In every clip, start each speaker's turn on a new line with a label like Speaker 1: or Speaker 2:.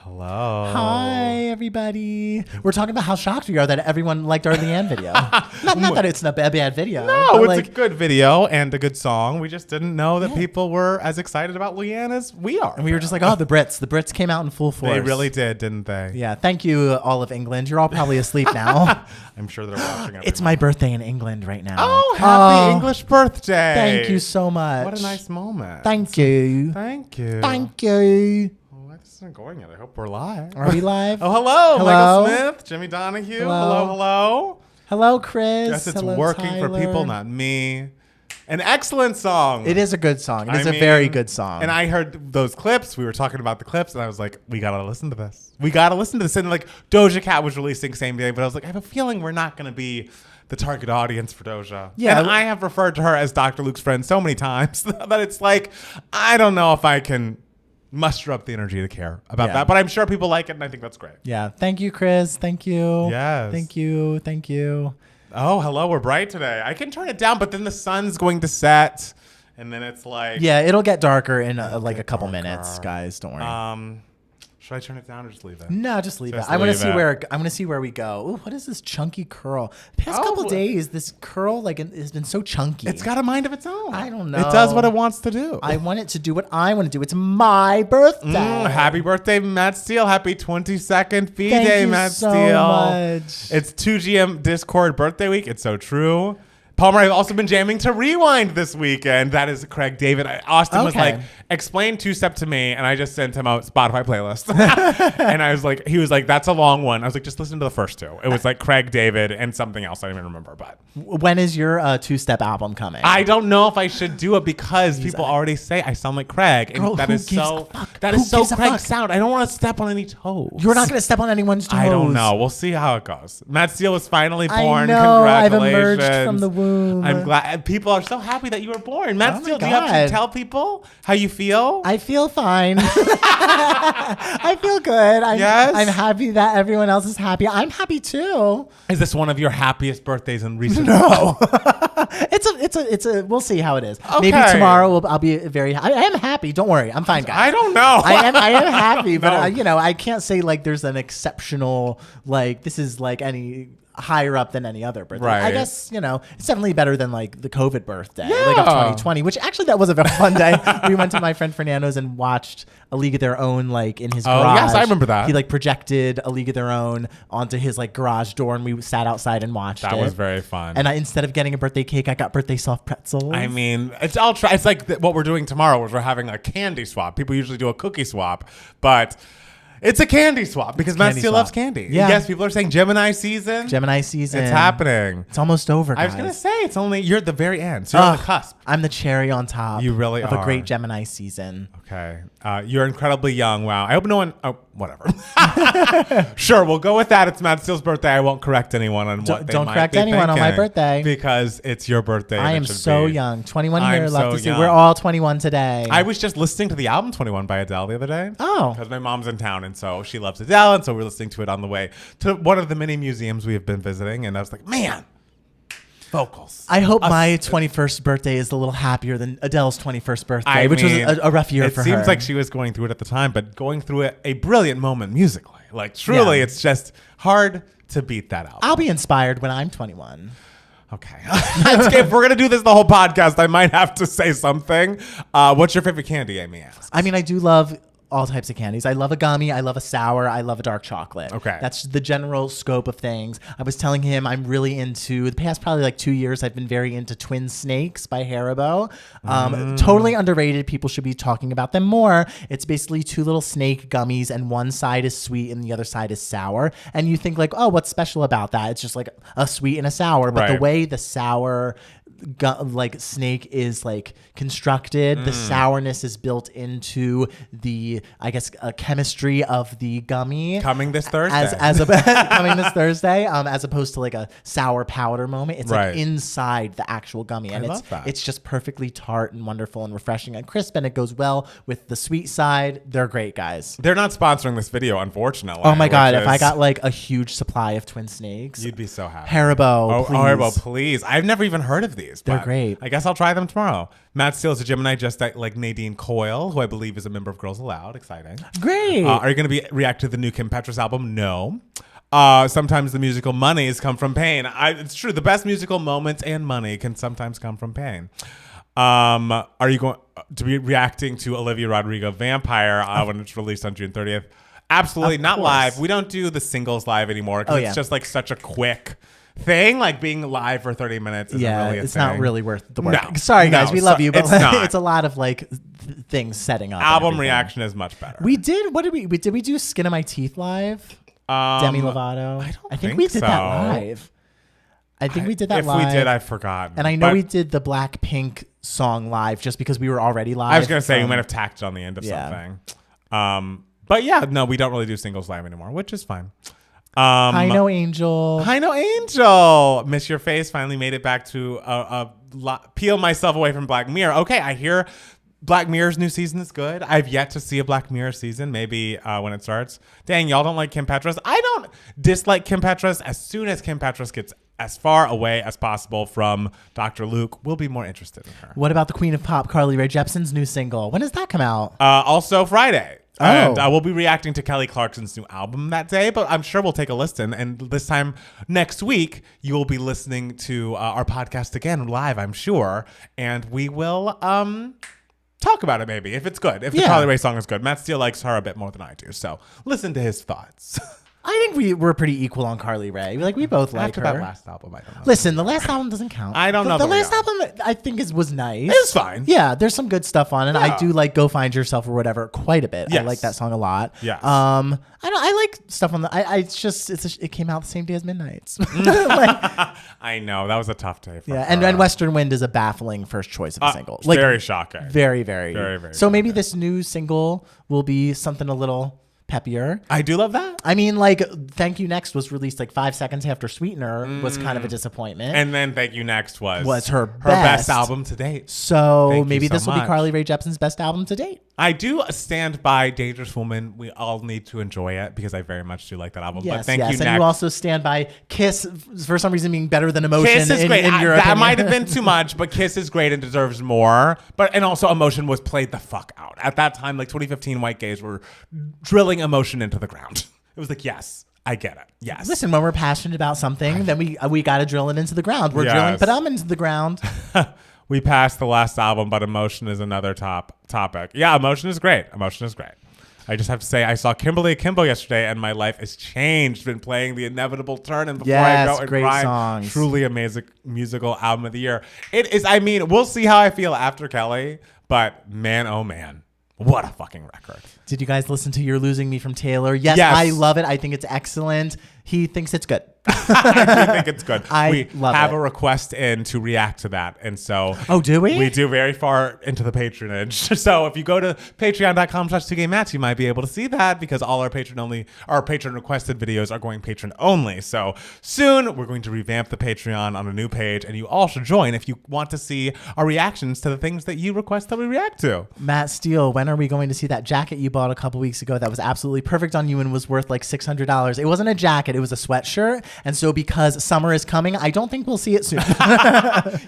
Speaker 1: Hello.
Speaker 2: Hi, everybody. We're talking about how shocked we are that everyone liked our Leanne video. not that it's a bad video.
Speaker 1: No, it's a good video and a good song. We just didn't know that people were as excited about Leanne as we are.
Speaker 2: And we were just like, oh, the Brits. The Brits came out in full force.
Speaker 1: They really did, didn't they?
Speaker 2: Yeah. Thank you, all of England. You're all probably asleep now.
Speaker 1: I'm sure they're watching.
Speaker 2: It's my birthday in England right now.
Speaker 1: Oh, happy English birthday.
Speaker 2: Thank you so much.
Speaker 1: What a nice moment.
Speaker 2: Thank you.
Speaker 1: Thank you.
Speaker 2: Thank you.
Speaker 1: This isn't going yet. I hope we're live.
Speaker 2: Are we live?
Speaker 1: Oh, hello.
Speaker 2: Hello.
Speaker 1: Michael Smith, Jimmy Donahue.
Speaker 2: Hello.
Speaker 1: Hello.
Speaker 2: Hello, Chris.
Speaker 1: Guess it's
Speaker 2: Hello,
Speaker 1: working
Speaker 2: Tyler.
Speaker 1: for people, not me. An excellent song.
Speaker 2: It is a good song. It is a very good song.
Speaker 1: And I heard those clips. We were talking about the clips, and I was like, we got to listen to this. We got to listen to this. And like Doja Cat was releasing same day, but I was like, I have a feeling we're not going to be the target audience for Doja.
Speaker 2: Yeah.
Speaker 1: And I have referred to her as Dr. Luke's friend so many times that it's like, I don't know if I can muster up the energy to care about that. But I'm sure people like it, and I think that's great.
Speaker 2: Yeah. Thank you, Chris. Thank you.
Speaker 1: Yes.
Speaker 2: Thank you. Thank you.
Speaker 1: Oh, hello. We're bright today. I can turn it down, but then the sun's going to set, and then it's like...
Speaker 2: Yeah, it'll get darker in like a couple minutes, guys. Don't worry.
Speaker 1: Should I turn it down or just leave it?
Speaker 2: No, just leave it.
Speaker 1: Just
Speaker 2: I want to
Speaker 1: leave it.
Speaker 2: I want to see where we go. Ooh, what is this chunky curl? Past couple days, this curl has been so chunky.
Speaker 1: It's got a mind of its own.
Speaker 2: I don't know.
Speaker 1: It does what it wants to do.
Speaker 2: I want it to do what I want to do. It's my birthday.
Speaker 1: Happy birthday, Matt Steele. Happy 22nd B-Day,
Speaker 2: Thank you
Speaker 1: Matt
Speaker 2: so
Speaker 1: Steele.
Speaker 2: much.
Speaker 1: It's 2GM Discord birthday week. It's so true. Palmer, I've also been jamming to Rewind this weekend. That is Craig David. Austin was like, explain two-step to me, and I just sent him a Spotify playlist. And I was like, he was like, that's a long one. I was like, just listen to the first two. It was like Craig David and something else I don't even remember. But
Speaker 2: when is your two-step album coming?
Speaker 1: I don't know if I should do it because people already say I sound like Craig, and
Speaker 2: Girl,
Speaker 1: that is so
Speaker 2: gives a
Speaker 1: Craig's
Speaker 2: fuck?
Speaker 1: sound. I don't want to step on any toes.
Speaker 2: You're not going to step on anyone's toes.
Speaker 1: I don't know. We'll see how it goes. Matt Steele was finally born.
Speaker 2: I know. I've
Speaker 1: Congratulations.
Speaker 2: emerged from the womb.
Speaker 1: I'm glad. People are so happy that you were born. Matt Steele, do you have
Speaker 2: God.
Speaker 1: to tell people how you feel?
Speaker 2: I feel fine. I feel good. I'm happy that everyone else is happy. I'm happy too.
Speaker 1: Is this one of your happiest birthdays in recent
Speaker 2: No. It's a we'll see how it is.
Speaker 1: Okay.
Speaker 2: Maybe tomorrow I'll be very I am happy. Don't worry. I'm fine, guys.
Speaker 1: I don't know.
Speaker 2: I am happy, but
Speaker 1: No.
Speaker 2: I can't say like there's an exceptional this is like any higher up than any other birthday.
Speaker 1: Right.
Speaker 2: I guess, it's definitely better than like the COVID birthday, of
Speaker 1: Yeah.
Speaker 2: 2020, which actually that was a very fun day. We went to my friend Fernando's and watched A League of Their Own in his garage.
Speaker 1: Oh, yes, I remember that.
Speaker 2: He projected A League of Their Own onto his garage door, and we sat outside and watched it.
Speaker 1: That was very fun.
Speaker 2: And instead of getting a birthday cake, I got birthday soft pretzels.
Speaker 1: I mean, it's like what we're doing tomorrow, is we're having a candy swap. People usually do a cookie swap, but it's a candy swap because Matt Steele loves candy.
Speaker 2: Yeah.
Speaker 1: Yes, people are saying Gemini season.
Speaker 2: Gemini season.
Speaker 1: It's happening.
Speaker 2: It's almost over, guys.
Speaker 1: I was going to say, you're at the very end. So you're on the cusp.
Speaker 2: I'm the cherry on top.
Speaker 1: You really
Speaker 2: of
Speaker 1: are.
Speaker 2: a great Gemini season.
Speaker 1: Okay. You're incredibly young. Wow. I hope no one... Oh, whatever. Sure, we'll go with that. It's Matt Steele's birthday. I won't correct anyone on what they
Speaker 2: Don't
Speaker 1: might
Speaker 2: correct
Speaker 1: be
Speaker 2: anyone on my
Speaker 1: thinking
Speaker 2: birthday.
Speaker 1: because it's your birthday.
Speaker 2: I am so young. 21 here. Love to see.
Speaker 1: young.
Speaker 2: We're all 21 today.
Speaker 1: I was just listening to the album 21 by Adele the other day.
Speaker 2: Oh.
Speaker 1: Because my mom's in town, and so she loves Adele, and so we're listening to it on the way to one of the many museums we have been visiting, and I was like, man, vocals.
Speaker 2: I hope my 21st birthday is a little happier than Adele's 21st birthday, which was a rough year for her.
Speaker 1: It seems like she was going through it at the time, but going through a brilliant moment musically. Truly, it's just hard to beat that album.
Speaker 2: I'll be inspired when I'm 21.
Speaker 1: Okay. If we're going to do this the whole podcast, I might have to say something. What's your favorite candy, Amy asks?
Speaker 2: I mean, I do love all types of candies. I love a gummy. I love a sour. I love a dark chocolate.
Speaker 1: Okay.
Speaker 2: That's the general scope of things. I was telling him I'm really into, the past probably 2 years, I've been very into Twin Snakes by Haribo. Totally underrated. People should be talking about them more. It's basically two little snake gummies, and one side is sweet and the other side is sour. And you think oh, what's special about that? It's just like a sweet and a sour. But the way the sour snake is constructed, the sourness is built into the chemistry of the gummy
Speaker 1: Coming this Thursday.
Speaker 2: Coming this Thursday, as opposed to a sour powder moment. It's inside the actual gummy, and it's just perfectly tart and wonderful and refreshing and crisp, and it goes well with the sweet side. They're great, guys.
Speaker 1: They're not sponsoring this video, unfortunately.
Speaker 2: Oh my god, if I got a huge supply of Twin Snakes,
Speaker 1: you'd be so happy.
Speaker 2: Haribo, please.
Speaker 1: Haribo, please. I've never even heard of these. these.
Speaker 2: They're
Speaker 1: but
Speaker 2: great.
Speaker 1: I guess I'll try them tomorrow. Matt Steele is a Gemini, just like Nadine Coyle, who I believe is a member of Girls Aloud. Exciting.
Speaker 2: Great.
Speaker 1: Are you going to be react to the new Kim Petras album? No. Sometimes the musical monies come from pain. It's true. The best musical moments and money can sometimes come from pain. Are you going to be reacting to Olivia Rodrigo Vampire when it's released on June 30th? Absolutely not live. We don't do the singles live anymore because it's just like such a quick thing. Like being live for 30 minutes isn't really a
Speaker 2: it's
Speaker 1: thing.
Speaker 2: not really worth the work.
Speaker 1: No.
Speaker 2: Sorry, guys. We love you, but
Speaker 1: it's not.
Speaker 2: it's a lot of like things setting up.
Speaker 1: Album reaction is much better.
Speaker 2: We did. What did we did? We do Skin of My Teeth live? Demi Lovato.
Speaker 1: I
Speaker 2: think we did that live. I think we did that live.
Speaker 1: If we did, I've forgotten.
Speaker 2: And I know we did the Blackpink song live just because we were already live.
Speaker 1: I was going to say, you might have tacked it on the end of something. But yeah, no, we don't really do singles live anymore, which is fine.
Speaker 2: I Know Angel.
Speaker 1: I Know Angel. Miss Your Face finally made it back to peel myself away from Black Mirror. Okay, I hear Black Mirror's new season is good. I've yet to see a Black Mirror season, maybe when it starts. Dang, y'all don't like Kim Petras? I don't dislike Kim Petras. As soon as Kim Petras gets as far away as possible from Dr. Luke, we'll be more interested in her.
Speaker 2: What about the Queen of Pop, Carly Rae Jepsen's new single? When does that come out?
Speaker 1: Also Friday.
Speaker 2: Oh.
Speaker 1: And we'll be reacting to Kelly Clarkson's new album that day, but I'm sure we'll take a listen. And this time next week, you will be listening to our podcast again live, I'm sure. And we will talk about it maybe, if it's good. If the Carly Rae song is good. Matt Steele likes her a bit more than I do, so listen to his thoughts.
Speaker 2: I think we're pretty equal on Carly Rae. Like we both like
Speaker 1: After
Speaker 2: her.
Speaker 1: that last album, I don't know.
Speaker 2: Listen, the last album doesn't count.
Speaker 1: I don't know.
Speaker 2: The last album I think was nice.
Speaker 1: It's fine.
Speaker 2: Yeah, there's some good stuff on it.
Speaker 1: Yeah.
Speaker 2: I do like Go Find Yourself or whatever quite a bit.
Speaker 1: Yes.
Speaker 2: I like that song a lot.
Speaker 1: Yes.
Speaker 2: I like stuff on the it came out the same day as Midnight's. Like,
Speaker 1: I know. That was a tough day for her.
Speaker 2: and Western Wind is a baffling first choice of a single. Like
Speaker 1: very shocking.
Speaker 2: Very, very.
Speaker 1: Very, very
Speaker 2: So maybe
Speaker 1: shocking.
Speaker 2: this new single will be something a little peppier.
Speaker 1: I do love that.
Speaker 2: I mean, like, Thank You Next was released like 5 seconds after Sweetener was kind of a disappointment.
Speaker 1: And then Thank You Next was
Speaker 2: her
Speaker 1: best album to date.
Speaker 2: So
Speaker 1: Thank you
Speaker 2: maybe
Speaker 1: so
Speaker 2: this will be
Speaker 1: much.
Speaker 2: Carly Rae Jepsen's best album to date.
Speaker 1: I do stand by Dangerous Woman. We all need to enjoy it because I very much do like that album.
Speaker 2: Yes,
Speaker 1: but Thank You
Speaker 2: and
Speaker 1: Next.
Speaker 2: you also stand by Kiss for some reason being better than Emotion.
Speaker 1: Kiss is great.
Speaker 2: In your
Speaker 1: that
Speaker 2: opinion.
Speaker 1: might have been too much, but Kiss is great and deserves more. And also Emotion was played the fuck out. At that time, like 2015, white gays were drilling Emotion into the ground. It was like, yes, I get it. Yes.
Speaker 2: Listen, when we're passionate about something, then we got to drill it into the ground. We're drilling Padam into the ground.
Speaker 1: We passed the last album, but Emotion is another topic. Yeah, Emotion is great. Emotion is great. I just have to say, I saw Kimberly Akimbo yesterday, and my life has changed. Been playing The Inevitable Turn, and before I go and
Speaker 2: great
Speaker 1: cry,
Speaker 2: songs.
Speaker 1: truly amazing musical album of the year. It is. I mean, we'll see how I feel after Kelly, but man, oh man, what a fucking record.
Speaker 2: Did you guys listen to You're Losing Me from Taylor? Yes, I love it. I think it's excellent. He thinks it's good.
Speaker 1: I do think it's good.
Speaker 2: I
Speaker 1: we
Speaker 2: love
Speaker 1: have
Speaker 2: it.
Speaker 1: a request in to react to that. And so
Speaker 2: Oh, do we?
Speaker 1: We do very far into the patronage. So if you go to patreon.com/2gaymats, you might be able to see that because all our patron requested videos are going patron only. So soon we're going to revamp the Patreon on a new page, and you all should join if you want to see our reactions to the things that you request that we react to.
Speaker 2: Matt Steele, when are we going to see that jacket you bought a couple weeks ago that was absolutely perfect on you and was worth like $600? It wasn't a jacket, it was a sweatshirt. And so because summer is coming, I don't think we'll see it soon.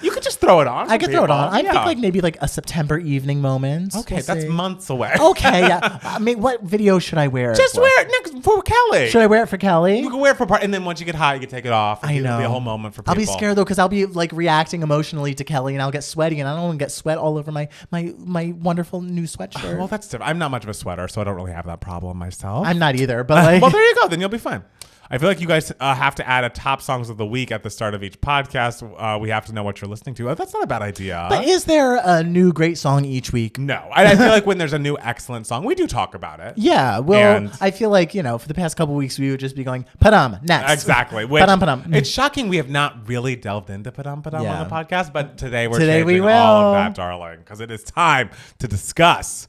Speaker 1: You could just throw it on.
Speaker 2: I could throw it on. I
Speaker 1: Yeah.
Speaker 2: think like maybe like a September evening moment.
Speaker 1: Okay,
Speaker 2: We'll
Speaker 1: that's
Speaker 2: see.
Speaker 1: months away.
Speaker 2: Okay, yeah. I mean, what video should I wear?
Speaker 1: Just
Speaker 2: for?
Speaker 1: wear it next for Kelly.
Speaker 2: Should I wear it for Kelly?
Speaker 1: You can wear it for part, and then once you get hot, you can take it off.
Speaker 2: I know.
Speaker 1: It'll be a whole moment for people.
Speaker 2: I'll be scared though because I'll be like reacting emotionally to Kelly and I'll get sweaty and I don't want to get sweat all over my wonderful new sweatshirt.
Speaker 1: Well, that's different. I'm not much of a sweater, so I don't really have that problem myself.
Speaker 2: I'm not either, but like,
Speaker 1: Well, there you go. Then you'll be fine. I feel like you guys have to add a top songs of the week at the start of each podcast. We have to know what you're listening to. That's not a bad idea.
Speaker 2: but is there a new great song each week?
Speaker 1: No. I feel like when there's a new excellent song, we do talk about it.
Speaker 2: Yeah, well,
Speaker 1: And-
Speaker 2: I feel like, for the past couple of weeks, we would just be going, Padam, next.
Speaker 1: Exactly. Which,
Speaker 2: Padam, Padam.
Speaker 1: It's shocking we have not really delved into Padam Padam
Speaker 2: Yeah.
Speaker 1: on the podcast, but today we're
Speaker 2: Today we
Speaker 1: changing all
Speaker 2: will.
Speaker 1: of that, darling, because it is time to discuss.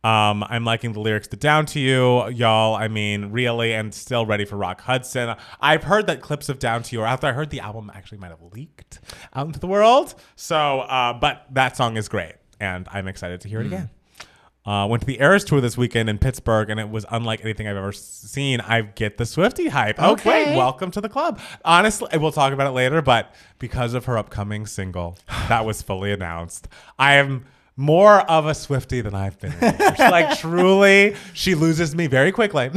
Speaker 1: I'm liking the lyrics to Down to You, y'all. I mean, really, and still ready for Rock Hudson. I've heard that clips of Down to You are out there. I heard the album actually might have leaked out into the world. So, but that song is great, and I'm excited to hear it again. Went to the Eras tour this weekend in Pittsburgh, and it was unlike anything I've ever seen. I get the Swiftie hype.
Speaker 2: Okay.
Speaker 1: Okay, welcome to the club. Honestly, we'll talk about it later, but because of her upcoming single that was fully announced, I am more of a Swiftie than I've been in years. Like, truly, she loses me very quickly.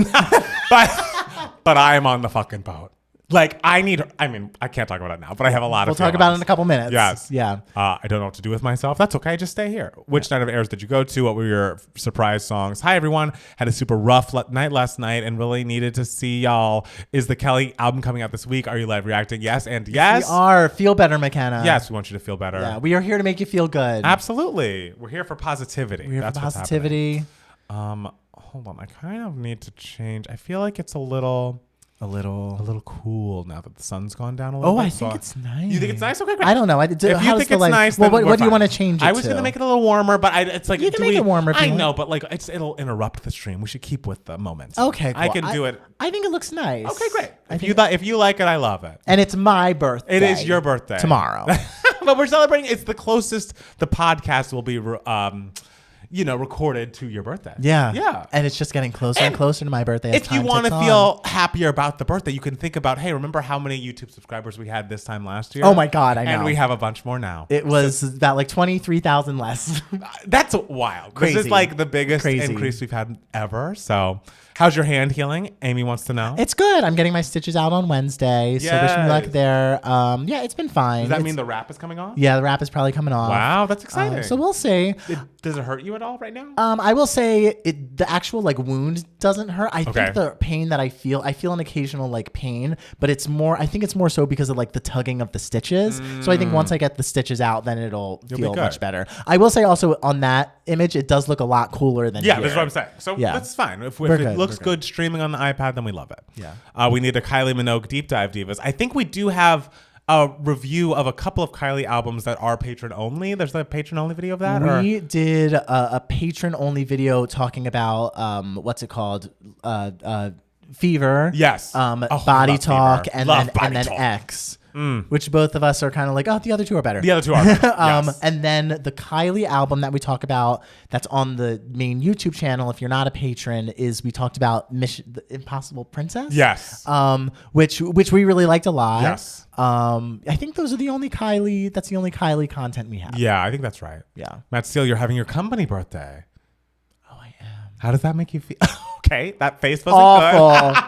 Speaker 1: but I am on the fucking boat. Like, I can't talk about it now, but I have a lot of
Speaker 2: We'll talk about it in a couple minutes.
Speaker 1: Yes.
Speaker 2: Yeah.
Speaker 1: I don't know what to do with myself. That's okay. Just stay here. Which night of airs did you go to? What were your surprise songs? Hi, everyone. Had a super rough night last night and really needed to see y'all. Is the Kelly album coming out this week? Are you live reacting? Yes and yes.
Speaker 2: We are. Feel better, McKenna.
Speaker 1: Yes, we want you to feel better.
Speaker 2: Yeah, we are here to make you feel good.
Speaker 1: Absolutely. We're here for positivity.
Speaker 2: We're here for positivity.
Speaker 1: Hold on. I kind of need to change. I feel like it's a little cool now that the sun's gone down a little bit.
Speaker 2: I think it's nice.
Speaker 1: You think it's nice? Okay, great.
Speaker 2: I don't know.
Speaker 1: If you think it's nice,
Speaker 2: well,
Speaker 1: then
Speaker 2: what do you
Speaker 1: fine.
Speaker 2: want to change it
Speaker 1: I was going to make it a little warmer, but it's like
Speaker 2: you can make it warmer. If
Speaker 1: I
Speaker 2: you
Speaker 1: know,
Speaker 2: want.
Speaker 1: but like it'll interrupt the stream. We should keep with the moments.
Speaker 2: Okay, cool.
Speaker 1: I can do it.
Speaker 2: I think it looks nice.
Speaker 1: Okay, great. If you like it, I love it.
Speaker 2: And it's my birthday.
Speaker 1: It is your birthday
Speaker 2: tomorrow.
Speaker 1: But we're celebrating. It's the closest the podcast will be. Recorded to your birthday.
Speaker 2: Yeah. And it's just getting closer and closer to my birthday.
Speaker 1: If you want to feel happier about the birthday, you can think about, hey, remember how many YouTube subscribers we had this time last year?
Speaker 2: Oh my God, I know.
Speaker 1: And we have a bunch more now.
Speaker 2: It was about like 23,000 less.
Speaker 1: That's wild. Because it's like the biggest increase we've had ever. So how's your hand healing? Amy wants to know.
Speaker 2: It's good. I'm getting my stitches out on Wednesday. So wish me luck there. Yeah, it's been fine.
Speaker 1: Does that mean the wrap is coming off?
Speaker 2: Yeah, the wrap is probably coming off.
Speaker 1: Wow, that's exciting.
Speaker 2: So we'll see.
Speaker 1: Does it hurt you at all right now?
Speaker 2: I will say the actual like wound doesn't hurt. I think the pain that I feel an occasional like pain, but I think it's more so because of like the tugging of the stitches. So I think once I get the stitches out, then you'll feel much better. I will say also on that image, it does look a lot cooler than here.
Speaker 1: That's what I'm saying. So that's fine. If it looks good streaming on the iPad, then we love it.
Speaker 2: Yeah.
Speaker 1: We need a Kylie Minogue deep dive divas. I think we do have a review of a couple of Kylie albums that are patron only. There's a patron only video of that.
Speaker 2: We did a patron only video talking about what's it called? Fever.
Speaker 1: Yes.
Speaker 2: Body Talk
Speaker 1: Fever.
Speaker 2: and then X. Which both of us are kind of like, the other two are better.
Speaker 1: The other two are better. Yes.
Speaker 2: And then the Kylie album that we talk about that's on the main YouTube channel, if you're not a patron, is we talked about the Impossible Princess.
Speaker 1: Yes.
Speaker 2: Which we really liked a lot.
Speaker 1: Yes.
Speaker 2: I think that's the only Kylie content we have.
Speaker 1: Yeah, I think that's right.
Speaker 2: Yeah.
Speaker 1: Matt Steele, you're having your company birthday.
Speaker 2: Oh, I am.
Speaker 1: How does that make you feel? Okay, that face wasn't
Speaker 2: awful.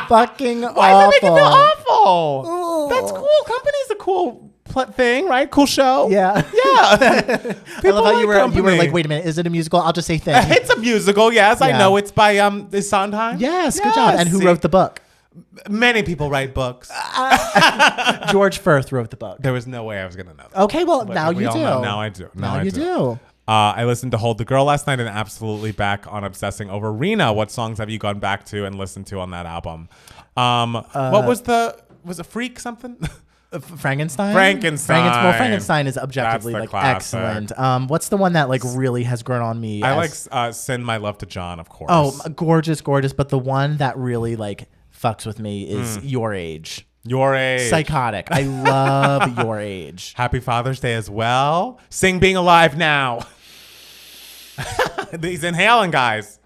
Speaker 2: Fucking
Speaker 1: Why
Speaker 2: awful.
Speaker 1: Why does it make you feel awful?
Speaker 2: Ooh.
Speaker 1: That's cool. Company's a cool thing, right? Cool show.
Speaker 2: Yeah.
Speaker 1: Yeah.
Speaker 2: I love how you were like, wait a minute, is it a musical? I'll just say thing.
Speaker 1: It's a musical, yes. Yeah. I know it's by Sondheim.
Speaker 2: Yes, good job. And who wrote the book?
Speaker 1: Many people write books.
Speaker 2: George Firth wrote the book.
Speaker 1: There was no way I was going to know that.
Speaker 2: Okay, well, now you do.
Speaker 1: Now I do.
Speaker 2: Now you do.
Speaker 1: I listened to Hold the Girl last night and absolutely back on obsessing over Rena. What songs have you gone back to and listened to on that album? What was it Freak something?
Speaker 2: Frankenstein?
Speaker 1: Well,
Speaker 2: Frankenstein is objectively like excellent. What's the one that like really has grown on me?
Speaker 1: I like Send My Love to John, of course.
Speaker 2: Oh, gorgeous. But the one that really like fucks with me is Your Age.
Speaker 1: Your Age.
Speaker 2: Psychotic. I love Your Age.
Speaker 1: Happy Father's Day as well. Sing Being Alive Now. He's inhaling, guys.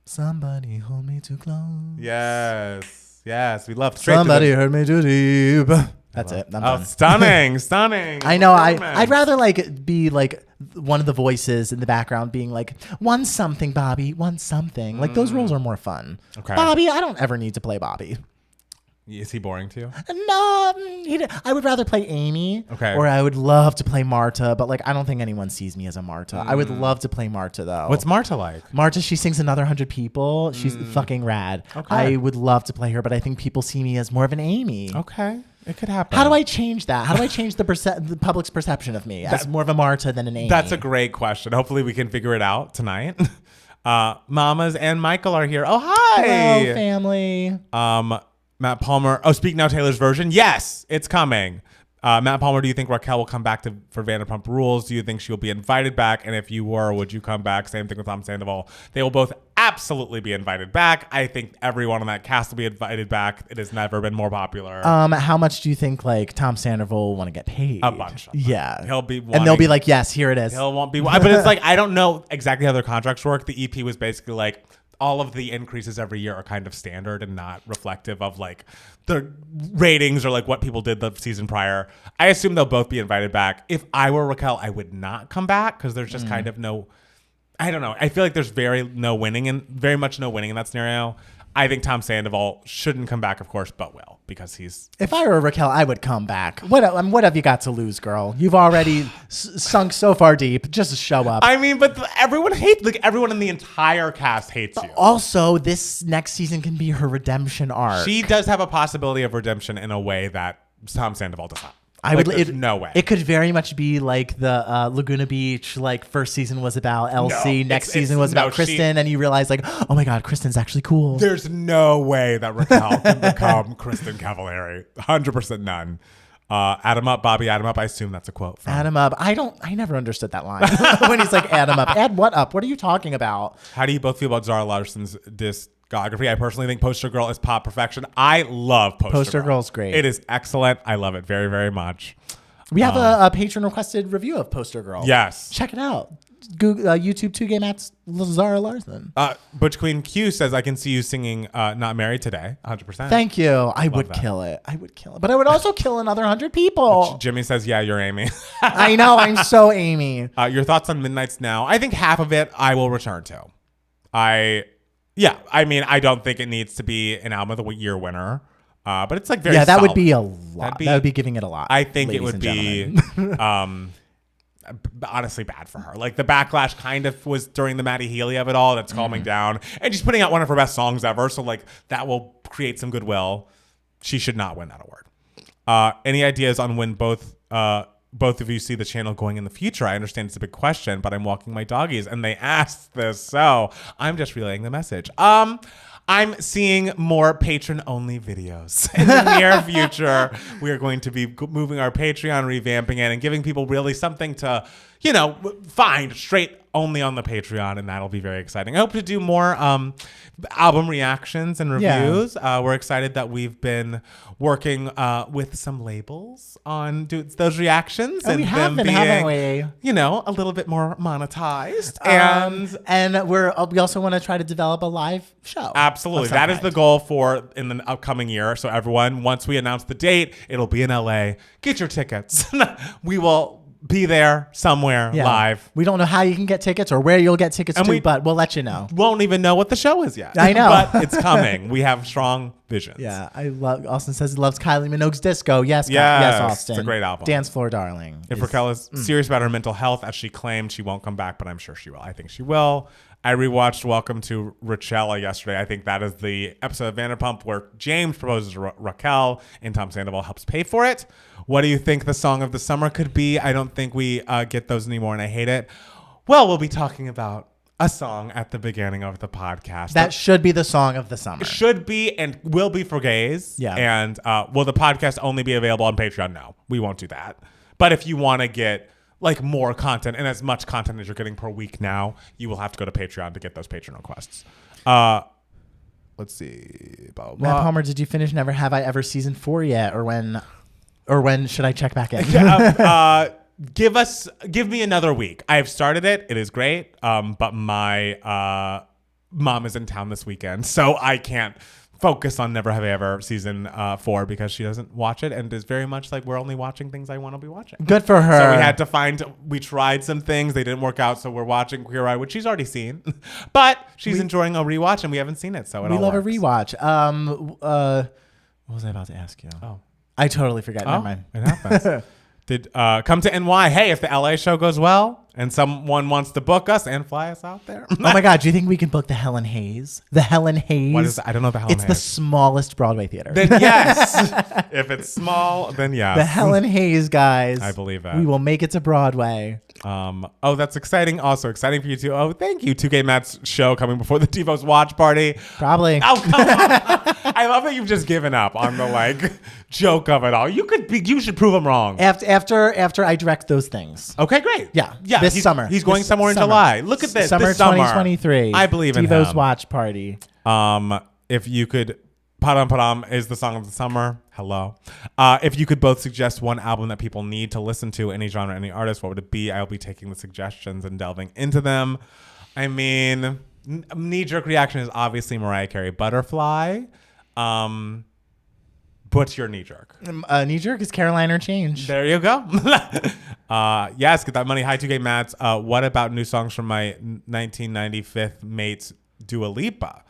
Speaker 2: Somebody hold me too close.
Speaker 1: Yes. We love
Speaker 2: Somebody heard me too deep. That's it. I'm done.
Speaker 1: Stunning.
Speaker 2: I know. I'd rather like be like one of the voices in the background being like, one something, Bobby, one something. Like those roles are more fun.
Speaker 1: Okay.
Speaker 2: Bobby, I don't ever need to play Bobby.
Speaker 1: Is he boring to you?
Speaker 2: No, I would rather play Amy.
Speaker 1: Okay.
Speaker 2: Or I would love to play Marta, but like I don't think anyone sees me as a Marta. I would love to play Marta though.
Speaker 1: What's Marta like?
Speaker 2: Marta, she sings Another 100 People. She's fucking rad.
Speaker 1: Okay.
Speaker 2: I would love to play her, but I think people see me as more of an Amy.
Speaker 1: Okay. It could happen.
Speaker 2: How do I change that? How do I change the public's perception of me as more of a Marta than an Amy?
Speaker 1: That's a great question. Hopefully we can figure it out tonight. Mamas and Michael are here. Oh, hi.
Speaker 2: Hello, family.
Speaker 1: Matt Palmer. Oh, Speak Now Taylor's version. Yes, it's coming. Matt Palmer, do you think Raquel will come back for Vanderpump Rules? Do you think she'll be invited back? And if you were, would you come back? Same thing with Tom Sandoval. They will both absolutely be invited back. I think everyone on that cast will be invited back. It has never been more popular.
Speaker 2: How much do you think like Tom Sandoval will want to get paid?
Speaker 1: A bunch.
Speaker 2: Yeah.
Speaker 1: He'll be
Speaker 2: and they'll be like, yes, here it is.
Speaker 1: He'll won't be, but it's like, I don't know exactly how their contracts work. The EP was basically like, all of the increases every year are kind of standard and not reflective of like the ratings or like what people did the season prior. I assume they'll both be invited back. If I were Raquel, I would not come back because there's just kind of no, I don't know. I feel like there's very much no winning in that scenario. I think Tom Sandoval shouldn't come back, of course, but will because he's.
Speaker 2: If I were Raquel, I would come back. What have you got to lose, girl? You've already sunk so far deep. Just show up.
Speaker 1: I mean, but everyone in the entire cast hates you.
Speaker 2: Also, this next season can be her redemption arc.
Speaker 1: She does have a possibility of redemption in a way that Tom Sandoval does not. No way.
Speaker 2: It could very much be like the Laguna Beach, like first season was about Elsie, next season was about Kristen, and you realize like, oh my God, Kristen's actually cool.
Speaker 1: There's no way that Raquel can become Kristen Cavallari. 100% none. Adam up, Bobby, Adam up. I assume that's a quote from
Speaker 2: Adam up. I never understood that line when he's like, Adam up. Add what up? What are you talking about?
Speaker 1: How do you both feel about Zara Larson's discography? I personally think Poster Girl is pop perfection. I love Poster Girl.
Speaker 2: Girl's great.
Speaker 1: It is excellent. I love it very, very much.
Speaker 2: We have a patron requested review of Poster Girl.
Speaker 1: Yes.
Speaker 2: Check it out. Google YouTube 2 Gay Mats Zara Larson.
Speaker 1: Butch Queen Q says, I can see you singing Not Married Today. 100%.
Speaker 2: Thank you. I would kill it. But I would also kill another 100 people.
Speaker 1: Jimmy says, yeah, you're Amy.
Speaker 2: I know. I'm so Amy.
Speaker 1: Your thoughts on Midnights Now? I think half of it I will return to. I don't think it needs to be an album of the year winner. But it's like very
Speaker 2: that
Speaker 1: solid.
Speaker 2: would be a lot. That would be giving it a lot.
Speaker 1: I think it would be honestly bad for her. Like the backlash kind of was during the Maddie Healy of it all. That's calming down. And she's putting out one of her best songs ever. So like that will create some goodwill. She should not win that award. Any ideas on when both of you see the channel going in the future? I understand it's a big question, but I'm walking my doggies and they asked this. So I'm just relaying the message. I'm seeing more patron-only videos in the near future. We are going to be moving our Patreon, revamping it, and giving people really something to, find straight only on the Patreon, and that'll be very exciting. I hope to do more album reactions and reviews. We're excited that we've been working with some labels on those reactions and them being,
Speaker 2: haven't we?
Speaker 1: A little bit more monetized.
Speaker 2: And we also want to try to develop a live show.
Speaker 1: Absolutely. That is the goal for in the upcoming year. So everyone, once we announce the date, it'll be in LA. Get your tickets. We will be there somewhere live.
Speaker 2: We don't know how you can get tickets or where you'll get tickets but we'll let you know.
Speaker 1: Won't even know what the show is yet.
Speaker 2: I know.
Speaker 1: But it's coming. We have strong visions.
Speaker 2: Yeah. Austin says he loves Kylie Minogue's Disco. Yes, Austin.
Speaker 1: It's a great album.
Speaker 2: Dance Floor Darling.
Speaker 1: If Raquel is serious about her mental health, as she claimed, she won't come back, but I'm sure she will. I think she will. I rewatched Welcome to Rachella yesterday. I think that is the episode of Vanderpump where James proposes to Raquel and Tom Sandoval helps pay for it. What do you think the song of the summer could be? I don't think we get those anymore, and I hate it. Well, we'll be talking about a song at the beginning of the podcast.
Speaker 2: That should be the song of the summer.
Speaker 1: Should be and will be for gays.
Speaker 2: Yeah.
Speaker 1: And will the podcast only be available on Patreon? No, we won't do that. But if you want to get like more content and as much content as you're getting per week now, you will have to go to Patreon to get those Patreon requests. Let's see. Blah, blah, blah.
Speaker 2: Matt Palmer, did you finish Never Have I Ever season 4 yet? Or when should I check back in?
Speaker 1: Give me another week. I've started it. It is great. But my mom is in town this weekend, so I can't focus on Never Have I Ever season 4 because she doesn't watch it and is very much like we're only watching things I want to be watching.
Speaker 2: Good for her.
Speaker 1: So we tried some things. They didn't work out. So we're watching Queer Eye, which she's already seen, but she's enjoying a rewatch and we haven't seen it. So we
Speaker 2: love
Speaker 1: works.
Speaker 2: a rewatch. What was I about to ask you?
Speaker 1: Oh,
Speaker 2: I totally forgot. Never mind.
Speaker 1: It happens. Did come to NY. Hey, if the LA show goes well and someone wants to book us and fly us out there.
Speaker 2: Oh my God, do you think we can book the Helen Hayes? The Helen Hayes.
Speaker 1: What is that? I don't know the Helen Hayes.
Speaker 2: It's the smallest Broadway theater.
Speaker 1: Then yes. If it's small, then yes.
Speaker 2: The Helen Hayes, guys.
Speaker 1: I believe that.
Speaker 2: We will make it to Broadway.
Speaker 1: Oh, that's exciting. Also exciting for you too. Oh, thank you. 2K Matt's show coming before the Devo's watch party.
Speaker 2: Probably.
Speaker 1: Oh, come on. I love that you've just given up on the joke of it all. You should prove him wrong.
Speaker 2: After I direct those things.
Speaker 1: Okay, great.
Speaker 2: Yeah.
Speaker 1: Yeah.
Speaker 2: This summer.
Speaker 1: He's going somewhere in July. Look at this.
Speaker 2: Summer
Speaker 1: this summer
Speaker 2: 2023.
Speaker 1: I believe in
Speaker 2: Devo's
Speaker 1: him.
Speaker 2: watch party.
Speaker 1: If you could, Padam Padam is the song of the summer. Hello. If you could both suggest one album that people need to listen to, any genre, any artist, what would it be? I'll be taking the suggestions and delving into them. I mean, knee-jerk reaction is obviously Mariah Carey, Butterfly. What's your knee-jerk?
Speaker 2: Knee-jerk is Carolina Change.
Speaker 1: There you go. Yes, get that money. Hi, 2K Mats. What about new songs from my 1995 mates, Dua Lipa?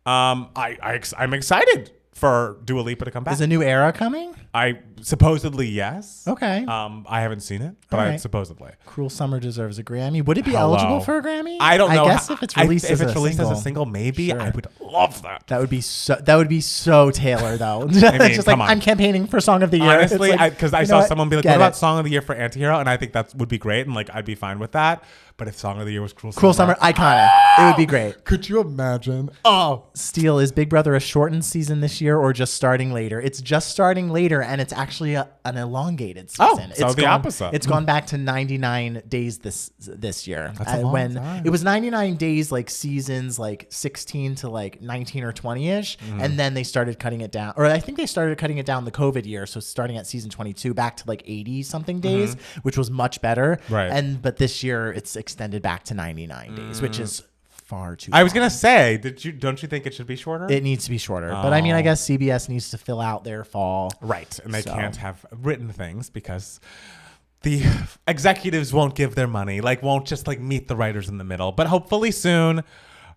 Speaker 1: I'm excited for Dua Lipa to come back.
Speaker 2: Is a new era coming?
Speaker 1: I supposedly yes.
Speaker 2: Okay.
Speaker 1: I haven't seen it, but
Speaker 2: All right.
Speaker 1: supposedly.
Speaker 2: Cruel Summer deserves a Grammy. Would it be
Speaker 1: Hello.
Speaker 2: eligible for a Grammy?
Speaker 1: I don't know.
Speaker 2: I guess if it's released as
Speaker 1: a single, maybe.
Speaker 2: Sure.
Speaker 1: I would love that.
Speaker 2: That would be so Taylor though.
Speaker 1: I mean,
Speaker 2: Just
Speaker 1: come on.
Speaker 2: I'm campaigning for Song of the Year.
Speaker 1: Honestly, because I saw someone be like, "What about Song of the Year for Antihero?" And I think that would be great, and I'd be fine with that. But if Song of the Year was Cruel
Speaker 2: Summer, iconic. It would be great.
Speaker 1: Could you imagine?
Speaker 2: Steele, is Big Brother a shortened season this year or just starting later? It's just starting later, and it's actually an elongated season.
Speaker 1: So
Speaker 2: it's
Speaker 1: the opposite.
Speaker 2: It's gone back to 99 days this year.
Speaker 1: That's a long time.
Speaker 2: It was 99 days, seasons 16 to 19 or 20-ish, and then they started cutting it down. Or I think they started cutting it down the COVID year, so starting at season 22 back to 80-something days, which was much better.
Speaker 1: Right.
Speaker 2: But this year it's extended back to 99 days, which is far too
Speaker 1: I was
Speaker 2: long.
Speaker 1: gonna say, don't you think it should be shorter?
Speaker 2: It needs to be shorter. But I guess CBS needs to fill out their fall.
Speaker 1: Right. And they can't have written things because the executives won't give their money, won't just meet the writers in the middle. But hopefully soon,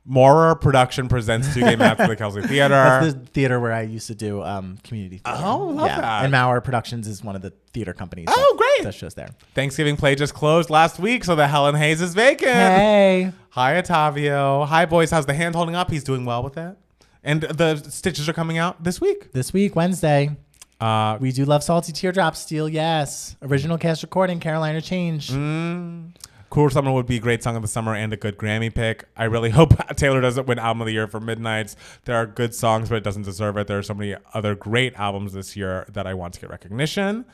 Speaker 1: Maurer Production presents 2K Maps at the Kelsey Theater.
Speaker 2: That's the theater where I used to do community theater.
Speaker 1: Oh, love that.
Speaker 2: And Maurer Productions is one of the theater companies.
Speaker 1: Oh, great.
Speaker 2: That shows there.
Speaker 1: Thanksgiving Play just closed last week, so the Helen Hayes is vacant.
Speaker 2: Hey.
Speaker 1: Hi, Ottavio. Hi, boys. How's the hand holding up? He's doing well with it. And the stitches are coming out this week.
Speaker 2: This week, Wednesday. We do love Salty Teardrops, Steel, yes. Original cast recording, Carolina Change.
Speaker 1: Cruel Summer would be a great song of the summer and a good Grammy pick. I really hope Taylor doesn't win Album of the Year for Midnights. There are good songs, but it doesn't deserve it. There are so many other great albums this year that I want to get recognition.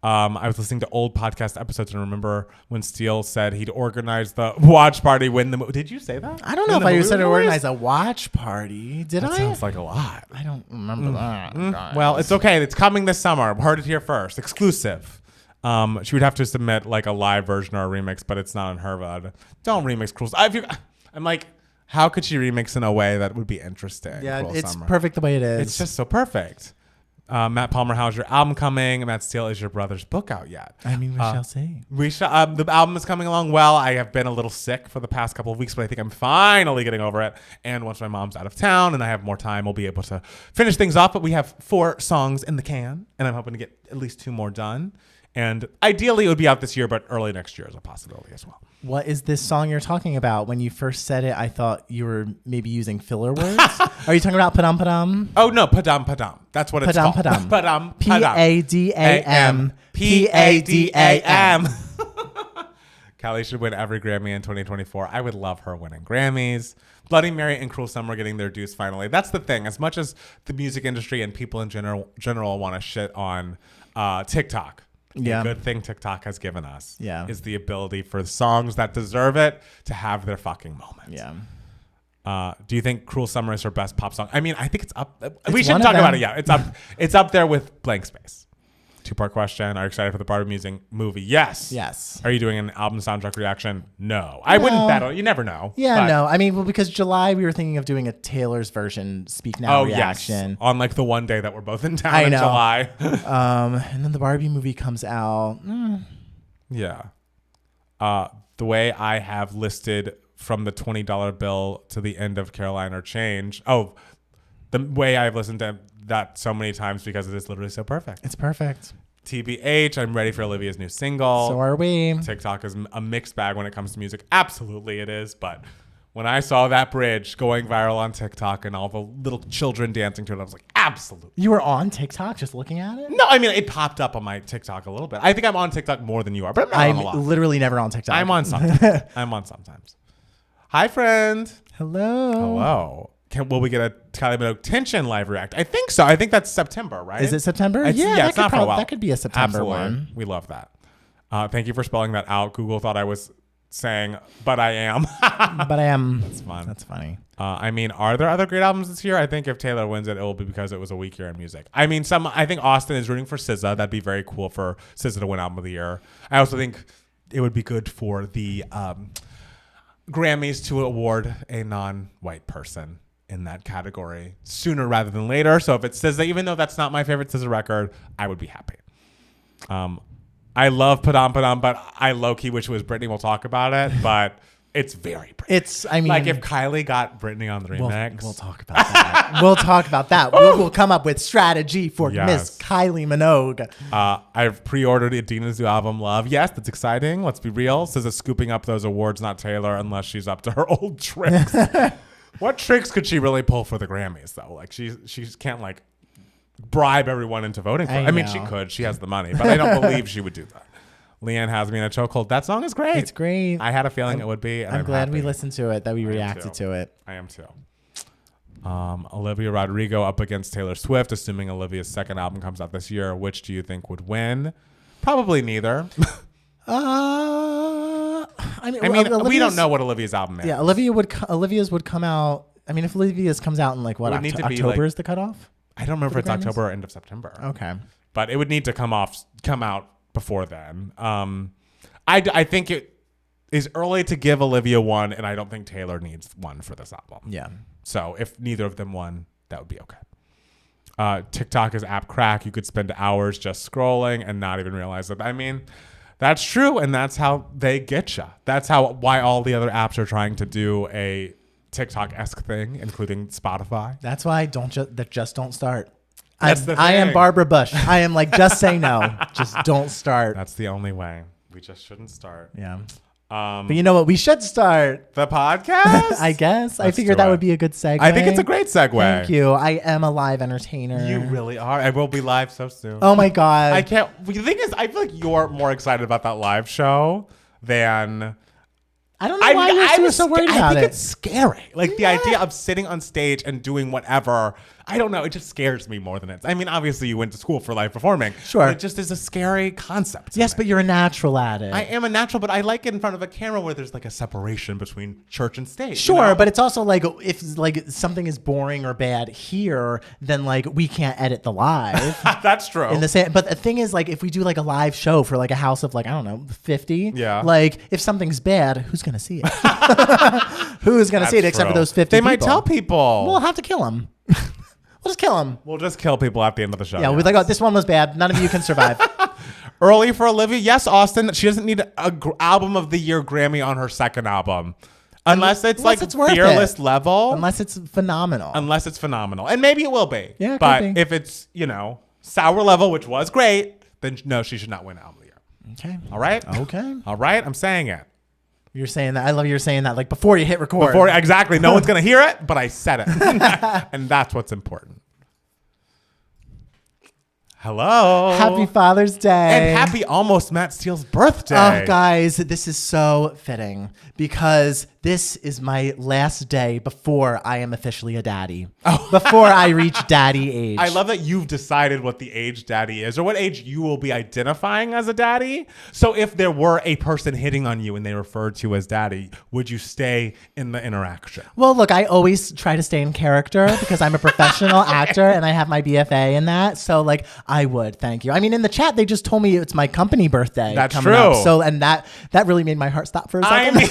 Speaker 1: I was listening to old podcast episodes and remember when Steele said he'd organize the watch party when the movie. Did you say that?
Speaker 2: I don't know if I said organize a watch party. Did
Speaker 1: that
Speaker 2: I?
Speaker 1: Sounds like a lot.
Speaker 2: I don't remember that.
Speaker 1: Well, it's okay. It's coming this summer. Heard it here first. Exclusive. She would have to submit a live version or a remix, but it's not on her. But don't remix Cruel. I'm like, how could she remix in a way that would be interesting?
Speaker 2: Yeah,
Speaker 1: Cruel
Speaker 2: it's
Speaker 1: Summer.
Speaker 2: perfect the way it is.
Speaker 1: It's just so perfect. Matt Palmer, how's your album coming? Matt Steele, is your brother's book out yet?
Speaker 2: we shall see.
Speaker 1: The album is coming along well. I have been a little sick for the past couple of weeks, but I think I'm finally getting over it. And once my mom's out of town and I have more time, we'll be able to finish things off. But we have 4 songs in the can, and I'm hoping to get at least 2 more done. And ideally, it would be out this year, but early next year is a possibility as well.
Speaker 2: What is this song you're talking about? When you first said it, I thought you were maybe using filler words. Are you talking about Padam Padam?
Speaker 1: Oh, no, Padam Padam. That's what it's
Speaker 2: Padam
Speaker 1: called.
Speaker 2: Padam.
Speaker 1: Padam Padam.
Speaker 2: Padam.
Speaker 1: Padam. Kylie should win every Grammy in 2024. I would love her winning Grammys. Bloody Mary and Cruel Summer getting their dues finally. That's the thing. As much as the music industry and people in general want to shit on TikTok, the good thing TikTok has given us is the ability for songs that deserve it to have their fucking moment.
Speaker 2: Yeah.
Speaker 1: Do you think Cruel Summer is her best pop song? I mean, I think it's up.
Speaker 2: It's
Speaker 1: we shouldn't
Speaker 2: one
Speaker 1: talk
Speaker 2: of
Speaker 1: about
Speaker 2: them.
Speaker 1: it yet. It's up. It's up there with Blank Space. 2-part question. Are you excited for the Barbie music movie? Yes.
Speaker 2: Yes.
Speaker 1: Are you doing an album soundtrack reaction? No. I wouldn't bet on. You never know.
Speaker 2: Yeah, no. I mean, because July we were thinking of doing a Taylor's version Speak Now reaction.
Speaker 1: Yes. On the one day that we're both in town
Speaker 2: I
Speaker 1: in
Speaker 2: know.
Speaker 1: July.
Speaker 2: And then the Barbie movie comes out.
Speaker 1: Yeah. The way I have listed from the $20 bill to the end of Carolina Change. Oh, the way I've listened to that so many times because it is literally so perfect.
Speaker 2: It's perfect.
Speaker 1: TBH, I'm ready for Olivia's new single.
Speaker 2: So are we.
Speaker 1: TikTok is a mixed bag when it comes to music. Absolutely it is. But when I saw that bridge going viral on TikTok and all the little children dancing to it, I was like, Absolutely.
Speaker 2: You were on TikTok just looking at it?
Speaker 1: No, I mean, it popped up on my TikTok a little bit. I think I'm on TikTok more than you are, but I'm not on a lot.
Speaker 2: literally never on TikTok.
Speaker 1: I'm on sometimes. I'm on sometimes. Hi, friend.
Speaker 2: Hello.
Speaker 1: Hello. Will we get a Kylie Minogue Tension live react? I think so. I think that's September, right?
Speaker 2: Is it September?
Speaker 1: It's not for a while.
Speaker 2: That could be a September
Speaker 1: Absolutely.
Speaker 2: one.
Speaker 1: We love that. Thank you for spelling that out. Google thought I was saying, but I am.
Speaker 2: But I am.
Speaker 1: That's fun.
Speaker 2: That's funny.
Speaker 1: I mean, are there other great albums this year? I think if Taylor wins it, it will be because it was a weak year in music. I mean, I think Austin is rooting for SZA. That'd be very cool for SZA to win Album of the Year. I also think it would be good for the Grammys to award a non-white person in that category sooner rather than later. So if it says that, even though that's not my favorite SZA record, I would be happy. I love Padam Padam, but I low-key wish it was Britney. We'll talk about it, but it's very Britney.
Speaker 2: I mean,
Speaker 1: like if Kylie got Britney on the remix.
Speaker 2: We'll talk about that. We'll talk about that. We'll come up with strategy for Miss Kylie Minogue.
Speaker 1: I've pre-ordered Adina's new album, Love. Yes, that's exciting. Let's be real. SZA scooping up those awards, not Taylor, unless she's up to her old tricks. What tricks could she really pull for the Grammys, though? Like she can't like bribe everyone into voting for her. I mean, she could. She has the money, but I don't believe she would do that. Leanne has me in a chokehold. That song is great.
Speaker 2: It's great.
Speaker 1: I had a feeling it would be. And
Speaker 2: I'm glad we listened to it, that we reacted to it.
Speaker 1: I am too. Olivia Rodrigo up against Taylor Swift, assuming Olivia's second album comes out this year. Which do you think would win? Probably neither. I mean, we don't know what Olivia's album is.
Speaker 2: Yeah, Olivia's would come out. I mean, if Olivia's comes out in like what, October is the cutoff?
Speaker 1: I don't remember if it's October or end of September.
Speaker 2: Okay.
Speaker 1: But it would need to come out before then. I think it is early to give Olivia one, and I don't think Taylor needs one for this album.
Speaker 2: Yeah.
Speaker 1: So if neither of them won, that would be okay. TikTok is app crack. You could spend hours just scrolling and not even realize it. I mean, that's true, and that's how they get you. That's why all the other apps are trying to do a TikTok-esque thing, including Spotify.
Speaker 2: That's why just don't start.
Speaker 1: I
Speaker 2: am Barbara Bush. I am like, just say no. Just don't start.
Speaker 1: That's the only way. We just shouldn't start.
Speaker 2: Yeah. But you know what? We should start
Speaker 1: the podcast.
Speaker 2: I guess. I figured that would be a good segue.
Speaker 1: I think it's a great segue.
Speaker 2: Thank you. I am a live entertainer.
Speaker 1: You really are. I will be live so soon.
Speaker 2: Oh my God.
Speaker 1: I can't. The thing is, I feel like you're more excited about that live show than.
Speaker 2: I don't know why you're so worried about it.
Speaker 1: I think it's scary. Like the idea of sitting on stage and doing whatever. I don't know. It just scares me more than it's. I mean, obviously you went to school for live performing.
Speaker 2: Sure.
Speaker 1: But it just is a scary concept.
Speaker 2: Yes, but you're a natural at it.
Speaker 1: I am a natural, but I like it in front of a camera where there's like a separation between church and stage.
Speaker 2: Sure,
Speaker 1: you know?
Speaker 2: But it's also like if like something is boring or bad here, then like we can't edit the live.
Speaker 1: That's true.
Speaker 2: But the thing is, like, if we do like a live show for like a house of like, I don't know, 50.
Speaker 1: Yeah.
Speaker 2: Like if something's bad, who's gonna see it? Who's gonna see it except for those 50?
Speaker 1: They might tell people.
Speaker 2: We'll have to kill them. We'll just kill them.
Speaker 1: We'll just kill people at the end of the show.
Speaker 2: Yeah, we'll be like, oh, this one was bad. None of you can survive.
Speaker 1: Early for Olivia. Yes, Austin. She doesn't need a album of the year Grammy on her second album. Unless it's Fearless level.
Speaker 2: Unless it's phenomenal.
Speaker 1: And maybe it will be.
Speaker 2: Yeah,
Speaker 1: but if it's, sour level, which was great, then no, she should not win album of the year.
Speaker 2: Okay.
Speaker 1: All right?
Speaker 2: Okay.
Speaker 1: All right? I'm saying it.
Speaker 2: You're saying that. I love you're saying that like before you hit record.
Speaker 1: Exactly. No one's going to hear it, but I said it. And that's what's important. Hello.
Speaker 2: Happy Father's Day.
Speaker 1: And happy almost Matt Steele's birthday.
Speaker 2: Oh, guys, this is so fitting because this is my last day before I am officially a daddy. Oh. Before I reach daddy age.
Speaker 1: I love that you've decided what the age daddy is or what age you will be identifying as a daddy. So if there were a person hitting on you and they referred to you as daddy, would you stay in the interaction?
Speaker 2: Well, look, I always try to stay in character because I'm a professional actor and I have my BFA in that. So like I would, thank you. I mean, in the chat, they just told me it's my company birthday.
Speaker 1: That's
Speaker 2: coming
Speaker 1: true.
Speaker 2: Up. So, and that really made my heart stop for a second.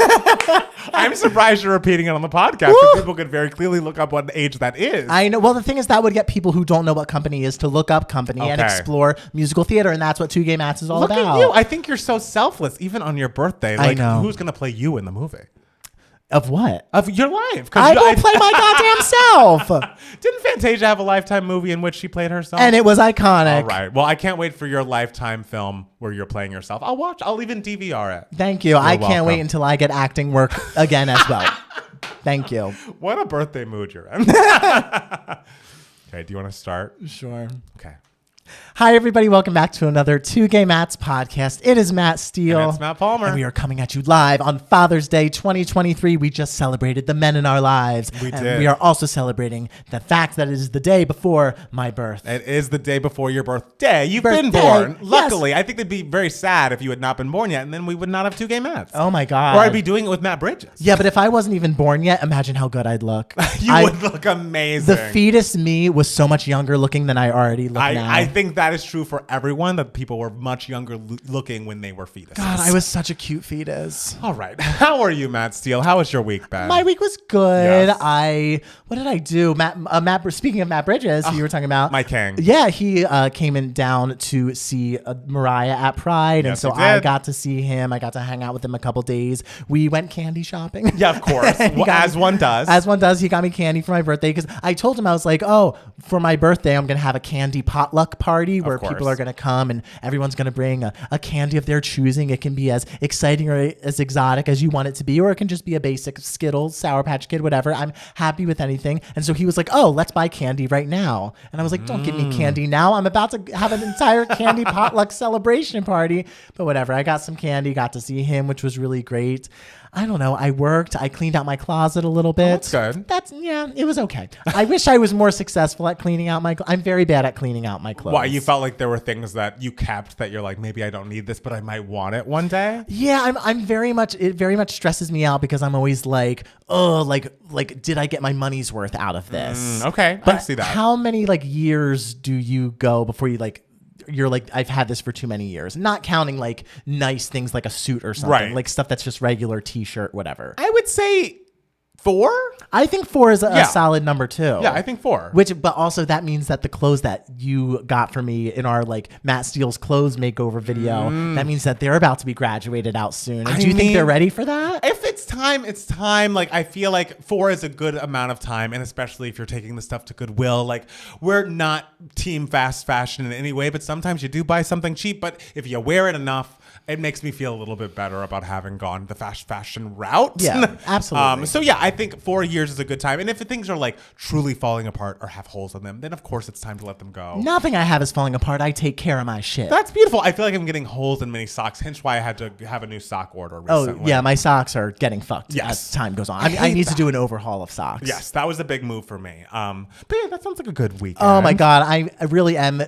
Speaker 1: I'm surprised you're repeating it on the podcast because people could very clearly look up what age that is.
Speaker 2: I know. Well, the thing is that would get people who don't know what company is to look up company and explore musical theater. And that's what Two Gay Mats is all about.
Speaker 1: Look at you. I think you're so selfless, even on your birthday. Like,
Speaker 2: I know.
Speaker 1: Who's going to play you in the movie?
Speaker 2: Of what?
Speaker 1: Of your life.
Speaker 2: I will play my goddamn self.
Speaker 1: Didn't Fantasia have a Lifetime movie in which she played herself?
Speaker 2: And it was iconic.
Speaker 1: All right. Well, I can't wait for your Lifetime film where you're playing yourself. I'll watch. I'll even DVR it.
Speaker 2: Thank you. I can't wait until I get acting work again as well. Thank you.
Speaker 1: What a birthday mood you're in. Okay, do you want to start?
Speaker 2: Sure.
Speaker 1: Okay.
Speaker 2: Hi, everybody. Welcome back to another Two Gay Mats podcast. It is Matt Steele.
Speaker 1: And it's Matt Palmer.
Speaker 2: And we are coming at you live on Father's Day 2023. We just celebrated the men in our lives.
Speaker 1: We
Speaker 2: and
Speaker 1: did.
Speaker 2: We are also celebrating the fact that it is the day before my birth.
Speaker 1: It is the day before your birthday. You've been
Speaker 2: Birthday,
Speaker 1: born.
Speaker 2: yes.
Speaker 1: Luckily, I think it'd be very sad if you had not been born yet, and then we would not have Two Gay Mats.
Speaker 2: Oh, my God.
Speaker 1: Or I'd be doing it with Matt Bridges.
Speaker 2: Yeah, but if I wasn't even born yet, imagine how good I'd look.
Speaker 1: You would look amazing.
Speaker 2: The fetus me was so much younger looking than I already look now.
Speaker 1: I think that is true for everyone, that people were much younger looking when they were fetuses.
Speaker 2: God, I was such a cute fetus.
Speaker 1: All right. How are you, Matt Steele? How was your week, Ben?
Speaker 2: My week was good.
Speaker 1: Yes.
Speaker 2: What did I do? Matt. Speaking of Matt Bridges, who you were talking about,
Speaker 1: my king.
Speaker 2: Yeah, he came in down to see Mariah at Pride, and
Speaker 1: Yes,
Speaker 2: so
Speaker 1: he did.
Speaker 2: I got to see him. I got to hang out with him a couple days. We went candy shopping.
Speaker 1: Yeah, of course. As one does.
Speaker 2: As one does. He got me candy for my birthday because I told him, I was like, oh, for my birthday, I'm gonna have a candy potluck party where people are gonna come and everyone's gonna bring a candy of their choosing. It can be as exciting or as exotic as you want it to be, or it can just be a basic Skittles, Sour Patch Kid, whatever. I'm happy with anything. And so he was like, oh, let's buy candy right now. And I was like, don't give me candy now. I'm about to have an entire candy potluck celebration party. But whatever. I got some candy, got to see him, which was really great. I don't know. I worked. I cleaned out my closet a little bit.
Speaker 1: That's good.
Speaker 2: It was okay. I wish I was more successful at cleaning out I'm very bad at cleaning out my clothes.
Speaker 1: Why, you felt like there were things that you kept that you're like, maybe I don't need this, but I might want it one day?
Speaker 2: Yeah, I'm very much, it very much stresses me out because I'm always like, oh, like did I get my money's worth out of this?
Speaker 1: Okay,
Speaker 2: But
Speaker 1: I see that.
Speaker 2: how many years do you go before you're like, I've had this for too many years, not counting nice things like a suit or something,
Speaker 1: Right.
Speaker 2: like stuff that's just regular t-shirt, whatever.
Speaker 1: I would say 4?
Speaker 2: I think 4 is a solid number too.
Speaker 1: Yeah, I think 4.
Speaker 2: But also that means that the clothes that you got for me in our Matt Steele's clothes makeover video, that means that they're about to be graduated out soon. And do you think they're ready for that?
Speaker 1: If it's time, it's time. I feel like 4 is a good amount of time, and especially if you're taking the stuff to Goodwill. We're not team fast fashion in any way, but sometimes you do buy something cheap. But if you wear it enough, it makes me feel a little bit better about having gone the fast fashion route.
Speaker 2: Yeah, absolutely.
Speaker 1: So yeah, I think 4 years is a good time. And if things are truly falling apart or have holes in them, then of course it's time to let them go.
Speaker 2: Nothing I have is falling apart. I take care of my shit.
Speaker 1: That's beautiful. I feel like I'm getting holes in many socks, hence why I had to have a new sock order recently.
Speaker 2: Oh, yeah, my socks are getting fucked as time goes on. I need to do an overhaul of socks.
Speaker 1: Yes, that was a big move for me. But yeah, that sounds like a good weekend.
Speaker 2: Oh my God, I really am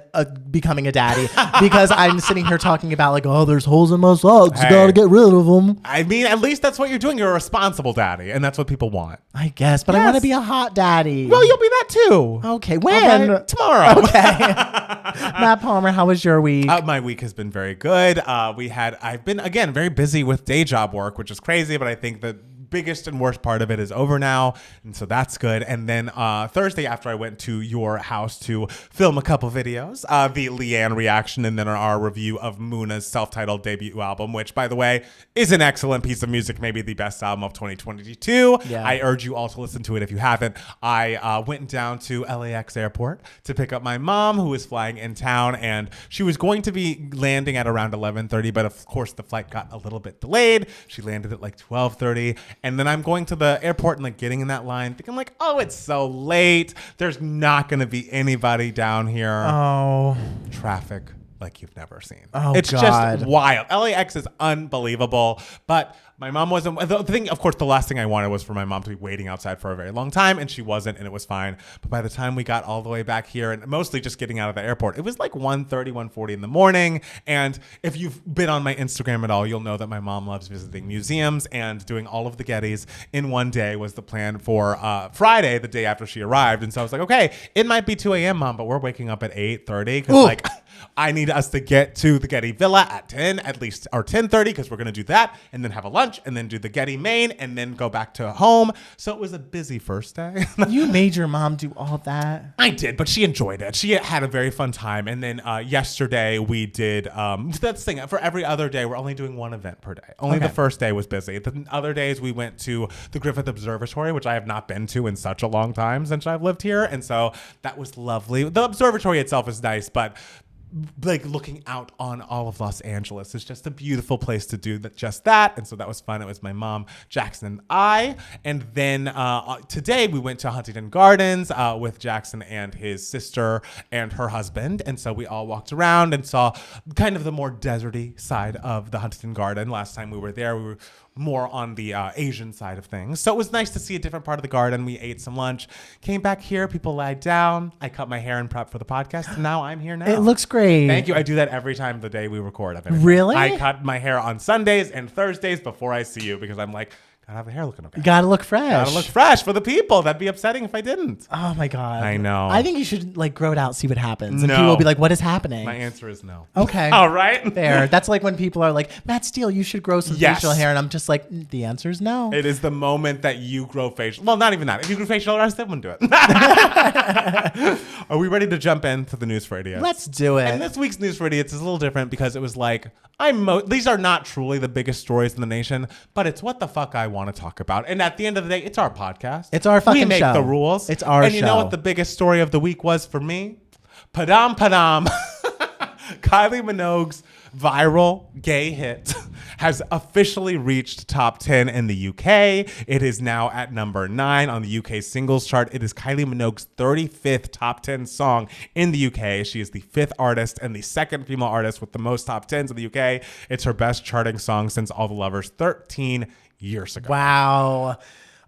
Speaker 2: becoming a daddy because I'm sitting here talking about oh, there's holes in my socks.
Speaker 1: Hey.
Speaker 2: You gotta get rid of them.
Speaker 1: I mean, at least that's what you're doing. You're a responsible daddy, and that's what people want.
Speaker 2: I guess, but I want to be a hot daddy.
Speaker 1: Well, you'll be that too.
Speaker 2: Okay, when?
Speaker 1: Okay, tomorrow.
Speaker 2: Okay. Matt Palmer, how was your week?
Speaker 1: My week has been very good. I've been, again, very busy with day job work, which is crazy, but I think the biggest and worst part of it is over now, and so that's good. And then Thursday, after I went to your house to film a couple videos, the Leanne reaction, and then our review of Muna's self-titled debut album, which, by the way, is an excellent piece of music, maybe the best album of 2022.
Speaker 2: Yeah.
Speaker 1: I urge you all to listen to it if you haven't. I went down to LAX airport to pick up my mom, who was flying in town, and she was going to be landing at around 11:30, but of course the flight got a little bit delayed. She landed at 12:30. And then I'm going to the airport and getting in that line thinking oh, it's so late. There's not going to be anybody down here.
Speaker 2: Oh.
Speaker 1: Traffic like you've never seen.
Speaker 2: Oh,
Speaker 1: it's
Speaker 2: God.
Speaker 1: just wild. LAX is unbelievable. But my mom wasn't. The thing, of course, the last thing I wanted was for my mom to be waiting outside for a very long time, and she wasn't, and it was fine. But by the time we got all the way back here, and mostly just getting out of the airport, it was 1:30, 1:40 in the morning. And if you've been on my Instagram at all, you'll know that my mom loves visiting museums, and doing all of the Gettys in one day was the plan for Friday, the day after she arrived. And so I was like, okay, it might be 2 a.m., Mom, but we're waking up at 8:30 because I need us to get to the Getty Villa at 10 at least, or 10:30, because we're going to do that and then have a lunch and then do the Getty main and then go back to home. So it was a busy first day.
Speaker 2: You made your mom do all that?
Speaker 1: I did, but she enjoyed it. She had a very fun time. And then yesterday we did, that's the thing, for every other day, we're only doing one event per day. Only the first day was busy. The other days we went to the Griffith Observatory, which I have not been to in such a long time since I've lived here. And so that was lovely. The observatory itself is nice, but like looking out on all of Los Angeles. It's just a beautiful place to do just that. And so that was fun. It was my mom, Jackson, and I. And then today we went to Huntington Gardens with Jackson and his sister and her husband. And so we all walked around and saw kind of the more deserty side of the Huntington Garden. Last time we were there, we were more on the Asian side of things. So it was nice to see a different part of the garden. We ate some lunch, came back here, people lied down. I cut my hair and prep for the podcast, and now I'm here now.
Speaker 2: It looks great.
Speaker 1: Thank you. I do that every time the day we record.
Speaker 2: Really?
Speaker 1: I cut my hair on Sundays and Thursdays before I see you because I'm like, gotta have the hair looking okay.
Speaker 2: You gotta look fresh.
Speaker 1: Gotta look fresh for the people. That'd be upsetting if I didn't.
Speaker 2: Oh my God.
Speaker 1: I know.
Speaker 2: I think you should like grow it out, see what happens. And
Speaker 1: No.
Speaker 2: people will be like, what is happening?
Speaker 1: My answer is no.
Speaker 2: Okay.
Speaker 1: All right.
Speaker 2: Fair. That's like when people are like, Matt Steele, you should grow some
Speaker 1: Yes.
Speaker 2: facial hair. And I'm just like, the answer is no.
Speaker 1: It is the moment that you grow facial. Well, not even that. If you grew facial hair, I still wouldn't do it. Are we ready to jump into the news for idiots?
Speaker 2: Let's do it.
Speaker 1: And this week's news for idiots is a little different because it was like, these are not truly the biggest stories in the nation, but it's what the fuck I want to talk about. And at the end of the day, it's our podcast.
Speaker 2: It's our fucking
Speaker 1: We make
Speaker 2: show.
Speaker 1: the rules.
Speaker 2: It's our
Speaker 1: And you know
Speaker 2: show.
Speaker 1: what the biggest story of the week was for me? Padam Padam. Kylie Minogue's viral gay hit has officially reached top 10 in the UK. It is now at number 9 on the UK singles chart. It is Kylie Minogue's 35th top 10 song in the UK. She is the 5th artist and the 2nd female artist with the most top 10s in the UK. It's her best charting song since All the Lovers 13 years ago.
Speaker 2: Wow.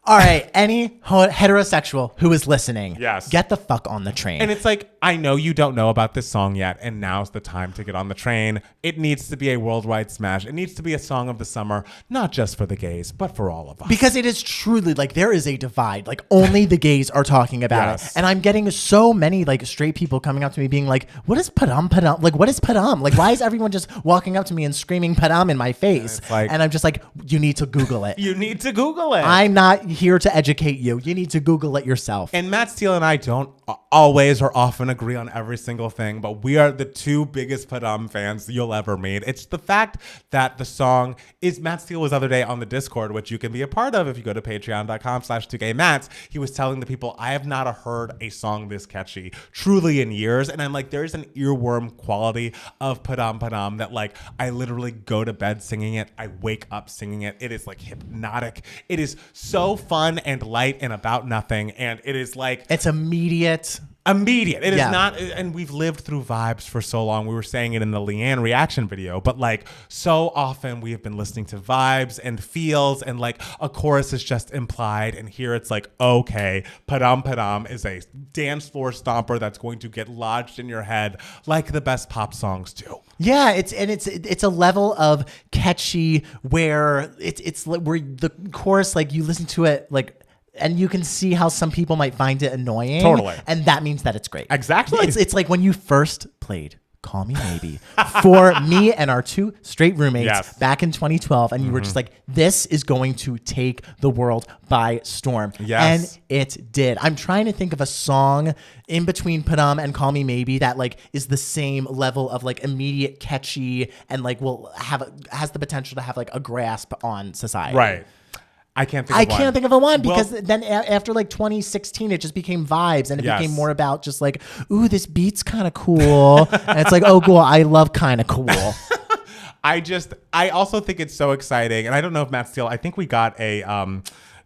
Speaker 2: All right. Any heterosexual who is listening,
Speaker 1: Yes.
Speaker 2: get the fuck on the train.
Speaker 1: And it's like, I know you don't know about this song yet, and now's the time to get on the train. It needs to be a worldwide smash. It needs to be a song of the summer, not just for the gays, but for all of us.
Speaker 2: Because it is truly like there is a divide. Like only the gays are talking about
Speaker 1: Yes.
Speaker 2: it. And I'm getting so many like straight people coming up to me being like, what is Padam Padam? Like, what is Padam? Like, why is everyone just walking up to me and screaming Padam in my face? And I'm just like, you need to Google it.
Speaker 1: You need to Google it.
Speaker 2: I'm not here to educate you. You need to Google it yourself.
Speaker 1: And Matt Steele and I don't always or often agree on every single thing, but we are the two biggest Padam fans you'll ever meet. It's the fact that the song is, Matt Steele was the other day on the Discord, which you can be a part of if you go to patreon.com/2gaymats. He was telling the people, I have not heard a song this catchy truly in years. And I'm like, there's an earworm quality of Padam Padam that like, I literally go to bed singing it. I wake up singing it. It is like hypnotic. It is so fun and light and about nothing. And it is like,
Speaker 2: it's immediate.
Speaker 1: It is
Speaker 2: Yeah.
Speaker 1: not, and we've lived through vibes for so long. We were saying it in the Leanne reaction video, but like so often we have been listening to vibes and feels, and like a chorus is just implied, and here it's like, okay, Padam Padam is a dance floor stomper that's going to get lodged in your head like the best pop songs do.
Speaker 2: Yeah, it's a level of catchy where it's like where the chorus, like you listen to it like, and you can see how some people might find it annoying.
Speaker 1: Totally.
Speaker 2: And that means that it's great.
Speaker 1: Exactly.
Speaker 2: It's like when you first played Call Me Maybe for me and our two straight roommates
Speaker 1: Yes.
Speaker 2: back in 2012. And you were just like, this is going to take the world by storm.
Speaker 1: Yes.
Speaker 2: And it did. I'm trying to think of a song in between Padam and Call Me Maybe that like is the same level of like immediate catchy and like has the potential to have like a grasp on society.
Speaker 1: Right. I can't think of one
Speaker 2: because then after like 2016, it just became vibes and it
Speaker 1: Yes.
Speaker 2: became more about just like, ooh, this beat's kind of cool. And it's like, oh, cool. I love kind of cool.
Speaker 1: I also think it's so exciting. And I don't know if Matt Steele, I think we got a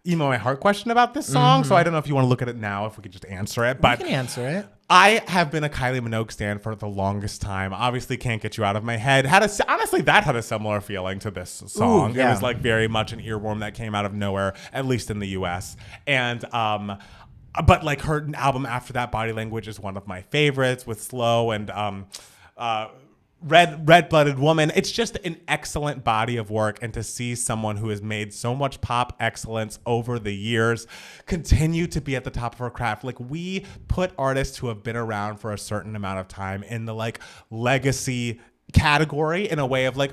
Speaker 1: email my heart question about this song. So I don't know if you want to look at it now, if we could just answer it. But
Speaker 2: You can answer it.
Speaker 1: I have been a Kylie Minogue stan for the longest time. Obviously, Can't Get You Out of My Head. Honestly, that had a similar feeling to this song.
Speaker 2: Ooh, yeah.
Speaker 1: It was like very much an earworm that came out of nowhere, at least in the US. And but like her album after that, Body Language, is one of my favorites with Slow and Red-Blooded Woman. It's just an excellent body of work, and to see someone who has made so much pop excellence over the years continue to be at the top of her craft. Like, we put artists who have been around for a certain amount of time in the like legacy category in a way of like,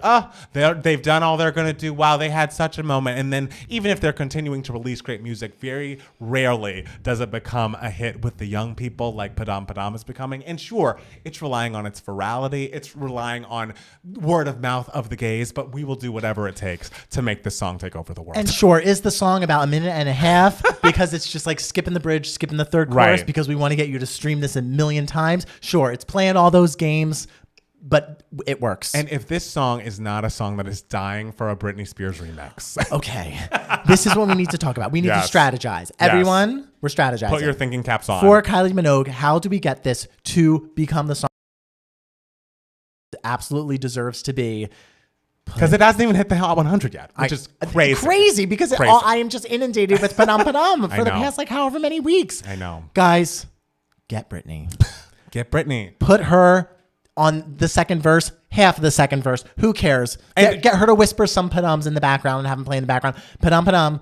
Speaker 1: they've done all they're going to do. Wow, they had such a moment. And then even if they're continuing to release great music, very rarely does it become a hit with the young people like Padam Padam is becoming. And sure, it's relying on its virality. It's relying on word of mouth of the gays, but we will do whatever it takes to make this song take over the world.
Speaker 2: And sure, is the song about a minute and a half because it's just like skipping the bridge, skipping the third chorus
Speaker 1: Right.
Speaker 2: because we want to get you to stream this a million times? Sure, it's playing all those games. but it works.
Speaker 1: And if this song is not a song that is dying for a Britney Spears remix.
Speaker 2: Okay. This is what we need to talk about. We need to strategize. Everyone, we're strategizing.
Speaker 1: Put your thinking caps on.
Speaker 2: For Kylie Minogue, how do we get this to become the song it absolutely deserves to be?
Speaker 1: Because it hasn't even hit the Hot 100 yet, which is crazy.
Speaker 2: Crazy, because I am just inundated with Padam Padam for the past like however many weeks.
Speaker 1: I know.
Speaker 2: Guys, get Britney.
Speaker 1: Get Britney.
Speaker 2: Put her on the second verse, half of the second verse. Who cares? Get her to whisper some Padams in the background and have them play in the background. Padam Padam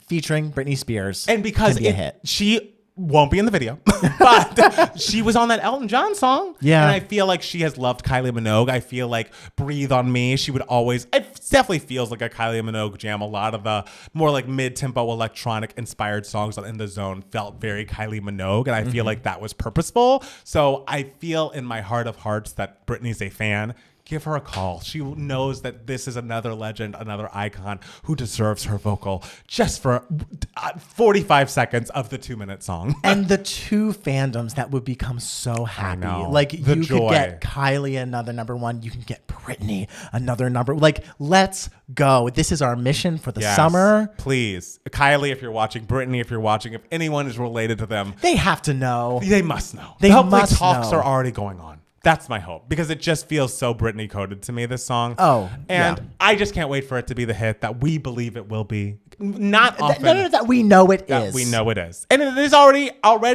Speaker 2: featuring Britney Spears.
Speaker 1: And because
Speaker 2: can be a hit.
Speaker 1: She won't be in the video, but she was on that Elton John song.
Speaker 2: Yeah.
Speaker 1: And I feel like she has loved Kylie Minogue. I feel like Breathe on Me, she would always, it definitely feels like a Kylie Minogue jam. A lot of the more like mid-tempo electronic inspired songs on In the Zone felt very Kylie Minogue. And I feel like that was purposeful. So I feel in my heart of hearts that Britney's a fan. Give her a call. She knows that this is another legend, another icon who deserves her vocal just for 45 seconds of the 2-minute song.
Speaker 2: And the two fandoms that would become so happy. Like you
Speaker 1: could
Speaker 2: get Kylie another number one. You can get Britney another number. Like, let's go. This is our mission for the summer.
Speaker 1: Please. Kylie, if you're watching, Britney, if you're watching, if anyone is related to them.
Speaker 2: They have to know.
Speaker 1: They must know.
Speaker 2: They must
Speaker 1: talks
Speaker 2: know.
Speaker 1: are already going on. That's my hope, because it just feels so Britney coded to me, this song.
Speaker 2: Oh,
Speaker 1: and I just can't wait for it to be the hit that we believe it will be. Not often.
Speaker 2: No, that we know it is.
Speaker 1: We know it is. And it is already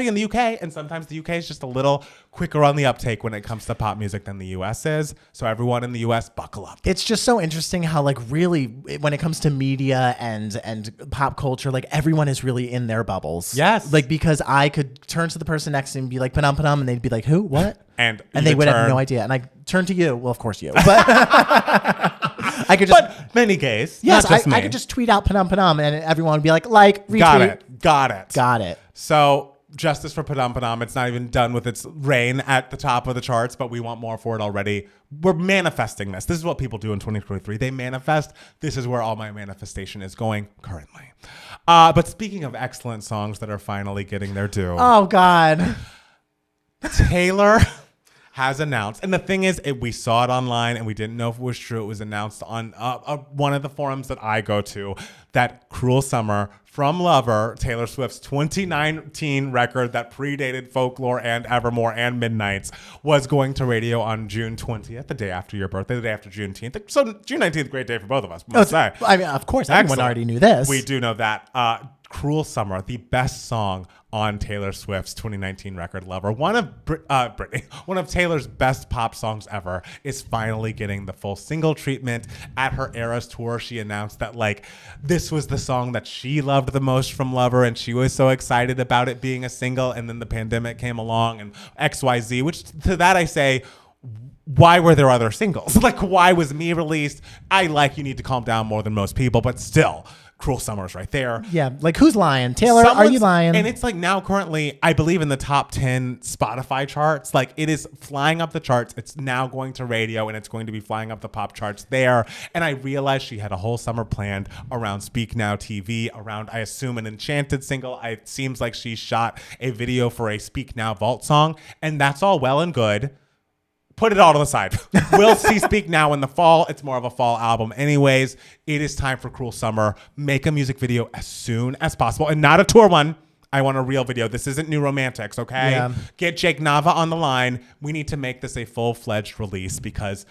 Speaker 1: in the UK. And sometimes the UK is just a little quicker on the uptake when it comes to pop music than the US is. So everyone in the US, buckle up.
Speaker 2: It's just so interesting how like really when it comes to media and pop culture, like everyone is really in their bubbles.
Speaker 1: Yes.
Speaker 2: Like because I could turn to the person next to me and be like, Padam Padam, and they'd be like, who? What?
Speaker 1: And
Speaker 2: they would have no idea. And I turn to you. Well, of course you. But I could just.
Speaker 1: But many gays.
Speaker 2: Yes,
Speaker 1: not just me.
Speaker 2: I could just tweet out Padam Padam and everyone would be like, retweet.
Speaker 1: Got it. So justice for Padam Padam. It's not even done with its reign at the top of the charts, but we want more for it already. We're manifesting this. This is what people do in 2023. They manifest. This is where all my manifestation is going currently. But speaking of excellent songs that are finally getting their due.
Speaker 2: Oh, God.
Speaker 1: Taylor has announced, and the thing is, we saw it online and we didn't know if it was true. It was announced on one of the forums that I go to, that Cruel Summer from Lover, Taylor Swift's 2019 record that predated Folklore and Evermore and Midnights, was going to radio on June 20th, the day after your birthday, the day after Juneteenth. So June 19th, great day for both of us, must say.
Speaker 2: I mean, of course, everyone already knew this.
Speaker 1: We do know that. Cruel Summer, the best song on Taylor Swift's 2019 record, Lover. One of Taylor's best pop songs ever, is finally getting the full single treatment. At her Eras tour, she announced that like this was the song that she loved the most from Lover, and she was so excited about it being a single. And then the pandemic came along and XYZ, which to that I say, why were there other singles? Like, why was Me released? I like You Need to Calm Down more than most people, but still, Cruel Summer's right there.
Speaker 2: Yeah, like who's lying? Taylor, are you lying?
Speaker 1: And it's like now currently, I believe in the top 10 Spotify charts. Like it is flying up the charts. It's now going to radio and it's going to be flying up the pop charts there. And I realized she had a whole summer planned around Speak Now TV, around, I assume, an Enchanted single. It seems like she shot a video for a Speak Now Vault song, and that's all well and good. Put it all to the side. We'll see Speak Now in the fall. It's more of a fall album anyways. It is time for Cruel Summer. Make a music video as soon as possible, and not a tour one. I want a real video. This isn't New Romantics, okay?
Speaker 2: Yeah.
Speaker 1: Get Jake Nava on the line. We need to make this a full-fledged release because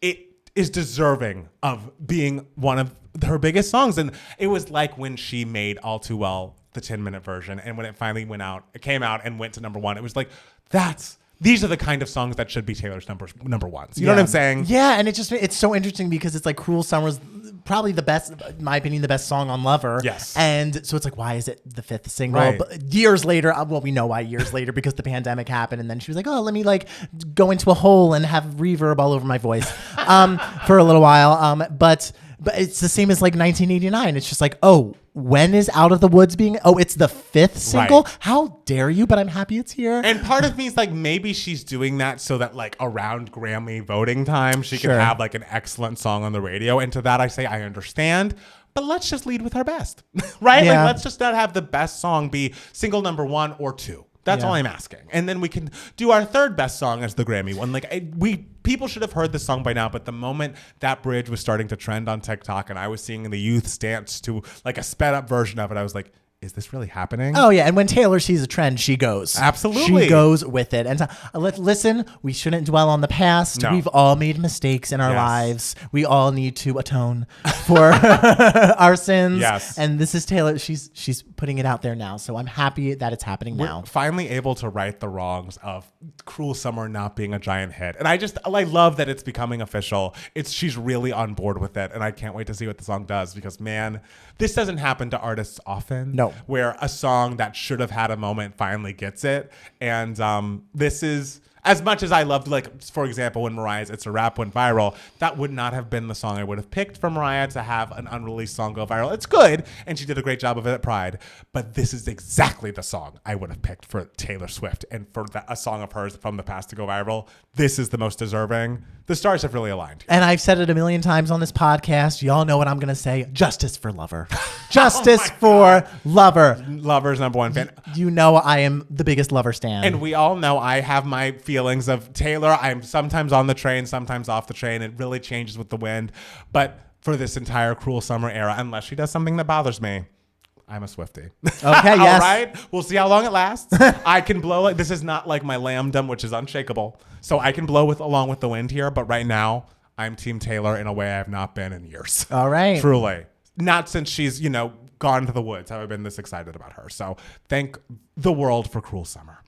Speaker 1: it is deserving of being one of her biggest songs. And it was like when she made All Too Well, the 10-minute version, and when it finally came out and went to number one, it was like, these are the kind of songs that should be Taylor's number ones. You know what I'm saying?
Speaker 2: Yeah, and it's so interesting because it's like Cruel Summer's probably the best, in my opinion, the best song on Lover.
Speaker 1: Yes.
Speaker 2: And so it's like, why is it the fifth single?
Speaker 1: Right.
Speaker 2: But years later, well, we know why years later, because the pandemic happened, and then she was like, oh, let me like go into a hole and have reverb all over my voice for a little while. But it's the same as like 1989. It's just like, oh, when is Out of the Woods being? Oh, it's the fifth single? Right. How dare you? But I'm happy it's here.
Speaker 1: And part of me is like, maybe she's doing that so that like around Grammy voting time, she can have like an excellent song on the radio. And to that I say, I understand. But let's just lead with our best, right?
Speaker 2: Yeah.
Speaker 1: Like, let's just not have the best song be single number 1 or 2. That's all I'm asking. And then we can do our third best song as the Grammy one. Like people should have heard this song by now, but the moment that bridge was starting to trend on TikTok and I was seeing the youth dance to like a sped up version of it, I was like, is this really happening?
Speaker 2: Oh, yeah. And when Taylor sees a trend, she goes.
Speaker 1: Absolutely.
Speaker 2: She goes with it. And so, listen, we shouldn't dwell on the past.
Speaker 1: No.
Speaker 2: We've all made mistakes in our lives. We all need to atone for our sins.
Speaker 1: Yes.
Speaker 2: And this is Taylor. She's putting it out there now. So I'm happy that it's happening now.
Speaker 1: We're finally able to right the wrongs of Cruel Summer not being a giant hit. And I love that it's becoming official. She's really on board with it. And I can't wait to see what the song does because, man, this doesn't happen to artists often.
Speaker 2: No.
Speaker 1: Where a song that should have had a moment finally gets it. And this is, as much as I loved, like, for example, when Mariah's It's a Rap went viral, that would not have been the song I would have picked for Mariah to have an unreleased song go viral. It's good, and she did a great job of it at Pride, but this is exactly the song I would have picked for Taylor Swift. And for a song of hers from the past to go viral, this is the most deserving. The stars have really aligned.
Speaker 2: And I've said it a million times on this podcast. Y'all know what I'm going to say. Justice for Lover. Justice for Lover.
Speaker 1: Lover's number one fan.
Speaker 2: You know I am the biggest Lover stan.
Speaker 1: And we all know I have my feelings of Taylor. I'm sometimes on the train, sometimes off the train. It really changes with the wind. But for this entire Cruel Summer era, unless she does something that bothers me, I'm a Swiftie.
Speaker 2: Okay, yes.
Speaker 1: All right? We'll see how long it lasts. I can blow it. This is not like my lambdom, which is unshakable. So I can blow along with the wind here. But right now, I'm Team Taylor in a way I have not been in years.
Speaker 2: All right.
Speaker 1: Truly. Not since she's, gone to the woods have I been this excited about her. So thank the world for Cruel Summer.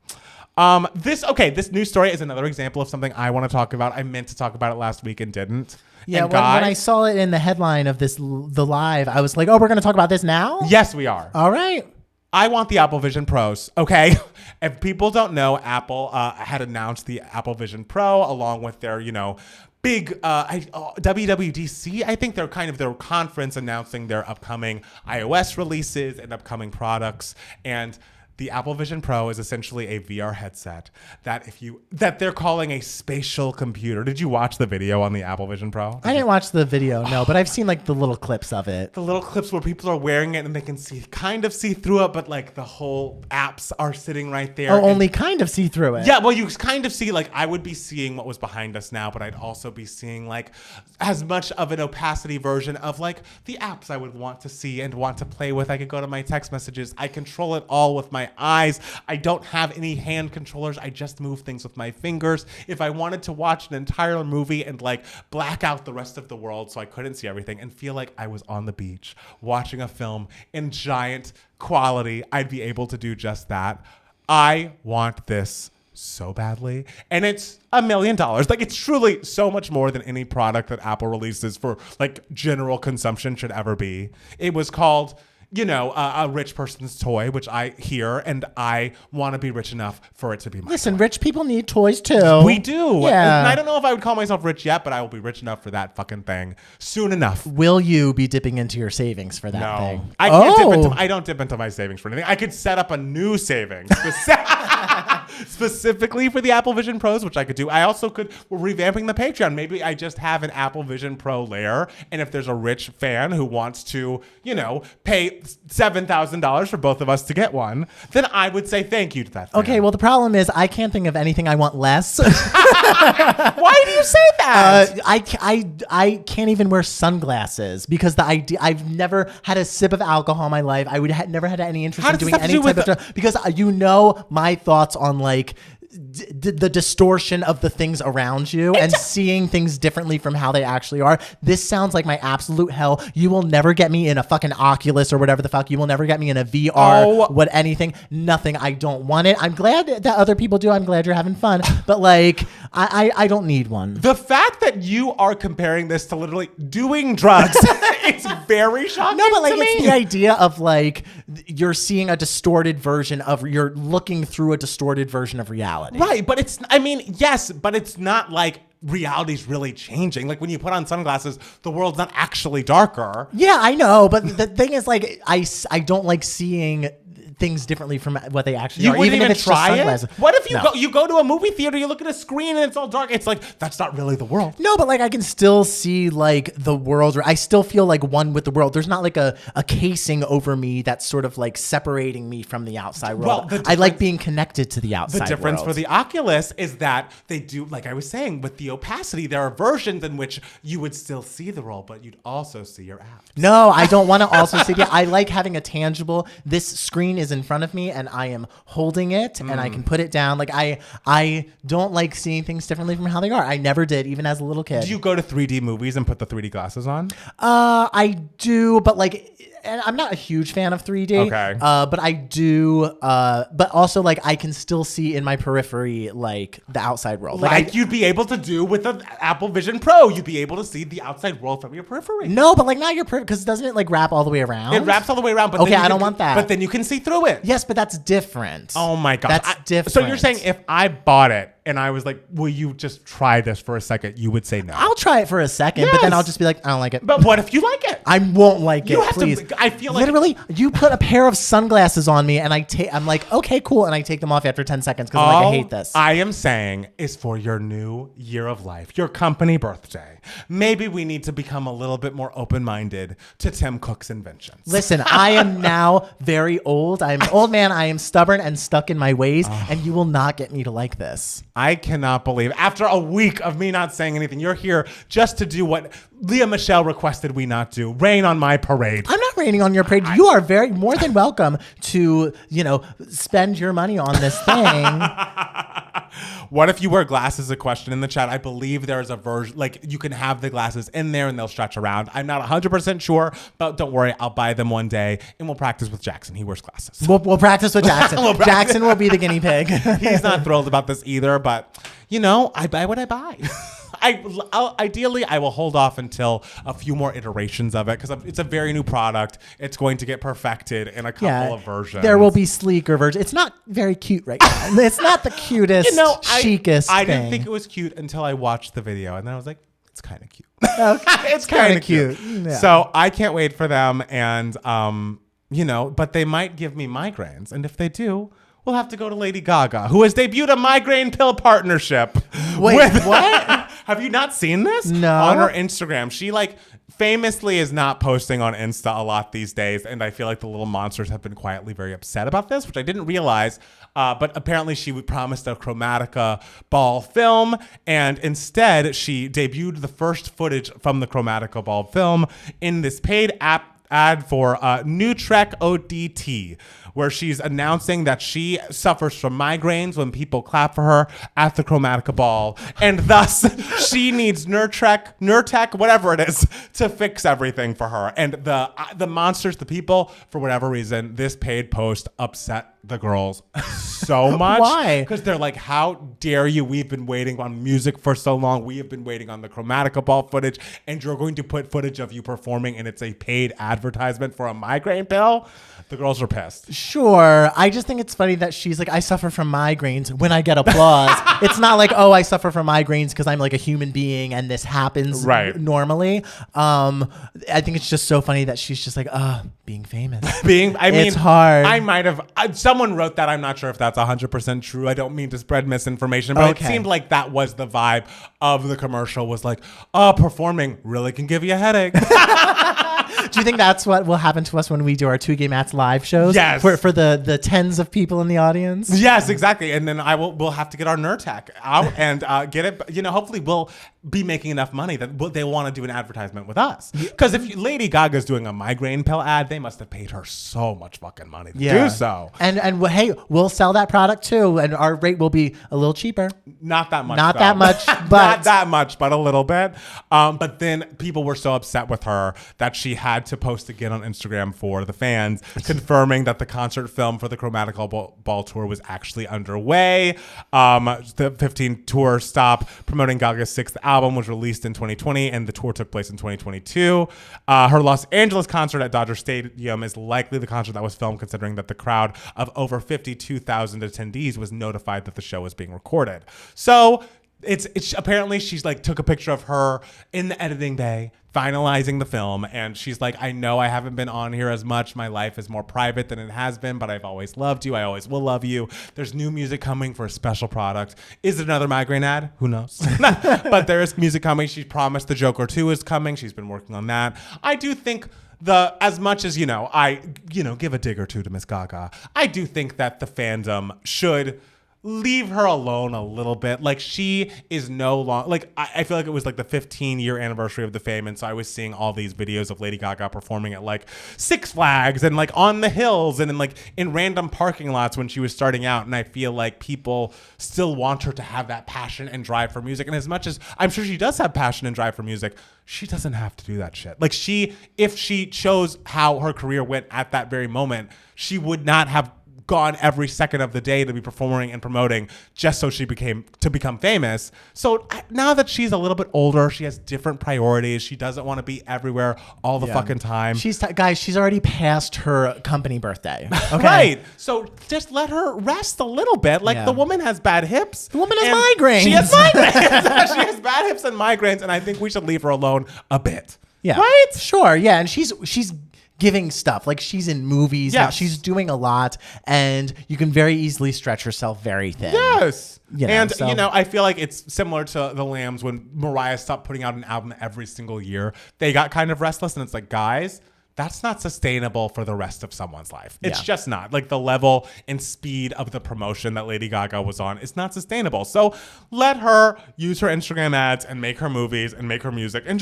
Speaker 1: This news story is another example of something I want to talk about. I meant to talk about it last week and didn't.
Speaker 2: Yeah,
Speaker 1: and
Speaker 2: when I saw it in the headline of the live, I was like, oh, we're going to talk about this now?
Speaker 1: Yes, we are.
Speaker 2: All right.
Speaker 1: I want the Apple Vision Pros, okay? If people don't know, Apple had announced the Apple Vision Pro along with their, big WWDC. I think they're kind of their conference announcing their upcoming iOS releases and upcoming products. And the Apple Vision Pro is essentially a VR headset that they're calling a spatial computer. Did you watch the video on the Apple Vision Pro?
Speaker 2: I didn't watch the video, no, but I've seen like the little clips of it.
Speaker 1: The little clips where people are wearing it and they can kind of see through it, but like the whole apps are sitting right there.
Speaker 2: Oh, only kind of see through it.
Speaker 1: Yeah, well, you kind of see, like, I would be seeing what was behind us now, but I'd also be seeing like as much of an opacity version of like the apps I would want to see and want to play with. I could go to my text messages. I control it all with my eyes. I don't have any hand controllers. I just move things with my fingers. If I wanted to watch an entire movie and like black out the rest of the world so I couldn't see everything and feel like I was on the beach watching a film in giant quality, I'd be able to do just that. I want this so badly. And it's $1 million. Like, it's truly so much more than any product that Apple releases for like general consumption should ever be. It was called, a rich person's toy, which I hear, and I want to be rich enough for it to be my
Speaker 2: Listen,
Speaker 1: toy.
Speaker 2: Rich people need toys too.
Speaker 1: We do.
Speaker 2: Yeah.
Speaker 1: And I don't know if I would call myself rich yet, but I will be rich enough for that fucking thing soon enough.
Speaker 2: Will you be dipping into your savings for that thing?
Speaker 1: I can't I don't dip into my savings for anything. I could set up a new savings specifically for the Apple Vision Pros, which I could do. I also we're revamping the Patreon. Maybe I just have an Apple Vision Pro layer, and if there's a rich fan who wants to, pay $7,000 for both of us to get one, then I would say thank you to that fan.
Speaker 2: Okay, well, the problem is I can't think of anything I want less.
Speaker 1: Why do you say that?
Speaker 2: I can't even wear sunglasses because the idea, I've never had a sip of alcohol in my life. I would never had any interest in doing any type of drugs because my thoughts on like the distortion of the things around you and seeing things differently from how they actually are. This sounds like my absolute hell. You will never get me in a fucking Oculus or whatever the fuck. You will never get me in a VR, anything, nothing. I don't want it. I'm glad that other people do. I'm glad you're having fun, but like, I don't need one.
Speaker 1: The fact that you are comparing this to literally doing drugs, it's very shocking.
Speaker 2: No, but like,
Speaker 1: to me.
Speaker 2: it's the idea of like, you're seeing a distorted version you're looking through a distorted version of reality.
Speaker 1: Right, but yes, but it's not like reality's really changing. Like when you put on sunglasses, the world's not actually darker.
Speaker 2: Yeah, I know, but the thing is like, I don't like seeing things differently from what they actually
Speaker 1: You
Speaker 2: are.
Speaker 1: wouldn't even
Speaker 2: if it's
Speaker 1: try
Speaker 2: just
Speaker 1: it?
Speaker 2: sunglasses.
Speaker 1: What if you
Speaker 2: No.
Speaker 1: you go to a movie theater, you look at a screen and it's all dark? It's like, that's not really the world.
Speaker 2: No, but like I can still see like the world. I still feel like one with the world. There's not like a casing over me that's sort of like separating me from the outside world.
Speaker 1: Well,
Speaker 2: I like being connected to the outside
Speaker 1: The difference
Speaker 2: world.
Speaker 1: for the Oculus is that they do, like I was saying, with the opacity, there are versions in which you would still see the world, but you'd also see your app.
Speaker 2: No, I don't want to also see the. I like having a tangible. This screen is in front of me, and I am holding it, and I can put it down. Like I don't like seeing things differently from how they are. I never did, even as a little kid.
Speaker 1: Do you go to 3D movies and put the 3D glasses on?
Speaker 2: I do, but like. And I'm not a huge fan of 3D.
Speaker 1: Okay.
Speaker 2: But I do. But also, like, I can still see in my periphery, like, the outside world.
Speaker 1: Like you'd be able to do with the Apple Vision Pro. You'd be able to see the outside world from your periphery.
Speaker 2: No, but like not your periphery, because doesn't it like wrap all the way around?
Speaker 1: It wraps all the way around. But
Speaker 2: Okay,
Speaker 1: then you
Speaker 2: I don't
Speaker 1: can-
Speaker 2: want that.
Speaker 1: But then you can see through it.
Speaker 2: Yes, but that's different.
Speaker 1: Oh my God.
Speaker 2: That's different.
Speaker 1: So you're saying if I bought it and I was like, will you just try this for a second? You would say no.
Speaker 2: I'll try it for a second, but then
Speaker 1: Yes.
Speaker 2: I'll just be like, I don't like it.
Speaker 1: But what if you like it?
Speaker 2: I won't like
Speaker 1: You
Speaker 2: it,
Speaker 1: have
Speaker 2: please.
Speaker 1: to. I feel like
Speaker 2: literally, you put a pair of sunglasses on me, and I'm like, okay, cool, and I take them off after 10 seconds because I'm like, I hate this.
Speaker 1: I am saying is for your new year of life, your company birthday. Maybe we need to become a little bit more open-minded to Tim Cook's inventions.
Speaker 2: Listen, I am now very old. I'm an old man. I am stubborn and stuck in my ways, and you will not get me to like this.
Speaker 1: I cannot believe after a week of me not saying anything, you're here just to do what Leah Michelle requested we not do. Rain on my parade.
Speaker 2: I'm not raining on your parade. You are very more than welcome to, spend your money on this thing.
Speaker 1: What if you wear glasses? A question in the chat. I believe there is a version, like you can have the glasses in there and they'll stretch around. I'm not 100% sure, but don't worry. I'll buy them one day and we'll practice with Jackson. He wears glasses.
Speaker 2: We'll practice with Jackson. Jackson will be the guinea pig.
Speaker 1: He's not thrilled about this either, but I buy what I buy. Ideally, I will hold off until a few more iterations of it because it's a very new product. It's going to get perfected in a couple of versions.
Speaker 2: There will be sleeker versions. It's not very cute right now. It's not the cutest, chicest
Speaker 1: I
Speaker 2: thing.
Speaker 1: didn't think it was cute until I watched the video, and then I was like, it's kind of cute.
Speaker 2: It's kind of cute. Yeah.
Speaker 1: So I can't wait for them, and but they might give me migraines, and if they do, we'll have to go to Lady Gaga, who has debuted a migraine pill partnership.
Speaker 2: Wait, what?
Speaker 1: Have you not seen this?
Speaker 2: No.
Speaker 1: On her Instagram. She famously is not posting on Insta a lot these days. And I feel like the little monsters have been quietly very upset about this, which I didn't realize. But apparently she promised a Chromatica ball film. And instead she debuted the first footage from the Chromatica ball film in this paid ad for Nutrec ODT, where she's announcing that she suffers from migraines when people clap for her at the Chromatica ball, and thus she needs Nurtec, whatever it is, to fix everything for her. And the monsters, the people, for whatever reason, this paid post upset the girls so much.
Speaker 2: Why?
Speaker 1: Because they're like, how dare you? We've been waiting on music for so long. We have been waiting on the Chromatica ball footage, and you're going to put footage of you performing, and it's a paid advertisement for a migraine pill? The girls are pissed.
Speaker 2: Sure. I just think it's funny that she's like, I suffer from migraines when I get applause. It's not like, oh, I suffer from migraines because I'm like a human being and this happens normally. I think it's just so funny that she's just like, being famous. It's hard.
Speaker 1: I might have, someone wrote that. I'm not sure if that's 100% true. I don't mean to spread misinformation, but it seemed like that was the vibe of the commercial, was like, performing really can give you a headache.
Speaker 2: Do you think that's what will happen to us when we do our 2 Gay Mats live shows?
Speaker 1: Yes.
Speaker 2: For the tens of people in the audience?
Speaker 1: Yes, exactly. And then we'll have to get our Nurtec out and get it. Hopefully we'll be making enough money that they want to do an advertisement with us. Because if Lady Gaga's doing a migraine pill ad, they must have paid her so much fucking money to do so.
Speaker 2: And hey, we'll sell that product too, and our rate will be a little cheaper.
Speaker 1: Not that much.
Speaker 2: Not that much, but
Speaker 1: not that much, but a little bit. But then people were so upset with her that she had to post again on Instagram for the fans, confirming that the concert film for the Chromatica Ball tour was actually underway. The 15 tour stop promoting Gaga's 6th album was released in 2020, and the tour took place in 2022. Her Los Angeles concert at Dodger Stadium is likely the concert that was filmed, considering that the crowd of over 52,000 attendees was notified that the show was being recorded. So it's apparently she's like took a picture of her in the editing bay finalizing the film, and she's like, I know I haven't been on here as much, my life is more private than it has been, but I've always loved you, I always will love you. There's new music coming for a special product. Is it another migraine ad? Who knows? But there is music coming. She promised the Joker 2 is coming. She's been working on that. I do think as much as I give a dig or two to Miss Gaga, I do think that the fandom should leave her alone a little bit. Like, she is no longer, like, I feel like it was like the 15-year anniversary of the fame, and so I was seeing all these videos of Lady Gaga performing at like Six Flags and like on the hills and in random parking lots when she was starting out, and I feel like people still want her to have that passion and drive for music. And as much as I'm sure she does have passion and drive for music, she doesn't have to do that shit. Like, if she chose how her career went at that very moment, she would not have gone every second of the day to be performing and promoting just so she become famous. So now that she's a little bit older, she has different priorities. She doesn't want to be everywhere all the fucking time.
Speaker 2: Guys, she's already past her company birthday. Okay?
Speaker 1: Right. So just let her rest a little bit. Like, the woman has bad hips.
Speaker 2: The woman has migraines.
Speaker 1: She has migraines. She has bad hips and migraines, and I think we should leave her alone a bit.
Speaker 2: Yeah.
Speaker 1: Right?
Speaker 2: Sure. Yeah. And she's giving stuff, like she's in movies.
Speaker 1: Yes.
Speaker 2: Now. She's doing a lot, and you can very easily stretch herself very thin.
Speaker 1: Yes. I feel like it's similar to the Lambs when Mariah stopped putting out an album every single year. They got kind of restless, and it's like, guys, that's not sustainable for the rest of someone's life. It's just not. Like, the level and speed of the promotion that Lady Gaga was on is not sustainable. So let her use her Instagram ads and make her movies and make her music. And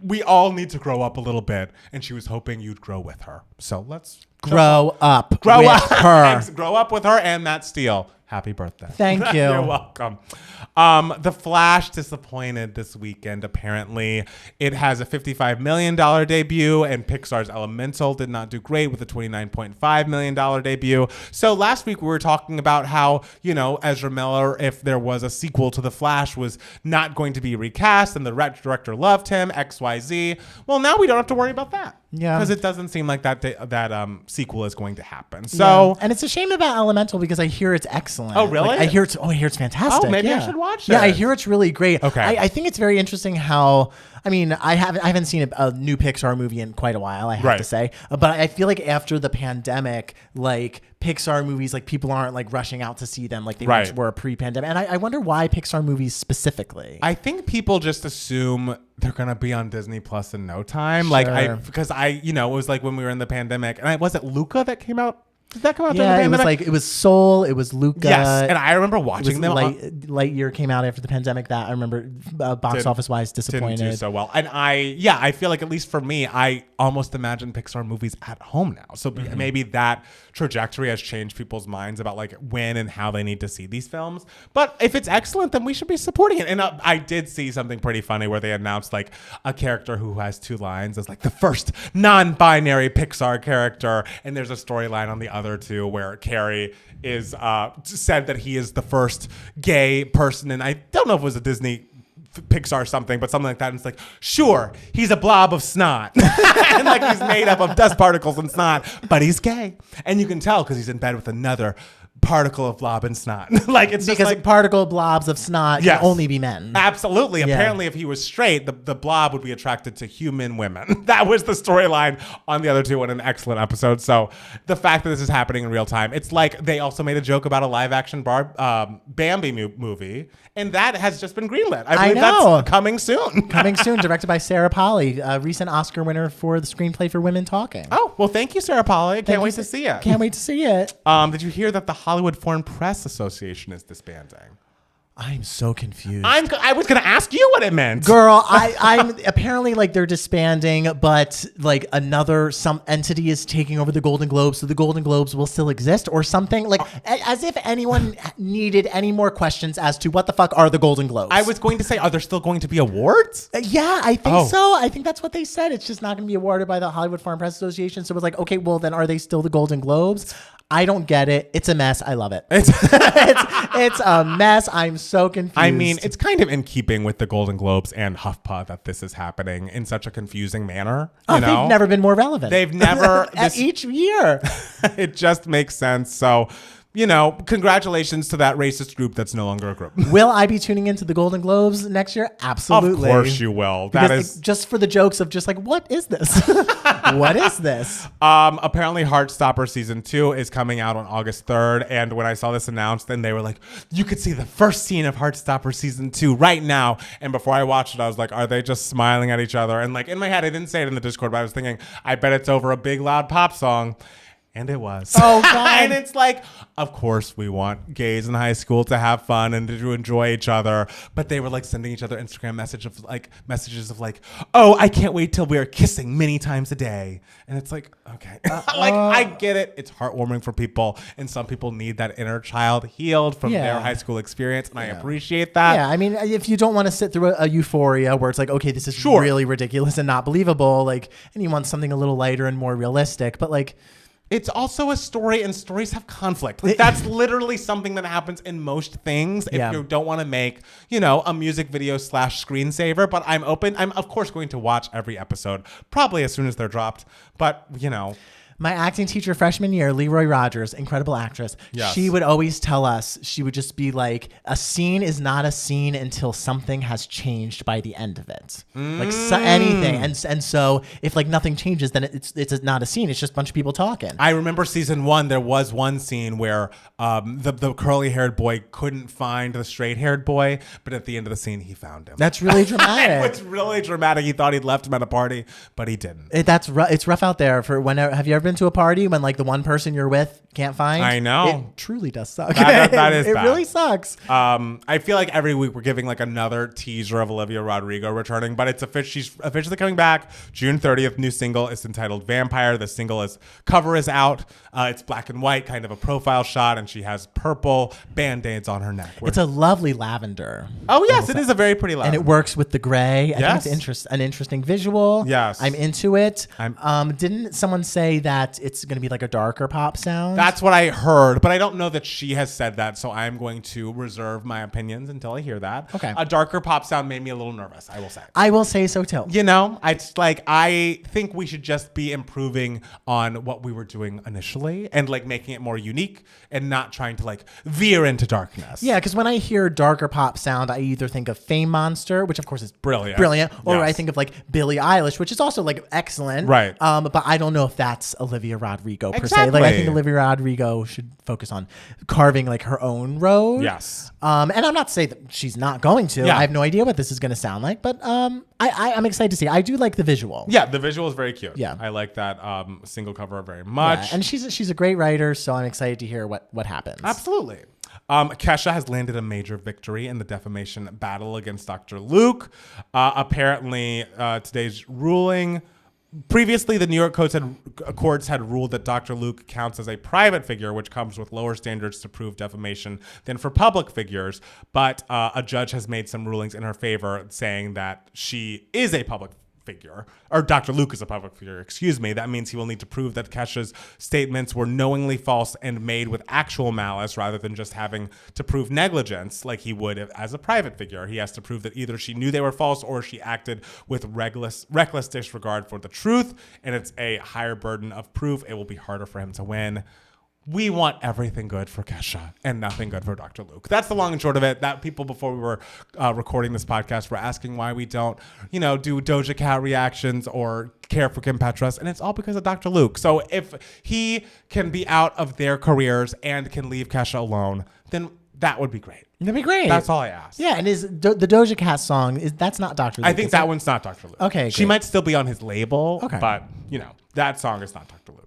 Speaker 1: we all need to grow up a little bit. And she was hoping you'd grow with her. So let's
Speaker 2: grow up with her.
Speaker 1: Grow up with her and Matt Steele. Happy birthday.
Speaker 2: Thank you.
Speaker 1: You're welcome. The Flash disappointed this weekend, apparently. It has a $55 million debut, and Pixar's Elemental did not do great with a $29.5 million debut. So last week we were talking about how, Ezra Miller, if there was a sequel to The Flash, was not going to be recast, and the director loved him, XYZ. Well, now we don't have to worry about that.
Speaker 2: Yeah.
Speaker 1: Because it doesn't seem like that sequel is going to happen. So,
Speaker 2: and it's a shame about Elemental because I hear it's excellent.
Speaker 1: Oh, really?
Speaker 2: Like, I hear it's fantastic.
Speaker 1: Oh, maybe I should watch it.
Speaker 2: Yeah, I hear it's really great.
Speaker 1: Okay.
Speaker 2: I think it's very interesting how, I haven't seen a new Pixar movie in quite a while, I have to say. But I feel like after the pandemic, like, Pixar movies, like, people aren't like rushing out to see them like they once were pre-pandemic. And I wonder why Pixar movies specifically.
Speaker 1: I think people just assume they're gonna be on Disney Plus in no time.
Speaker 2: Sure.
Speaker 1: It was like when we were in the pandemic, and was it Luca that came out? Did that come out during the pandemic?
Speaker 2: It was like, it was Soul, it was Luca.
Speaker 1: Yes, and I remember watching them.
Speaker 2: Lightyear came out after the pandemic. That I remember, box office wise, disappointed.
Speaker 1: Didn't do so well. And I feel like, at least for me, I almost imagine Pixar movies at home now. So maybe that trajectory has changed people's minds about like when and how they need to see these films. But if it's excellent, then we should be supporting it. And I did see something pretty funny where they announced like a character who has 2 lines as like the first non-binary Pixar character, and there's a storyline on the other 2 where Carrie is said that he is the first gay person, and I don't know if it was a Disney Pixar something, but something like that. And it's like, sure, he's a blob of snot. And like, he's made up of dust particles and snot, but he's gay. And you can tell because he's in bed with another particle of blob and snot. Like, it's
Speaker 2: because
Speaker 1: just like
Speaker 2: particle blobs of snot can only be men.
Speaker 1: Absolutely. Yeah. Apparently, if he was straight, the blob would be attracted to human women. That was the storyline on the other 2 in an excellent episode. So the fact that this is happening in real time, it's like they also made a joke about a live action Bambi movie, and that has just been greenlit. I believe that's coming soon.
Speaker 2: Coming soon, directed by Sarah Polley, a recent Oscar winner for the screenplay for Women Talking.
Speaker 1: Oh, well, thank you, Sarah Polley. Can't wait to see it.
Speaker 2: Can't wait to see it.
Speaker 1: Did you hear that the Hollywood Foreign Press Association is disbanding?
Speaker 2: I'm so confused.
Speaker 1: I was going to ask you what it meant.
Speaker 2: Girl, I'm apparently like they're disbanding, but like some entity is taking over the Golden Globes, so the Golden Globes will still exist or something. Like, as if anyone needed any more questions as to what the fuck are the Golden Globes.
Speaker 1: I was going to say, are there still going to be awards?
Speaker 2: Yeah, I think so. I think that's what they said. It's just not going to be awarded by the Hollywood Foreign Press Association. So it was like, okay, well then are they still the Golden Globes? I don't get it. It's a mess. I love it. It's a mess. I'm so confused.
Speaker 1: I mean, it's kind of in keeping with the Golden Globes and HuffPo that this is happening in such a confusing manner.
Speaker 2: They've never been more relevant.
Speaker 1: They've never
Speaker 2: each year.
Speaker 1: It just makes sense. So congratulations to that racist group that's no longer a group.
Speaker 2: Will I be tuning into the Golden Globes next year? Absolutely.
Speaker 1: Of course you will.
Speaker 2: That is just for the jokes of just like, what is this? What is this?
Speaker 1: Apparently Heartstopper season 2 is coming out on August 3rd. And when I saw this announced, then they were like, you could see the first scene of Heartstopper season 2 right now. And before I watched it, I was like, are they just smiling at each other? And like in my head, I didn't say it in the Discord, but I was thinking, I bet it's over a big loud pop song. And it was.
Speaker 2: Oh, God.
Speaker 1: And it's like, of course we want gays in high school to have fun and to enjoy each other. But they were like sending each other Instagram messages of like, oh, I can't wait till we're kissing many times a day. And it's like, okay. I get it. It's heartwarming for people. And some people need that inner child healed from their high school experience. And I appreciate that.
Speaker 2: Yeah. I mean, if you don't want to sit through a euphoria where it's like, okay, this is really ridiculous and not believable, like, and you want something a little lighter and more realistic, but like,
Speaker 1: it's also a story, and stories have conflict. Like, that's literally something that happens in most things if you don't want to make, a music video / screensaver. But I'm open. I'm, of course, going to watch every episode, probably as soon as they're dropped. But,
Speaker 2: My acting teacher freshman year, Leroy Rogers, incredible actress. Yes. She would always tell us, she would just be like, a scene is not a scene until something has changed by the end of it. Like anything. And so if like nothing changes, then it's not a scene. It's just a bunch of people talking.
Speaker 1: I remember season 1, there was one scene where the curly haired boy couldn't find the straight haired boy, but at the end of the scene, he found him.
Speaker 2: That's really dramatic.
Speaker 1: It's really dramatic. He thought he'd left him at a party, but he didn't.
Speaker 2: It's rough out there for whenever. Have you ever been to a party when like the one person you're with can't find?
Speaker 1: I know.
Speaker 2: It truly does suck.
Speaker 1: That is
Speaker 2: it
Speaker 1: bad.
Speaker 2: really sucks.
Speaker 1: I feel like every week we're giving like another teaser of Olivia Rodrigo returning, but she's officially coming back June 30th. New single is entitled Vampire. The cover is out. It's black and white, kind of a profile shot, and she has purple band-aids on her neck.
Speaker 2: It's a lovely lavender.
Speaker 1: Oh yes, it is a very pretty lavender.
Speaker 2: And it works with the gray. I think it's an interesting visual.
Speaker 1: Yes.
Speaker 2: I'm into it. Didn't someone say that it's going to be like a darker pop sound?
Speaker 1: That's what I heard, but I don't know that she has said that, so I'm going to reserve my opinions until I hear that.
Speaker 2: Okay.
Speaker 1: A darker pop sound made me a little nervous, I will say.
Speaker 2: I will say so too.
Speaker 1: I think we should just be improving on what we were doing initially and like making it more unique and not trying to like veer into darkness.
Speaker 2: Yeah, because when I hear darker pop sound, I either think of Fame Monster, which of course is brilliant, or I think of like Billie Eilish, which is also like excellent.
Speaker 1: Right.
Speaker 2: But I don't know if that's Olivia Rodrigo per se. Like I think Olivia Rodrigo should focus on carving like her own road.
Speaker 1: Yes.
Speaker 2: And I'm not saying that she's not going to.
Speaker 1: Yeah.
Speaker 2: I have no idea what this is going to sound like, but I'm excited to see. I do like the visual.
Speaker 1: Yeah, the visual is very cute.
Speaker 2: Yeah.
Speaker 1: I like that single cover very much.
Speaker 2: Yeah, and she's a great writer, so I'm excited to hear what happens.
Speaker 1: Absolutely. Kesha has landed a major victory in the defamation battle against Dr. Luke. Apparently, today's ruling. Previously, the New York courts had ruled that Dr. Luke counts as a private figure, which comes with lower standards to prove defamation than for public figures. But a judge has made some rulings in her favor, saying that she is a public figure, or Dr. Luke is a public figure, excuse me. That means he will need to prove that Kesha's statements were knowingly false and made with actual malice rather than just having to prove negligence like he would as a private figure. He has to prove that either she knew they were false or she acted with reckless disregard for the truth, and it's a higher burden of proof. It will be harder for him to win. We want everything good for Kesha and nothing good for Dr. Luke. That's the long and short of it. That people before we were recording this podcast were asking why we don't, do Doja Cat reactions or care for Kim Petras, and it's all because of Dr. Luke. So if he can be out of their careers and can leave Kesha alone, then that would be great.
Speaker 2: That'd be great.
Speaker 1: That's all I ask.
Speaker 2: Yeah, and the Doja Cat song that's not Dr. Luke.
Speaker 1: I think that one's not Dr. Luke.
Speaker 2: Okay,
Speaker 1: she might still be on his label.
Speaker 2: Okay,
Speaker 1: but that song is not Dr. Luke.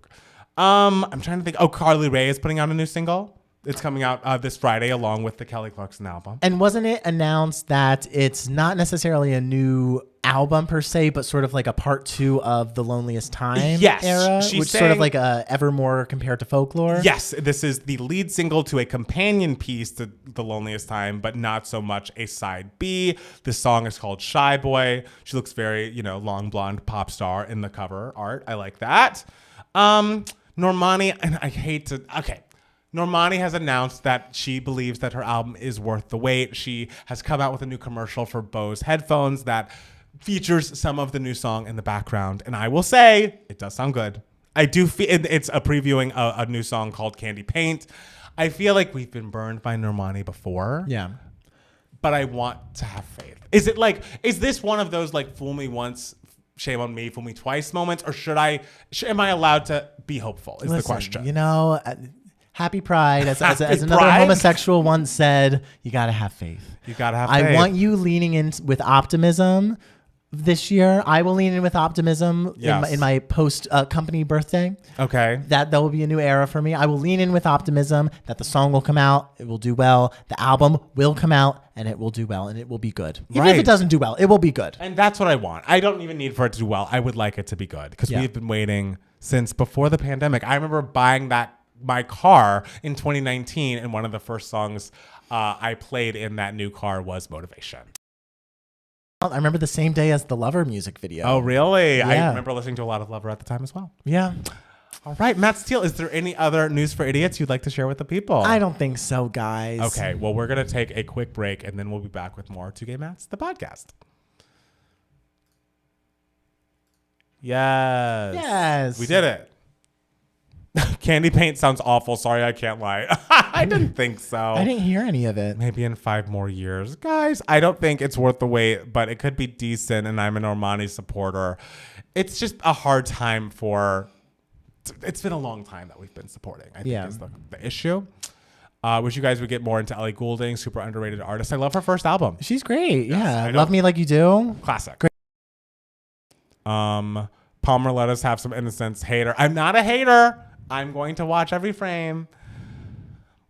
Speaker 1: I'm trying to think. Oh, Carly Rae is putting out a new single. It's coming out this Friday along with the Kelly Clarkson album.
Speaker 2: And wasn't it announced that it's not necessarily a new album per se, but sort of like a part 2 of the Loneliest Time era? Which sort of like a Evermore compared to Folklore?
Speaker 1: Yes, this is the lead single to a companion piece to The Loneliest Time, but not so much a side B. The song is called Shy Boy. She looks very, long blonde pop star in the cover art. I like that. Normani, and I hate to, okay. Normani has announced that she believes that her album is worth the wait. She has come out with a new commercial for Bose headphones that features some of the new song in the background. And I will say, it does sound good. I do feel it's a previewing a new song called Candy Paint. I feel like we've been burned by Normani before.
Speaker 2: Yeah.
Speaker 1: But I want to have faith. Is this one of those like fool me once, shame on me, fool me twice moments? Or am I allowed to be hopeful is the question.
Speaker 2: You know, happy Pride. As another
Speaker 1: Pride?
Speaker 2: homosexual once said, you got to have faith.
Speaker 1: You got to have faith.
Speaker 2: I want you leaning in with optimism this year. I will lean in with optimism in my post company birthday.
Speaker 1: Okay.
Speaker 2: That will be a new era for me. I will lean in with optimism that the song will come out. It will do well. The album will come out and it will do well and it will be good. Even if it doesn't do well, it will be good.
Speaker 1: And that's what I want. I don't even need for it to do well. I would like it to be good because we've been waiting since before the pandemic. I remember buying my car in 2019 and one of the first songs I played in that new car was Motivation.
Speaker 2: I remember the same day as the Lover music video.
Speaker 1: Oh, really?
Speaker 2: Yeah.
Speaker 1: I remember listening to a lot of Lover at the time as well.
Speaker 2: Yeah.
Speaker 1: All right, Matt Steele, is there any other news for idiots you'd like to share with the people?
Speaker 2: I don't think so, guys.
Speaker 1: Okay, well, we're going to take a quick break, and then we'll be back with more 2 Gay Mats, the podcast. Yes. We did it. Candy paint sounds awful. Sorry, I can't lie. I didn't think so.
Speaker 2: I didn't hear any of it.
Speaker 1: Maybe in 5 more years. Guys, I don't think it's worth the wait, but it could be decent, and I'm an Normani supporter. It's just a hard time it's been a long time that we've been supporting, I think is the issue. Wish you guys would get more into Ellie Goulding, super underrated artist. I love her first album.
Speaker 2: She's great. Yeah. Love Me Like You Do.
Speaker 1: Classic. Great. Palmer, let us have some innocence. Hater. I'm not a hater. I'm going to watch every frame.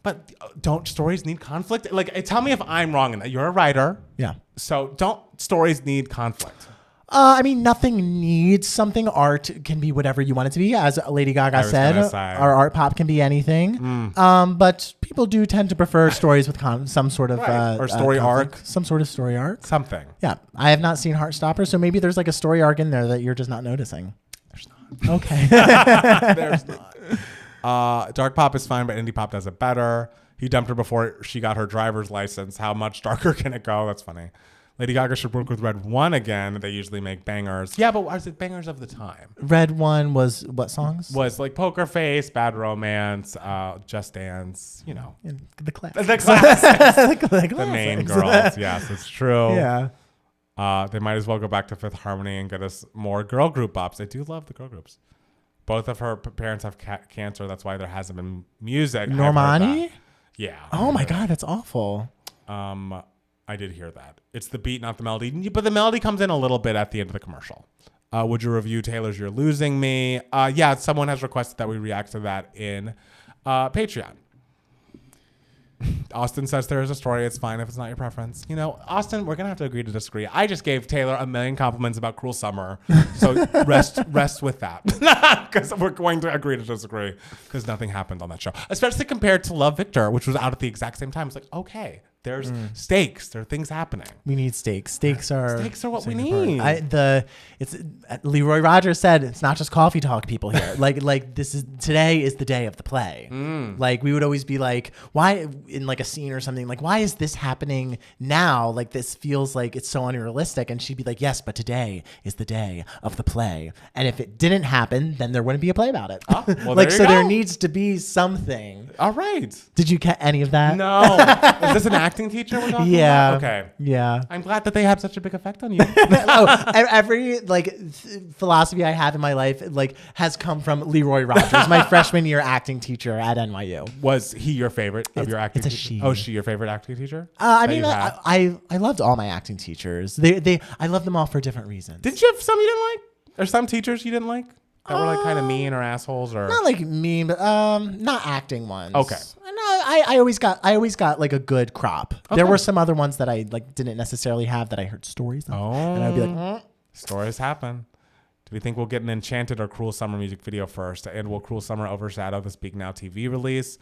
Speaker 1: But don't stories need conflict? Like, tell me if I'm wrong in that. You're a writer.
Speaker 2: Yeah.
Speaker 1: So don't stories need conflict?
Speaker 2: I mean, nothing needs something. Art can be whatever you want it to be. As Lady Gaga said, our art pop can be anything. But people do tend to prefer stories with some sort of
Speaker 1: or story arc.
Speaker 2: Some sort of story arc.
Speaker 1: Something.
Speaker 2: Yeah. I have not seen Heartstopper, so maybe there's like a story arc in there that you're just not noticing.
Speaker 1: There's not.
Speaker 2: Okay.
Speaker 1: There's not. Dark pop is fine, but indie pop does it better. He dumped her before she got her driver's license. How much darker can it go? That's funny. Lady Gaga should work with Red One again. They usually make bangers. Yeah, but was it bangers of the time?
Speaker 2: Red One was what songs?
Speaker 1: Was like Poker Face, Bad Romance, Just Dance, you know.
Speaker 2: The class.
Speaker 1: The classics.
Speaker 2: the
Speaker 1: main girls. Yes, it's true.
Speaker 2: Yeah.
Speaker 1: They might as well go back to Fifth Harmony and get us more girl group bops. I do love the girl groups. Both of her parents have cancer. That's why there hasn't been music.
Speaker 2: Normani?
Speaker 1: Yeah.
Speaker 2: Oh my God, that's awful.
Speaker 1: I did hear that. It's the beat, not the melody. But the melody comes in a little bit at the end of the commercial. Would you review Taylor's You're Losing Me? Yeah, someone has requested that we react to that in Patreon. Austin says there is a story. It's fine if it's not your preference. You know, Austin, we're going to have to agree to disagree. I just gave Taylor a million compliments about Cruel Summer. So rest with that. Because we're going to agree to disagree. Because nothing happened on that show. Especially compared to Love Victor, which was out at the exact same time. It's like, okay, there's stakes. There are things happening.
Speaker 2: We need stakes. Stakes are
Speaker 1: what we need.
Speaker 2: Leroy Rogers said it's not just coffee talk, people here. like today is the day of the play. Like we would always be like, why in like a scene or something, like why is this happening now? Like this feels like it's so unrealistic. And she'd be like, yes, but today is the day of the play. And if it didn't happen, then there wouldn't be a play about it.
Speaker 1: Oh, well,
Speaker 2: like so there needs to be something.
Speaker 1: All right.
Speaker 2: Did you get any of that?
Speaker 1: No. Is this an acting teacher we're talking about? Okay.
Speaker 2: Yeah.
Speaker 1: I'm glad that they have such a big effect on you.
Speaker 2: Every philosophy I have in my life has come from Leroy Rogers, my freshman year acting teacher at NYU.
Speaker 1: Was he your favorite of your acting?
Speaker 2: It's a she.
Speaker 1: Oh, she your favorite acting teacher?
Speaker 2: I loved all my acting teachers. I loved them all for different reasons.
Speaker 1: Did you have some you didn't like? Or some teachers you didn't like? That were like kind of mean or assholes or
Speaker 2: not like mean, but not acting ones.
Speaker 1: Okay.
Speaker 2: No, I always got like a good crop. Okay. There were some other ones that I didn't necessarily have that I heard stories of.
Speaker 1: Oh.
Speaker 2: And I'd be like,
Speaker 1: stories happen. Do we think we'll get an Enchanted or Cruel Summer music video first? And will Cruel Summer overshadow the Speak Now TV release?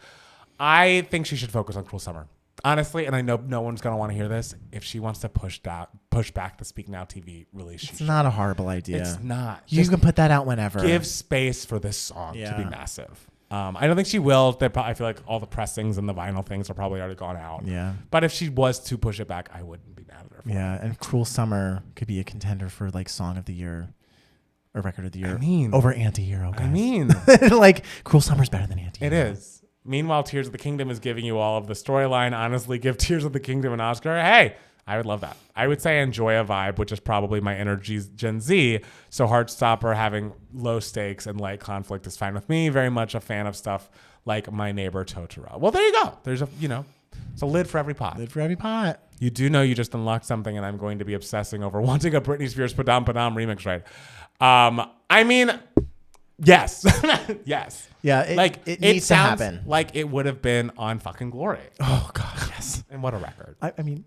Speaker 1: I think she should focus on Cruel Summer. Honestly, and I know no one's going to want to hear this, if she wants to push back the Speak Now TV release,
Speaker 2: it's not a horrible idea.
Speaker 1: It's not.
Speaker 2: You can put that out whenever.
Speaker 1: Give space for this song to be massive. I don't think she will. I feel like all the pressings and the vinyl things are probably already gone out.
Speaker 2: Yeah.
Speaker 1: But if she was to push it back, I wouldn't be mad at her.
Speaker 2: Yeah, and Cruel Summer could be a contender for like Song of the Year or Record of the Year.
Speaker 1: I mean,
Speaker 2: over Anti-Hero, guys.
Speaker 1: I mean,
Speaker 2: like Cruel Summer's better than Anti-Hero.
Speaker 1: It is. Meanwhile, Tears of the Kingdom is giving you all of the storyline. Honestly, give Tears of the Kingdom an Oscar. Hey, I would love that. I would say enjoy a vibe, which is probably my inner Gen Z. So Heartstopper having low stakes and light conflict is fine with me. Very much a fan of stuff like My Neighbor Totoro. Well, there you go. There's it's a lid for every pot.
Speaker 2: Lid for every pot.
Speaker 1: You do know you just unlocked something, and I'm going to be obsessing over wanting a Britney Spears Padam Padam remix, right? I mean, yes. Yes.
Speaker 2: Yeah, it needs to happen.
Speaker 1: Like it would have been on fucking Glory.
Speaker 2: Oh, God, yes.
Speaker 1: And what a record.
Speaker 2: I mean,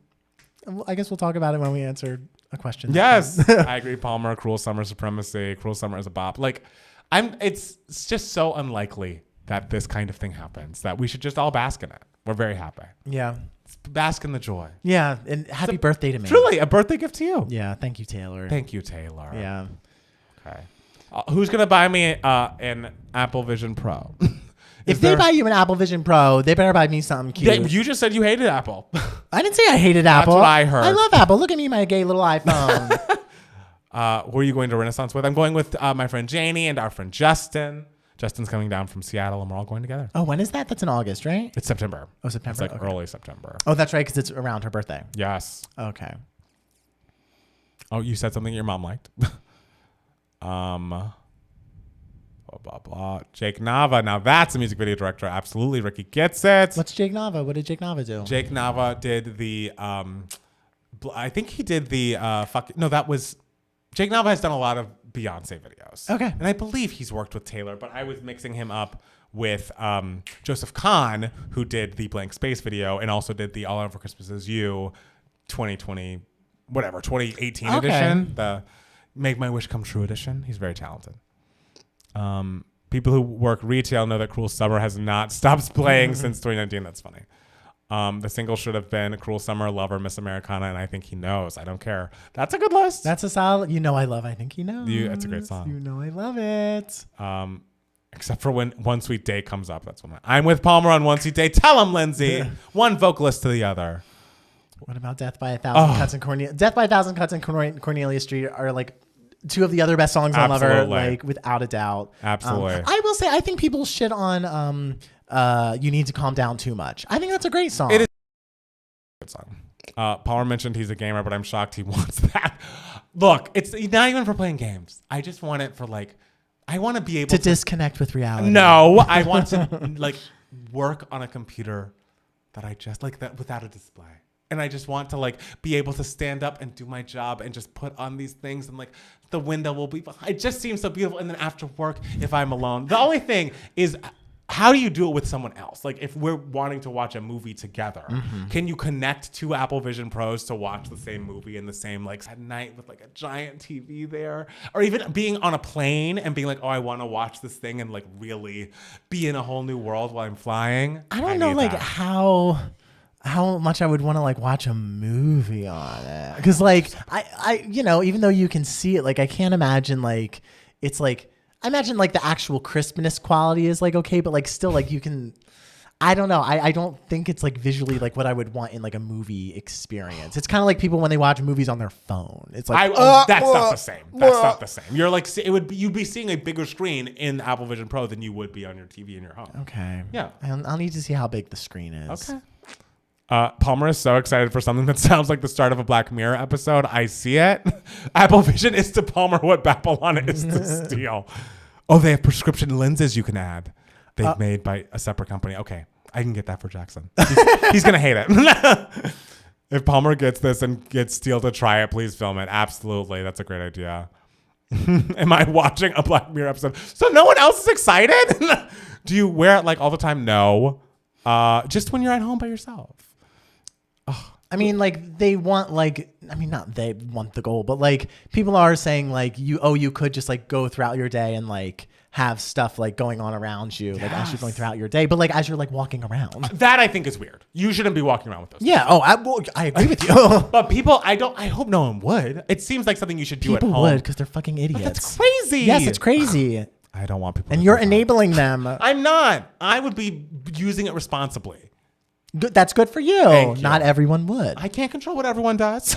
Speaker 2: I guess we'll talk about it when we answer a question.
Speaker 1: Yes. I agree, Palmer. Cruel Summer Supremacy. Cruel Summer is a bop. Like, it's just so unlikely that this kind of thing happens that we should just all bask in it. We're very happy.
Speaker 2: Yeah.
Speaker 1: Bask in the joy.
Speaker 2: Yeah, and happy birthday to me.
Speaker 1: Truly, a birthday gift to you.
Speaker 2: Yeah, thank you, Taylor.
Speaker 1: Thank you, Taylor.
Speaker 2: Yeah.
Speaker 1: Okay. Who's going to buy me an Apple Vision Pro?
Speaker 2: If they buy you an Apple Vision Pro, they better buy me something cute.
Speaker 1: You just said you hated Apple.
Speaker 2: I didn't say I hated Apple.
Speaker 1: That's what I heard.
Speaker 2: I love Apple. Look at me, my gay little iPhone.
Speaker 1: Who are you going to Renaissance with? I'm going with my friend Janie and our friend Justin. Justin's coming down from Seattle, and we're all going together.
Speaker 2: Oh, when is that? That's in August, right?
Speaker 1: It's September.
Speaker 2: Oh, September.
Speaker 1: It's like early September.
Speaker 2: Oh, that's right, because it's around her birthday.
Speaker 1: Yes.
Speaker 2: Okay.
Speaker 1: Oh, you said something your mom liked? Blah, blah, blah. Jake Nava. Now that's a music video director. Absolutely. Ricky gets it.
Speaker 2: What's Jake Nava? What did Jake Nava do?
Speaker 1: Jake Nava did the, I think he did the, Jake Nava has done a lot of Beyonce videos.
Speaker 2: Okay.
Speaker 1: And I believe he's worked with Taylor, but I was mixing him up with Joseph Kahn, who did the Blank Space video and also did the All I Want for Christmas Is You 2018 edition, the Make My Wish Come True edition. He's very talented. People who work retail know that Cruel Summer has not stopped playing since 2019. That's funny. The single should have been Cruel Summer, Lover, Miss Americana, and I Think He Knows. I don't care. That's a good list.
Speaker 2: That's a solid. You know I love I Think He Knows.
Speaker 1: It's a great song.
Speaker 2: You know I love it.
Speaker 1: Except for when One Sweet Day comes up. That's when I'm with Palmer on One Sweet Day. Tell him, Lindsay. One vocalist to the other.
Speaker 2: What about Death by a Thousand Cuts and Cornelia? Death by a Thousand Cuts and Cornelia Street are like two of the other best songs on Lover, like without a doubt.
Speaker 1: Absolutely.
Speaker 2: I will say I think people shit on You Need to Calm Down too much. I think that's a great song.
Speaker 1: It is a good song. Palmer mentioned he's a gamer, but I'm shocked he wants that. Look, it's not even for playing games. I just want it for I want to be able
Speaker 2: to disconnect with reality.
Speaker 1: No, I want to work on a computer that I just that without a display. And I just want to be able to stand up and do my job and just put on these things and the window will be behind. It just seems so beautiful. And then after work, if I'm alone, the only thing is, how do you do it with someone else? If we're wanting to watch a movie together, can you connect two Apple Vision Pros to watch the same movie in the same at night with a giant TV there? Or even being on a plane and being oh, I want to watch this thing and really be in a whole new world while I'm flying?
Speaker 2: I don't know how much I would want to watch a movie on it, because I even though you can see it, I can't imagine it's I imagine the actual crispness quality is okay, but still you can. I don't know. I don't think it's visually what I would want in a movie experience. It's kind of like people when they watch movies on their phone. It's that's
Speaker 1: not the same. That's not the same. You're you'd be seeing a bigger screen in the Apple Vision Pro than you would be on your TV in your home.
Speaker 2: Okay.
Speaker 1: Yeah.
Speaker 2: I'll need to see how big the screen is.
Speaker 1: Okay. Palmer is so excited for something that sounds like the start of a Black Mirror episode. I see it. Apple Vision is to Palmer what Babylon is to Steel. Oh, they have prescription lenses you can add. They've made by a separate company. Okay, I can get that for Jackson. He's going to hate it. If Palmer gets this and gets Steel to try it, please film it. Absolutely. That's a great idea. Am I watching a Black Mirror episode? So no one else is excited? Do you wear it all the time? No. Just when you're at home by yourself.
Speaker 2: I mean, they want not they want the goal, but people are saying you could just go throughout your day and have stuff going on around you, as you're going throughout your day, but as you're walking around.
Speaker 1: That I think is weird. You shouldn't be walking around with those.
Speaker 2: Yeah. Oh, I agree with you.
Speaker 1: But people, I hope no one would. It seems like something you should do at home.
Speaker 2: People would, because they're fucking idiots.
Speaker 1: But that's crazy.
Speaker 2: Yes, it's crazy.
Speaker 1: I don't want people.
Speaker 2: And you're enabling them.
Speaker 1: I'm not. I would be using it responsibly.
Speaker 2: Good. That's good for you.
Speaker 1: Thank you.
Speaker 2: Not everyone would.
Speaker 1: I can't control what everyone does.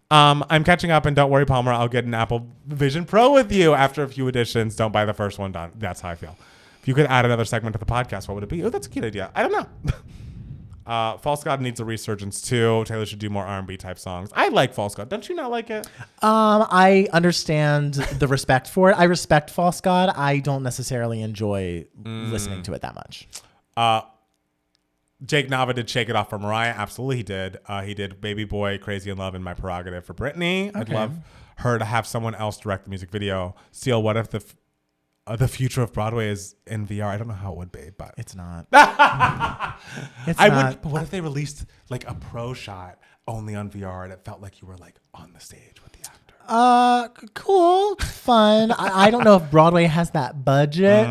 Speaker 1: I'm catching up, and don't worry, Palmer. I'll get an Apple Vision Pro with you after a few editions. Don't buy the first one. Done. That's how I feel. If you could add another segment to the podcast, what would it be? Oh, that's a cute idea. I don't know. False God needs a resurgence too. Taylor should do more R&B type songs. I like False God. Don't you not like it?
Speaker 2: I understand the respect for it. I respect False God. I don't necessarily enjoy listening to it that much.
Speaker 1: Jake Nava did Shake It Off for Mariah. Absolutely, he did. He did Baby Boy, Crazy in Love, and My Prerogative for Britney.
Speaker 2: Okay.
Speaker 1: I'd love her to have someone else direct the music video. Steele, what if the future of Broadway is in VR? I don't know how it would be, but
Speaker 2: It's not.
Speaker 1: But what if they released like a pro shot only on VR and it felt like you were like on the stage with the actor?
Speaker 2: Cool, fun. I don't know if Broadway has that budget.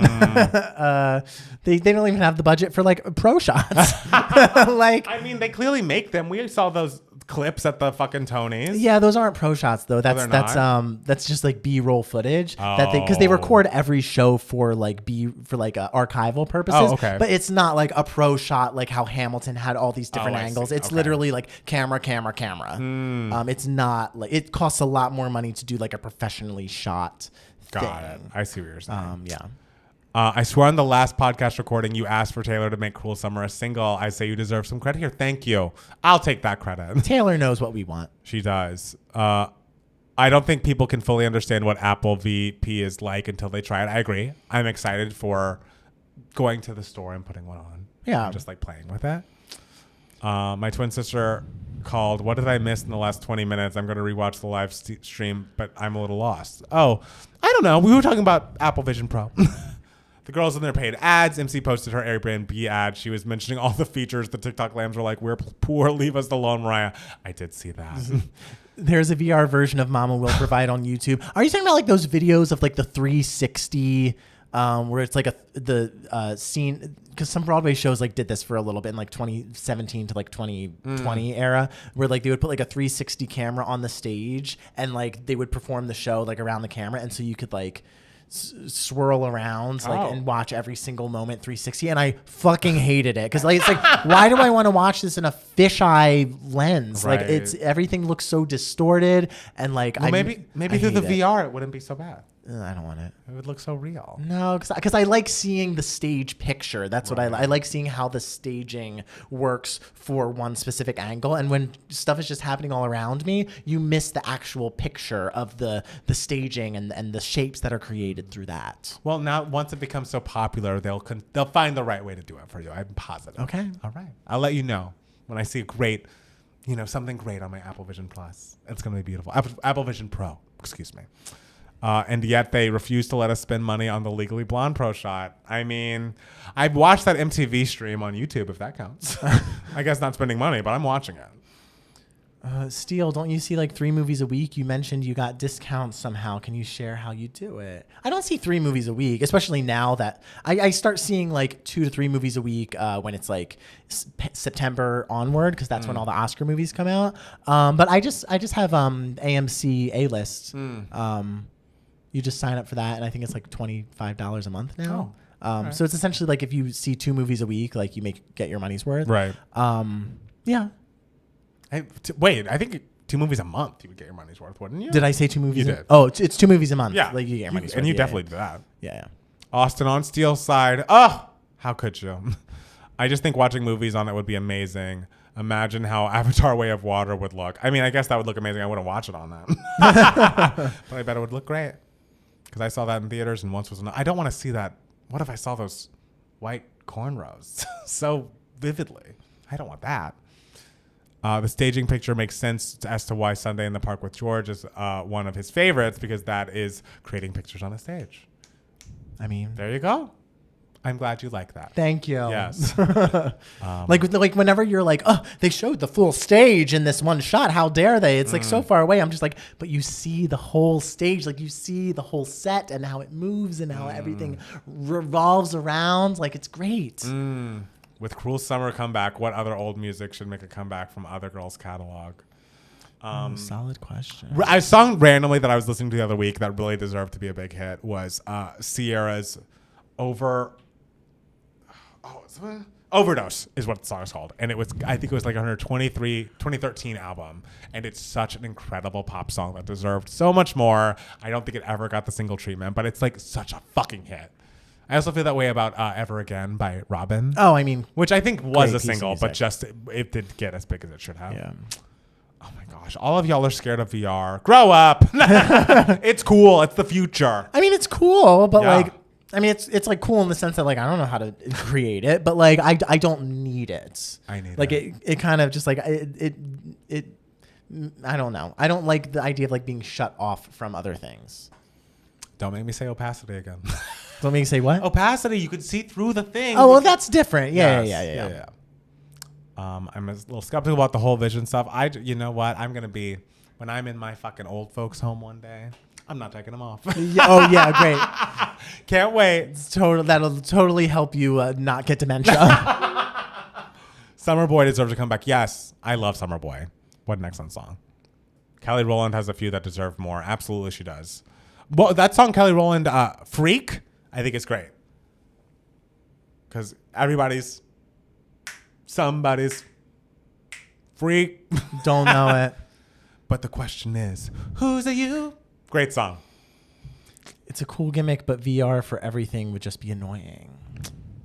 Speaker 2: They don't even have the budget for like pro shots. Like,
Speaker 1: I mean, they clearly make them. We saw those clips at the fucking Tonys.
Speaker 2: yeah, those aren't pro shots though.
Speaker 1: they're not?
Speaker 2: That's just like B-roll footage because they record every show for like archival purposes.
Speaker 1: Oh, okay.
Speaker 2: But it's not like a pro shot like how Hamilton had all these different angles.
Speaker 1: See.
Speaker 2: It's
Speaker 1: Okay.
Speaker 2: literally like camera. It's not like it costs a lot more money to do like a professionally shot
Speaker 1: Got it.
Speaker 2: thing.
Speaker 1: I see what you're saying.
Speaker 2: Yeah.
Speaker 1: I swear on the last podcast recording, you asked for Taylor to make Cruel Summer a single. I say you deserve some credit here. Thank you. I'll take that credit.
Speaker 2: Taylor knows what we want.
Speaker 1: She does. I don't think people can fully understand what Apple VP is like until they try it. I agree. I'm excited for going to the store and putting one on.
Speaker 2: Yeah.
Speaker 1: And just like playing with it. My twin sister called, what did I miss in the last 20 minutes? I'm going to rewatch the live stream, but I'm a little lost. Oh, I don't know. We were talking about Apple Vision Pro. The girls in their paid ads. MC posted her Airbnb ad. She was mentioning all the features. The TikTok lambs were like, we're poor. Leave us alone, Mariah. I did see that.
Speaker 2: There's a VR version of Mama Will Provide on YouTube. Are you talking about like those videos of like the 360 where it's like the scene? Because some Broadway shows like did this for a little bit in like 2017 to like 2020 era, where like they would put like a 360 camera on the stage and like they would perform the show like around the camera, and so you could like swirl around like and watch every single moment 360, and I fucking hated it because like it's like why do I want to watch this in a fisheye lens?
Speaker 1: Right.
Speaker 2: Like it's everything looks so distorted, and like
Speaker 1: Well, maybe through the VR it wouldn't be so bad.
Speaker 2: I don't want it.
Speaker 1: It would look so real.
Speaker 2: No, because I like seeing the stage picture. That's what I like seeing how the staging works for one specific angle. And when stuff is just happening all around me, you miss the actual picture of the staging and the shapes that are created through that.
Speaker 1: Well, now once it becomes so popular, they'll find the right way to do it for you. I'm positive.
Speaker 2: Okay.
Speaker 1: All right. I'll let you know when I see a great, something great on my Apple Vision Plus. It's going to be beautiful. Apple Vision Pro. Excuse me. And yet they refuse to let us spend money on the Legally Blonde Pro shot. I mean, I've watched that MTV stream on YouTube, if that counts. I guess not spending money, but I'm watching it.
Speaker 2: Steele, don't you see like 3 movies a week? You mentioned you got discounts somehow. Can you share how you do it? I don't see 3 movies a week, especially now that I start seeing like 2 to 3 movies a week when it's like September onward, because that's when all the Oscar movies come out. But I just have AMC A-List. You just sign up for that, and I think it's like $25 a month now. Right. So it's essentially like if you see 2 movies a week, like you get your money's worth.
Speaker 1: Right.
Speaker 2: Yeah.
Speaker 1: Wait, I think 2 movies a month you would get your money's worth, wouldn't you?
Speaker 2: Did I say 2 movies?
Speaker 1: You did.
Speaker 2: Oh, it's 2 movies a month.
Speaker 1: Yeah.
Speaker 2: Like you get your money's worth.
Speaker 1: And you definitely do that.
Speaker 2: Yeah.
Speaker 1: Austin on Steele's side. Oh, how could you? I just think watching movies on it would be amazing. Imagine how Avatar Way of Water would look. I mean, I guess that would look amazing. I wouldn't watch it on that. But I bet it would look great. Because I saw that in theaters and once was enough. I don't want to see that. What if I saw those white cornrows so vividly? I don't want that. The staging picture makes sense as to why Sunday in the Park with George is one of his favorites, because that is creating pictures on a stage.
Speaker 2: I mean,
Speaker 1: there you go. I'm glad you like that.
Speaker 2: Thank you.
Speaker 1: Yes.
Speaker 2: Like whenever you're like, oh, they showed the full stage in this one shot. How dare they? It's like so far away. I'm just like, but you see the whole stage. Like you see the whole set and how it moves and how everything revolves around. Like it's great.
Speaker 1: With Cruel Summer comeback, what other old music should make a comeback from other girls' catalog?
Speaker 2: Solid question.
Speaker 1: A song randomly that I was listening to the other week that really deserved to be a big hit was Sierra's Overdose is what the song is called. And I think it was like her 2013 album. And it's such an incredible pop song that deserved so much more. I don't think it ever got the single treatment, but it's like such a fucking hit. I also feel that way about Ever Again by Robin.
Speaker 2: Oh, I mean,
Speaker 1: which I think was
Speaker 2: great
Speaker 1: a
Speaker 2: piece of
Speaker 1: single, but
Speaker 2: music.
Speaker 1: just it didn't get as big as it should have.
Speaker 2: yeah.
Speaker 1: Oh my gosh, all of y'all are scared of VR. Grow up. It's cool. It's the future.
Speaker 2: I mean, it's cool, but
Speaker 1: Yeah.
Speaker 2: like, I mean, it's like cool in the sense that like I don't know how to create it, but like I don't need it.
Speaker 1: I need
Speaker 2: like
Speaker 1: it.
Speaker 2: it kind of just like it I don't know. I don't like the idea of like being shut off from other things.
Speaker 1: Don't make me say opacity again.
Speaker 2: Don't make me say what?
Speaker 1: Opacity, you could see through the thing.
Speaker 2: Oh, well, that's different. Yeah,
Speaker 1: Yes.
Speaker 2: yeah.
Speaker 1: I'm a little skeptical about the whole vision stuff. You know what? I'm gonna be when I'm in my fucking old folks' home one day. I'm not taking them off.
Speaker 2: Oh yeah, great.
Speaker 1: Can't wait.
Speaker 2: It's that'll totally help you not get dementia.
Speaker 1: Summer Boy deserves to come back. Yes, I love Summer Boy. What an excellent song. Kelly Rowland has a few that deserve more. Absolutely, she does. Well, that song, Kelly Rowland, Freak, I think is great. Because somebody's freak.
Speaker 2: Don't know it.
Speaker 1: But the question is, who's a you? Great song.
Speaker 2: It's a cool gimmick, but VR for everything would just be annoying.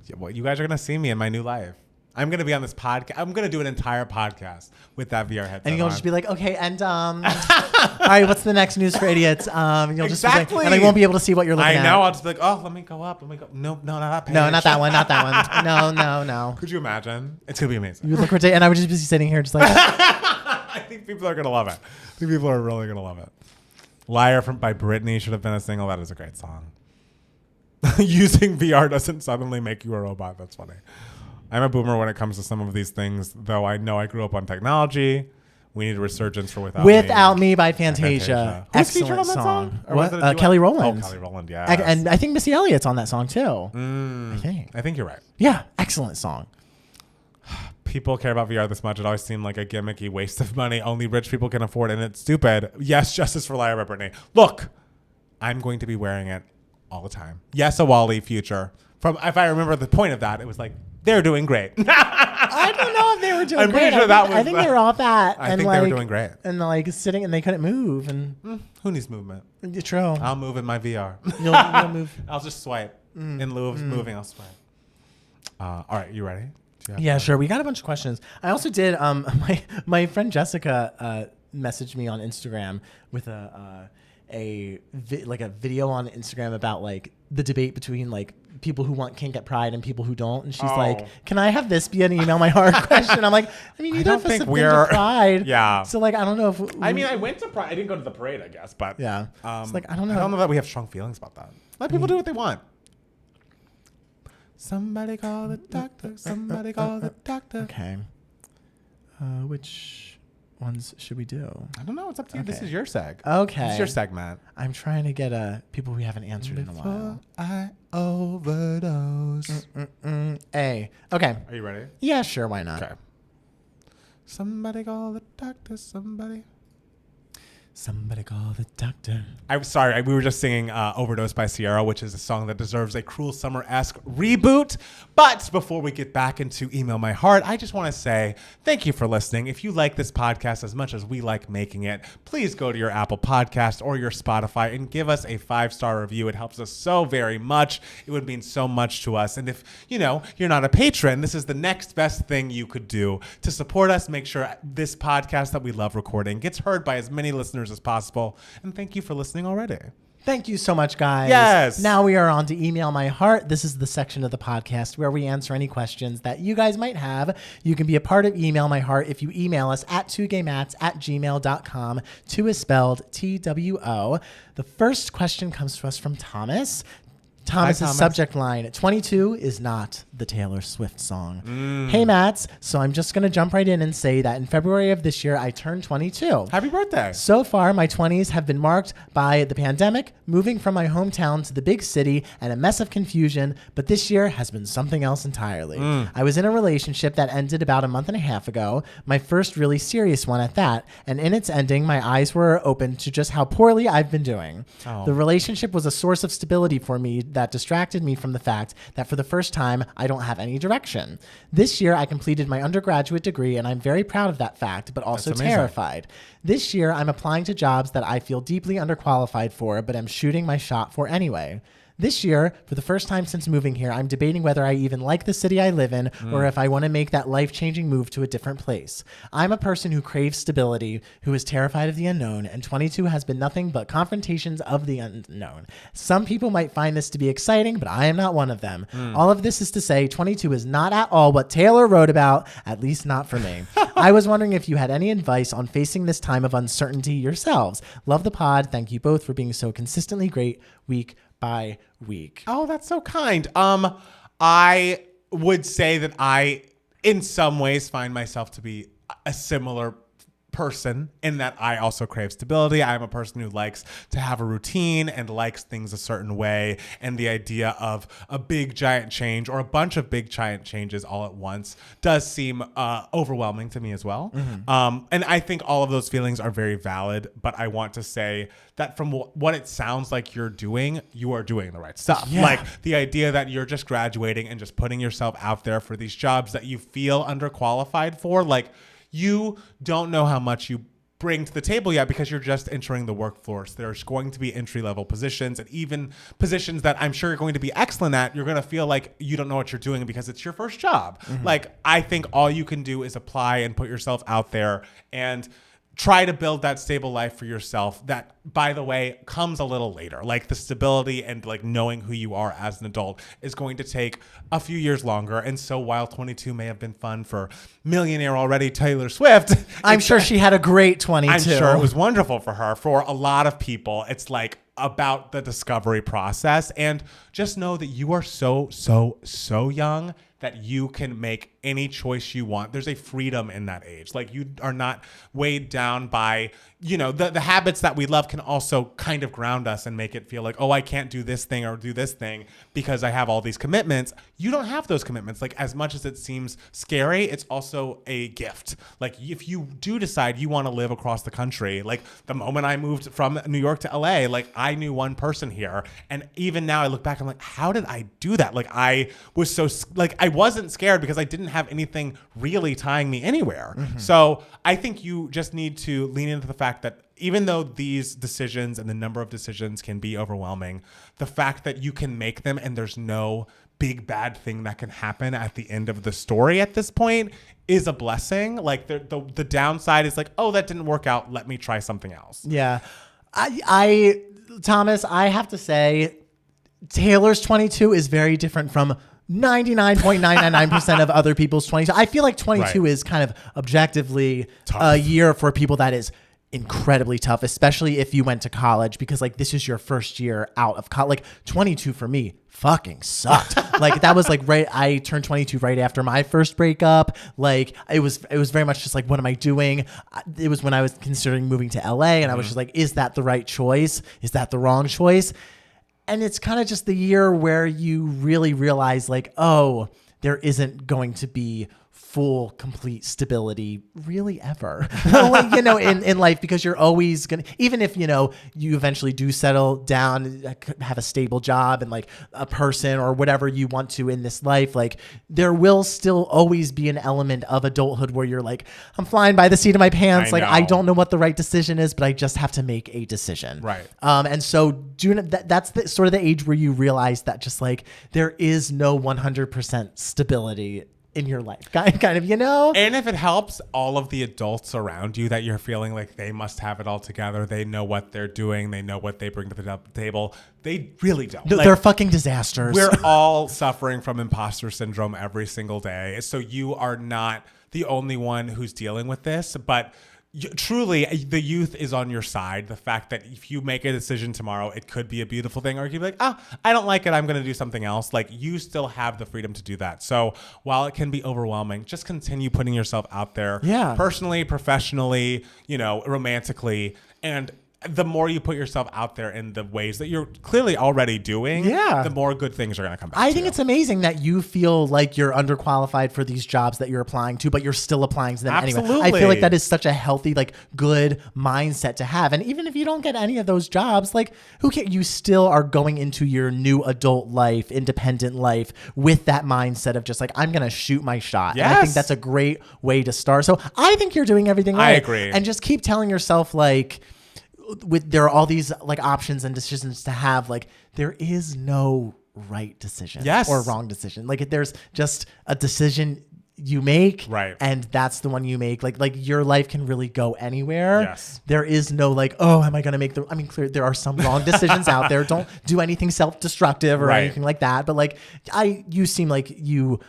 Speaker 1: Yeah, well, you guys are going to see me in my new life. I'm going to be on this podcast. I'm going to do an entire podcast with that VR headset
Speaker 2: And you'll
Speaker 1: on.
Speaker 2: just be like, okay, and all right, what's the next news for idiots? You'll just be
Speaker 1: Exactly.
Speaker 2: like, and I won't be able to see what you're looking
Speaker 1: I
Speaker 2: at.
Speaker 1: know. I'll just be like, oh, let me go up. Let me go. No, not that page.
Speaker 2: No, not that one. Not that one. No.
Speaker 1: Could you imagine? It's going to be amazing.
Speaker 2: You would look ridiculous, and I would just be sitting here just like,
Speaker 1: I think people are going to love it. I think people are really going to love it. Liar by Britney should have been a single. That is a great song. Using VR doesn't suddenly make you a robot. That's funny. I'm a boomer when it comes to some of these things, though I know I grew up on technology. We need a resurgence for
Speaker 2: Without Me by Fantasia.
Speaker 1: Who's featured
Speaker 2: Excellent
Speaker 1: on that song? Or was
Speaker 2: What?
Speaker 1: it a duet?
Speaker 2: Kelly Rowland.
Speaker 1: Oh, Kelly Rowland, yeah.
Speaker 2: And I think Missy Elliott's on that song too.
Speaker 1: I think you're right.
Speaker 2: Yeah, excellent song.
Speaker 1: People care about VR this much. It always seemed like a gimmicky waste of money. Only rich people can afford it, and it's stupid. Yes, justice for Liar by Britney. Look, I'm going to be wearing it all the time. Yes, a Wally future. If I remember the point of that, it was like, they're doing great.
Speaker 2: I don't know if they were doing
Speaker 1: I'm
Speaker 2: great.
Speaker 1: pretty sure that was
Speaker 2: I think they were all fat.
Speaker 1: I
Speaker 2: and
Speaker 1: think
Speaker 2: like,
Speaker 1: they were doing great.
Speaker 2: And like sitting, and they couldn't move. And
Speaker 1: Who needs movement?
Speaker 2: true.
Speaker 1: I'll move in my VR.
Speaker 2: You'll move.
Speaker 1: I'll just swipe. In lieu of moving, I'll swipe. All right, you ready?
Speaker 2: Yeah, sure. We got a bunch of questions. I also did. My friend Jessica messaged me on Instagram with a video on Instagram about like the debate between like people who want kink at Pride and people who don't. And she's like, "Can I have this be an email my heart question?" I'm like, I mean, you don't think we're to Pride.
Speaker 1: Yeah.
Speaker 2: So like, I don't know if
Speaker 1: I mean, I went to Pride. I didn't go to the parade, I guess, but
Speaker 2: yeah. It's like I don't know.
Speaker 1: I don't know that we have strong feelings about that. Let people do what they want. Somebody call the doctor. Somebody call the doctor.
Speaker 2: Okay. Which ones should we do?
Speaker 1: I don't know. It's up to you.
Speaker 2: Okay.
Speaker 1: This is your seg.
Speaker 2: Okay.
Speaker 1: This is your segment.
Speaker 2: I'm trying to get people we haven't answered in a while.
Speaker 1: I overdose.
Speaker 2: A. Okay.
Speaker 1: Are you ready?
Speaker 2: Yeah, sure. Why not?
Speaker 1: Okay. Somebody call the doctor. Somebody
Speaker 2: call the doctor.
Speaker 1: I'm sorry. We were just singing Overdose by Sierra, which is a song that deserves a Cruel Summer-esque reboot. But before we get back into Email My Heart, I just want to say thank you for listening. If you like this podcast as much as we like making it, please go to your Apple Podcast or your Spotify and give us a 5-star review. It helps us so very much. It would mean so much to us. And if, you're not a patron, this is the next best thing you could do to support us. Make sure this podcast that we love recording gets heard by as many listeners as possible. And thank you for listening already.
Speaker 2: Thank you so much, guys.
Speaker 1: Yes.
Speaker 2: Now we are on to Email My Heart. This is the section of the podcast where we answer any questions that you guys might have. You can be a part of Email My Heart if you email us at 2gaymats@gmail.com. 2 is spelled TWO. The first question comes to us from Thomas. Thomas's
Speaker 1: Thomas.
Speaker 2: subject line, 22 is not the Taylor Swift song. Hey, Mats. So I'm just going to jump right in and say that in February of this year, I turned 22.
Speaker 1: Happy birthday.
Speaker 2: So far, my 20s have been marked by the pandemic, moving from my hometown to the big city, and a mess of confusion, but this year has been something else entirely. I was in a relationship that ended about a month and a half ago, my first really serious one at that, and in its ending, my eyes were open to just how poorly I've been doing. The relationship was a source of stability for me that distracted me from the fact that for the first time, I don't have any direction. This year, I completed my undergraduate degree, and I'm very proud of that fact, but also terrified. This year, I'm applying to jobs that I feel deeply underqualified for, but I'm shooting my shot for anyway. This year, for the first time since moving here, I'm debating whether I even like the city I live in or if I want to make that life-changing move to a different place. I'm a person who craves stability, who is terrified of the unknown, and 22 has been nothing but confrontations of the unknown. Some people might find this to be exciting, but I am not one of them. All of this is to say, 22 is not at all what Taylor wrote about, at least not for me. I was wondering if you had any advice on facing this time of uncertainty yourselves. Love the pod. Thank you both for being so consistently great week by week.
Speaker 1: Oh, that's so kind. I would say that I, in some ways, find myself to be a similar person in that I also crave stability. I'm a person who likes to have a routine and likes things a certain way. And the idea of a big giant change or a bunch of big giant changes all at once does seem overwhelming to me as well. And I think all of those feelings are very valid, but I want to say that from what it sounds like you are doing the right stuff.
Speaker 2: Yeah.
Speaker 1: Like the idea that you're just graduating and just putting yourself out there for these jobs that you feel underqualified for, like, you don't know how much you bring to the table yet because you're just entering the workforce. There's going to be entry-level positions and even positions that I'm sure you're going to be excellent at. You're going to feel like you don't know what you're doing because it's your first job. Like, I think all you can do is apply and put yourself out there and try to build that stable life for yourself that, by the way, comes a little later. Like the stability and like knowing who you are as an adult is going to take a few years longer. And so while 22 may have been fun for millionaire already Taylor Swift,
Speaker 2: I'm sure she had a great 22.
Speaker 1: I'm sure it was wonderful for her. For a lot of people, it's like about the discovery process. And just know that you are so young that you can make any choice you want. There's a freedom in that age. Like, you are not weighed down by, you know, the habits that we love can also kind of ground us and make it feel like, oh, I can't do this thing or do this thing because I have all these commitments. You don't have those commitments. Like, as much as it seems scary, it's also a gift. Like, if you do decide you want to live across the country, like the moment I moved from New York to LA, like I knew one person here. And even now I look back, I'm like, how did I do that? Like, I was so, like, I wasn't scared because I didn't have anything really tying me anywhere. So I think you just need to lean into the fact that even though these decisions and the number of decisions can be overwhelming, the fact that you can make them and there's no big bad thing that can happen at the end of the story at this point is a blessing. Like the downside is like, oh, that didn't work out. Let me try something else.
Speaker 2: Yeah. Thomas, I have to say, Taylor's 22 is very different from 99.999% of other people's 22. I feel like 22 is kind of objectively
Speaker 1: tough.
Speaker 2: A year for people that is incredibly tough, especially if you went to college, because like this is your first year out of college. Like 22 for me fucking sucked. Like that was like I turned 22 right after my first breakup. Like it was very much just like, what am I doing? It was when I was considering moving to LA and I was just like, is that the right choice? Is that the wrong choice? And it's kind of just the year where you really realize like, oh, there isn't going to be full, complete stability really ever, like, you know, in life, because you're always going to, even if, you know, you eventually do settle down, have a stable job and like a person or whatever you want to in this life, like there will still always be an element of adulthood where you're like, I'm flying by the seat of my pants. I don't know what the right decision is, but I just have to make a decision.
Speaker 1: Right.
Speaker 2: And so that's the sort of the age where you realize that just like there is no 100% stability in your life, kind of, you know?
Speaker 1: And if it helps, all of the adults around you that you're feeling like they must have it all together, they know what they're doing, they know what they bring to the table, they really don't.
Speaker 2: They're fucking disasters.
Speaker 1: We're all suffering from imposter syndrome every single day. So you are not the only one who's dealing with this, but truly, the youth is on your side. The fact that if you make a decision tomorrow, it could be a beautiful thing, or you could be like, I don't like it, I'm going to do something else. Like, you still have the freedom to do that. So while it can be overwhelming, just continue putting yourself out there, personally, professionally, you know, romantically, and the more you put yourself out there in the ways that you're clearly already doing, the more good things are going to come back.
Speaker 2: I think it's amazing that you feel like you're underqualified for these jobs that you're applying to, but you're still applying to them anyway. I feel like that is such a healthy, like good mindset to have. And even if you don't get any of those jobs, like who cares? You still are going into your new adult life, independent life with that mindset of just like, I'm going to shoot my shot.
Speaker 1: Yes.
Speaker 2: And I think that's a great way to start. So I think you're doing everything right.
Speaker 1: I agree.
Speaker 2: And just keep telling yourself like, there are all these like options and decisions to have. Like there is no right decision or wrong decision. Like there's just a decision you make, and that's the one you make. Like your life can really go anywhere.
Speaker 1: Yes.
Speaker 2: There is no like, oh, am I going to make the? I mean, clear there are some wrong decisions out there. Don't do anything self-destructive or anything like that. But like, you seem like you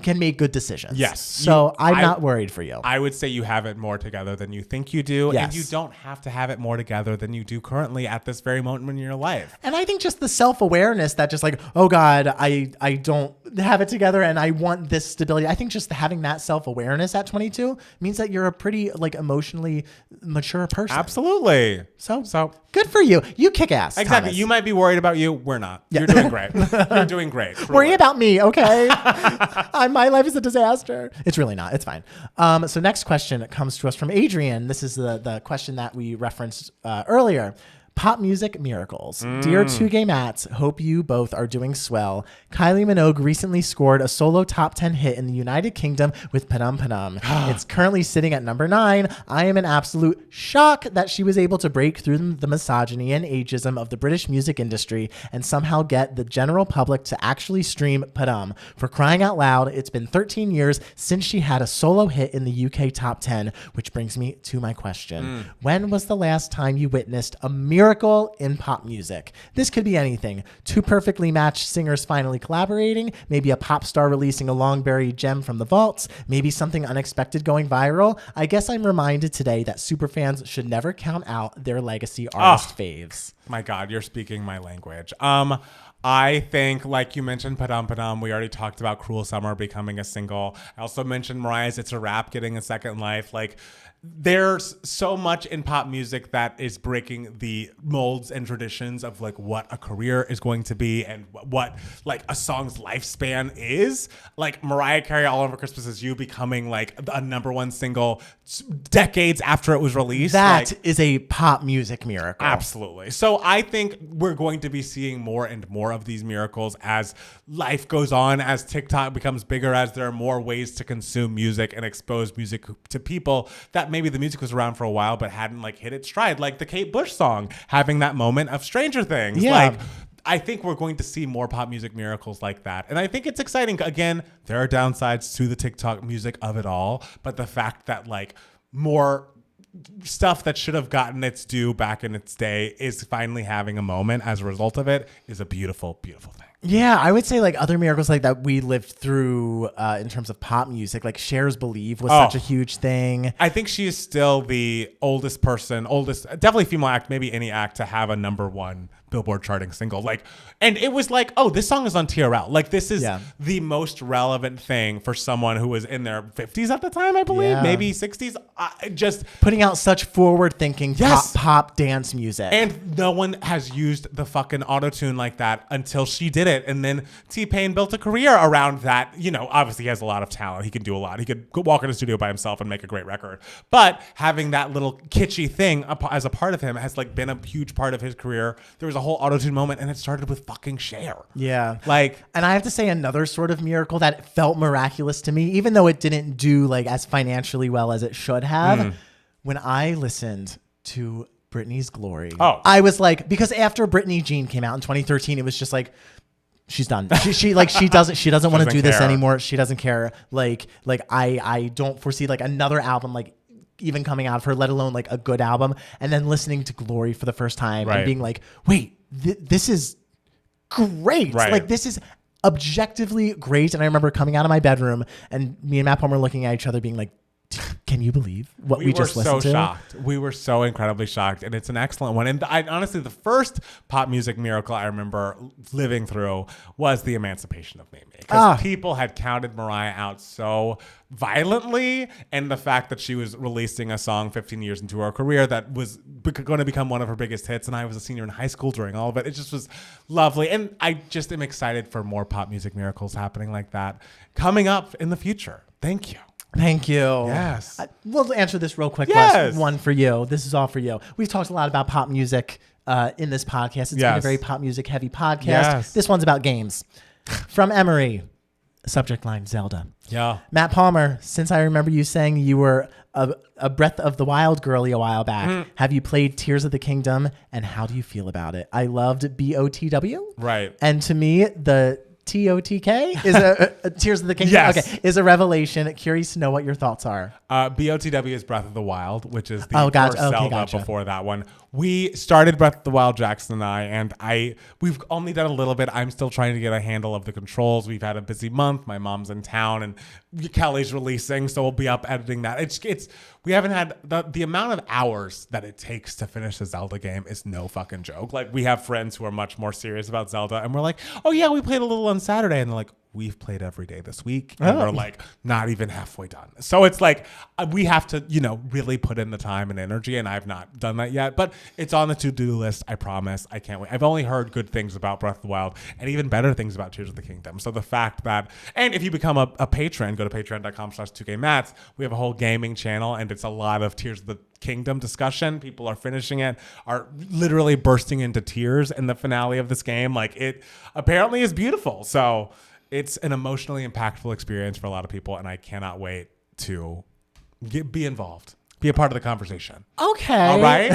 Speaker 2: can make good decisions.
Speaker 1: Yes.
Speaker 2: So I'm not worried for you.
Speaker 1: I would say you have it more together than you think you do.
Speaker 2: Yes.
Speaker 1: And you don't have to have it more together than you do currently at this very moment in your life.
Speaker 2: And I think just the self-awareness that just like, oh God, I don't have it together and I want this stability. I think just having that self-awareness at 22 means that you're a pretty like emotionally mature person.
Speaker 1: Absolutely.
Speaker 2: So good for you. You kick ass.
Speaker 1: Exactly.
Speaker 2: Thomas.
Speaker 1: You might be worried about you. We're not. You're doing great. You're doing great. Truly.
Speaker 2: Worry about me, okay? My life is a disaster. It's really not. It's fine. So next question comes to us from Adrian. This is the question that we referenced earlier. Pop music miracles. Dear Two Gay Mats, hope you both are doing swell. Kylie Minogue recently scored a solo top 10 hit in the United Kingdom with Padam Padam. It's currently sitting at number 9. I am in absolute shock that she was able to break through the misogyny and ageism of the British music industry and somehow get the general public to actually stream Padam. For crying out loud, it's been 13 years since she had a solo hit in the UK top 10, which brings me to my question. When was the last time you witnessed a miracle in pop music? This could be anything. Two perfectly matched singers finally collaborating, maybe a pop star releasing a long buried gem from the vaults, maybe something unexpected going viral. I guess I'm reminded today that superfans should never count out their legacy artist faves.
Speaker 1: My God, you're speaking my language. I think, like you mentioned, Padam Padam, we already talked about Cruel Summer becoming a single. I also mentioned Mariah's It's a Rap getting a second life. Like, there's so much in pop music that is breaking the molds and traditions of like what a career is going to be and what like a song's lifespan is. Like Mariah Carey, All Over Christmas Is You becoming like a number one single decades after it was released.
Speaker 2: That
Speaker 1: like,
Speaker 2: is a pop music miracle.
Speaker 1: Absolutely. So I think we're going to be seeing more and more of these miracles as life goes on, as TikTok becomes bigger, as there are more ways to consume music and expose music to people that maybe the music was around for a while but hadn't like hit its stride, like the Kate Bush song having that moment of Stranger Things. Like I think we're going to see more pop music miracles like that. And I think it's exciting. Again, there are downsides to the TikTok music of it all, but the fact that like more stuff that should have gotten its due back in its day is finally having a moment as a result of it is a beautiful, beautiful thing.
Speaker 2: Yeah, I would say like other miracles like that we lived through in terms of pop music, like Cher's Believe was such a huge thing.
Speaker 1: I think she is still the oldest, definitely female act, maybe any act to have a number one Billboard charting single. Like, and it was like, oh, this song is on TRL. Like, this is the most relevant thing for someone who was in their 50s at the time, I believe, maybe 60s. Just
Speaker 2: putting out such forward-thinking pop dance music.
Speaker 1: And no one has used the fucking autotune like that until she did it. And then T-Pain built a career around that. You know, obviously he has a lot of talent. He can do a lot. He could walk in a studio by himself and make a great record. But having that little kitschy thing as a part of him has like been a huge part of his career. There was a whole autotune moment and it started with fucking Cher.
Speaker 2: Yeah.
Speaker 1: Like,
Speaker 2: and I have to say another sort of miracle that felt miraculous to me, even though it didn't do like as financially well as it should have. When I listened to Britney's Glory, I was like, because after Britney Jean came out in 2013, it was just like, she's done. She doesn't want to do this anymore. She doesn't care. Like I don't foresee like another album like even coming out of her, let alone like a good album. And then listening to Glory for the first time and being like, wait, this is great. Like this is objectively great. And I remember coming out of my bedroom and me and Matt Palmer looking at each other being like, can you believe what we just listened to?
Speaker 1: We were so shocked. We were so incredibly shocked. And it's an excellent one. And honestly, the first pop music miracle I remember living through was the emancipation of Mimi. Because people had counted Mariah out so violently. And the fact that she was releasing a song 15 years into her career that was going to become one of her biggest hits. And I was a senior in high school during all of it. It just was lovely. And I just am excited for more pop music miracles happening like that coming up in the future. Thank you.
Speaker 2: Thank you.
Speaker 1: Yes.
Speaker 2: We'll answer this real quick.
Speaker 1: Yes.
Speaker 2: One for you. This is all for you. We've talked a lot about pop music in this podcast. It's been a very pop music heavy podcast. This one's about games. From Emery. Subject line, Zelda.
Speaker 1: Yeah.
Speaker 2: Matt Palmer, since I remember you saying you were a Breath of the Wild girly a while back, have you played Tears of the Kingdom, and how do you feel about it? I loved BOTW.
Speaker 1: Right.
Speaker 2: And to me, the TOTK is a Tears of the Kingdom.
Speaker 1: Yes.
Speaker 2: Okay, is a revelation. Curious to know what your thoughts are.
Speaker 1: BOTW is Breath of the Wild, which is the first Zelda
Speaker 2: gotcha.
Speaker 1: before that one. We started Breath of the Wild, Jackson and we've only done a little bit. I'm still trying to get a handle of the controls. We've had a busy month. My mom's in town and Kelly's releasing, so we'll be up editing that. It's we haven't had the amount of hours that it takes to finish a Zelda game is no fucking joke. Like, we have friends who are much more serious about Zelda, and we're like, oh yeah, we played a little on Saturday, and they're like, we've played every day this week, and we're like not even halfway done. So it's like we have to, really put in the time and energy, and I've not done that yet, but it's on the to-do list. I promise. I can't wait. I've only heard good things about Breath of the Wild and even better things about Tears of the Kingdom. So the fact that, and if you become a patron, go to patreon.com/2kmats. We have a whole gaming channel, and it's a lot of Tears of the Kingdom discussion. People are finishing it, are literally bursting into tears in the finale of this game. Like, it apparently is beautiful. So it's an emotionally impactful experience for a lot of people, and I cannot wait to be involved, be a part of the conversation.
Speaker 2: Okay.
Speaker 1: All right.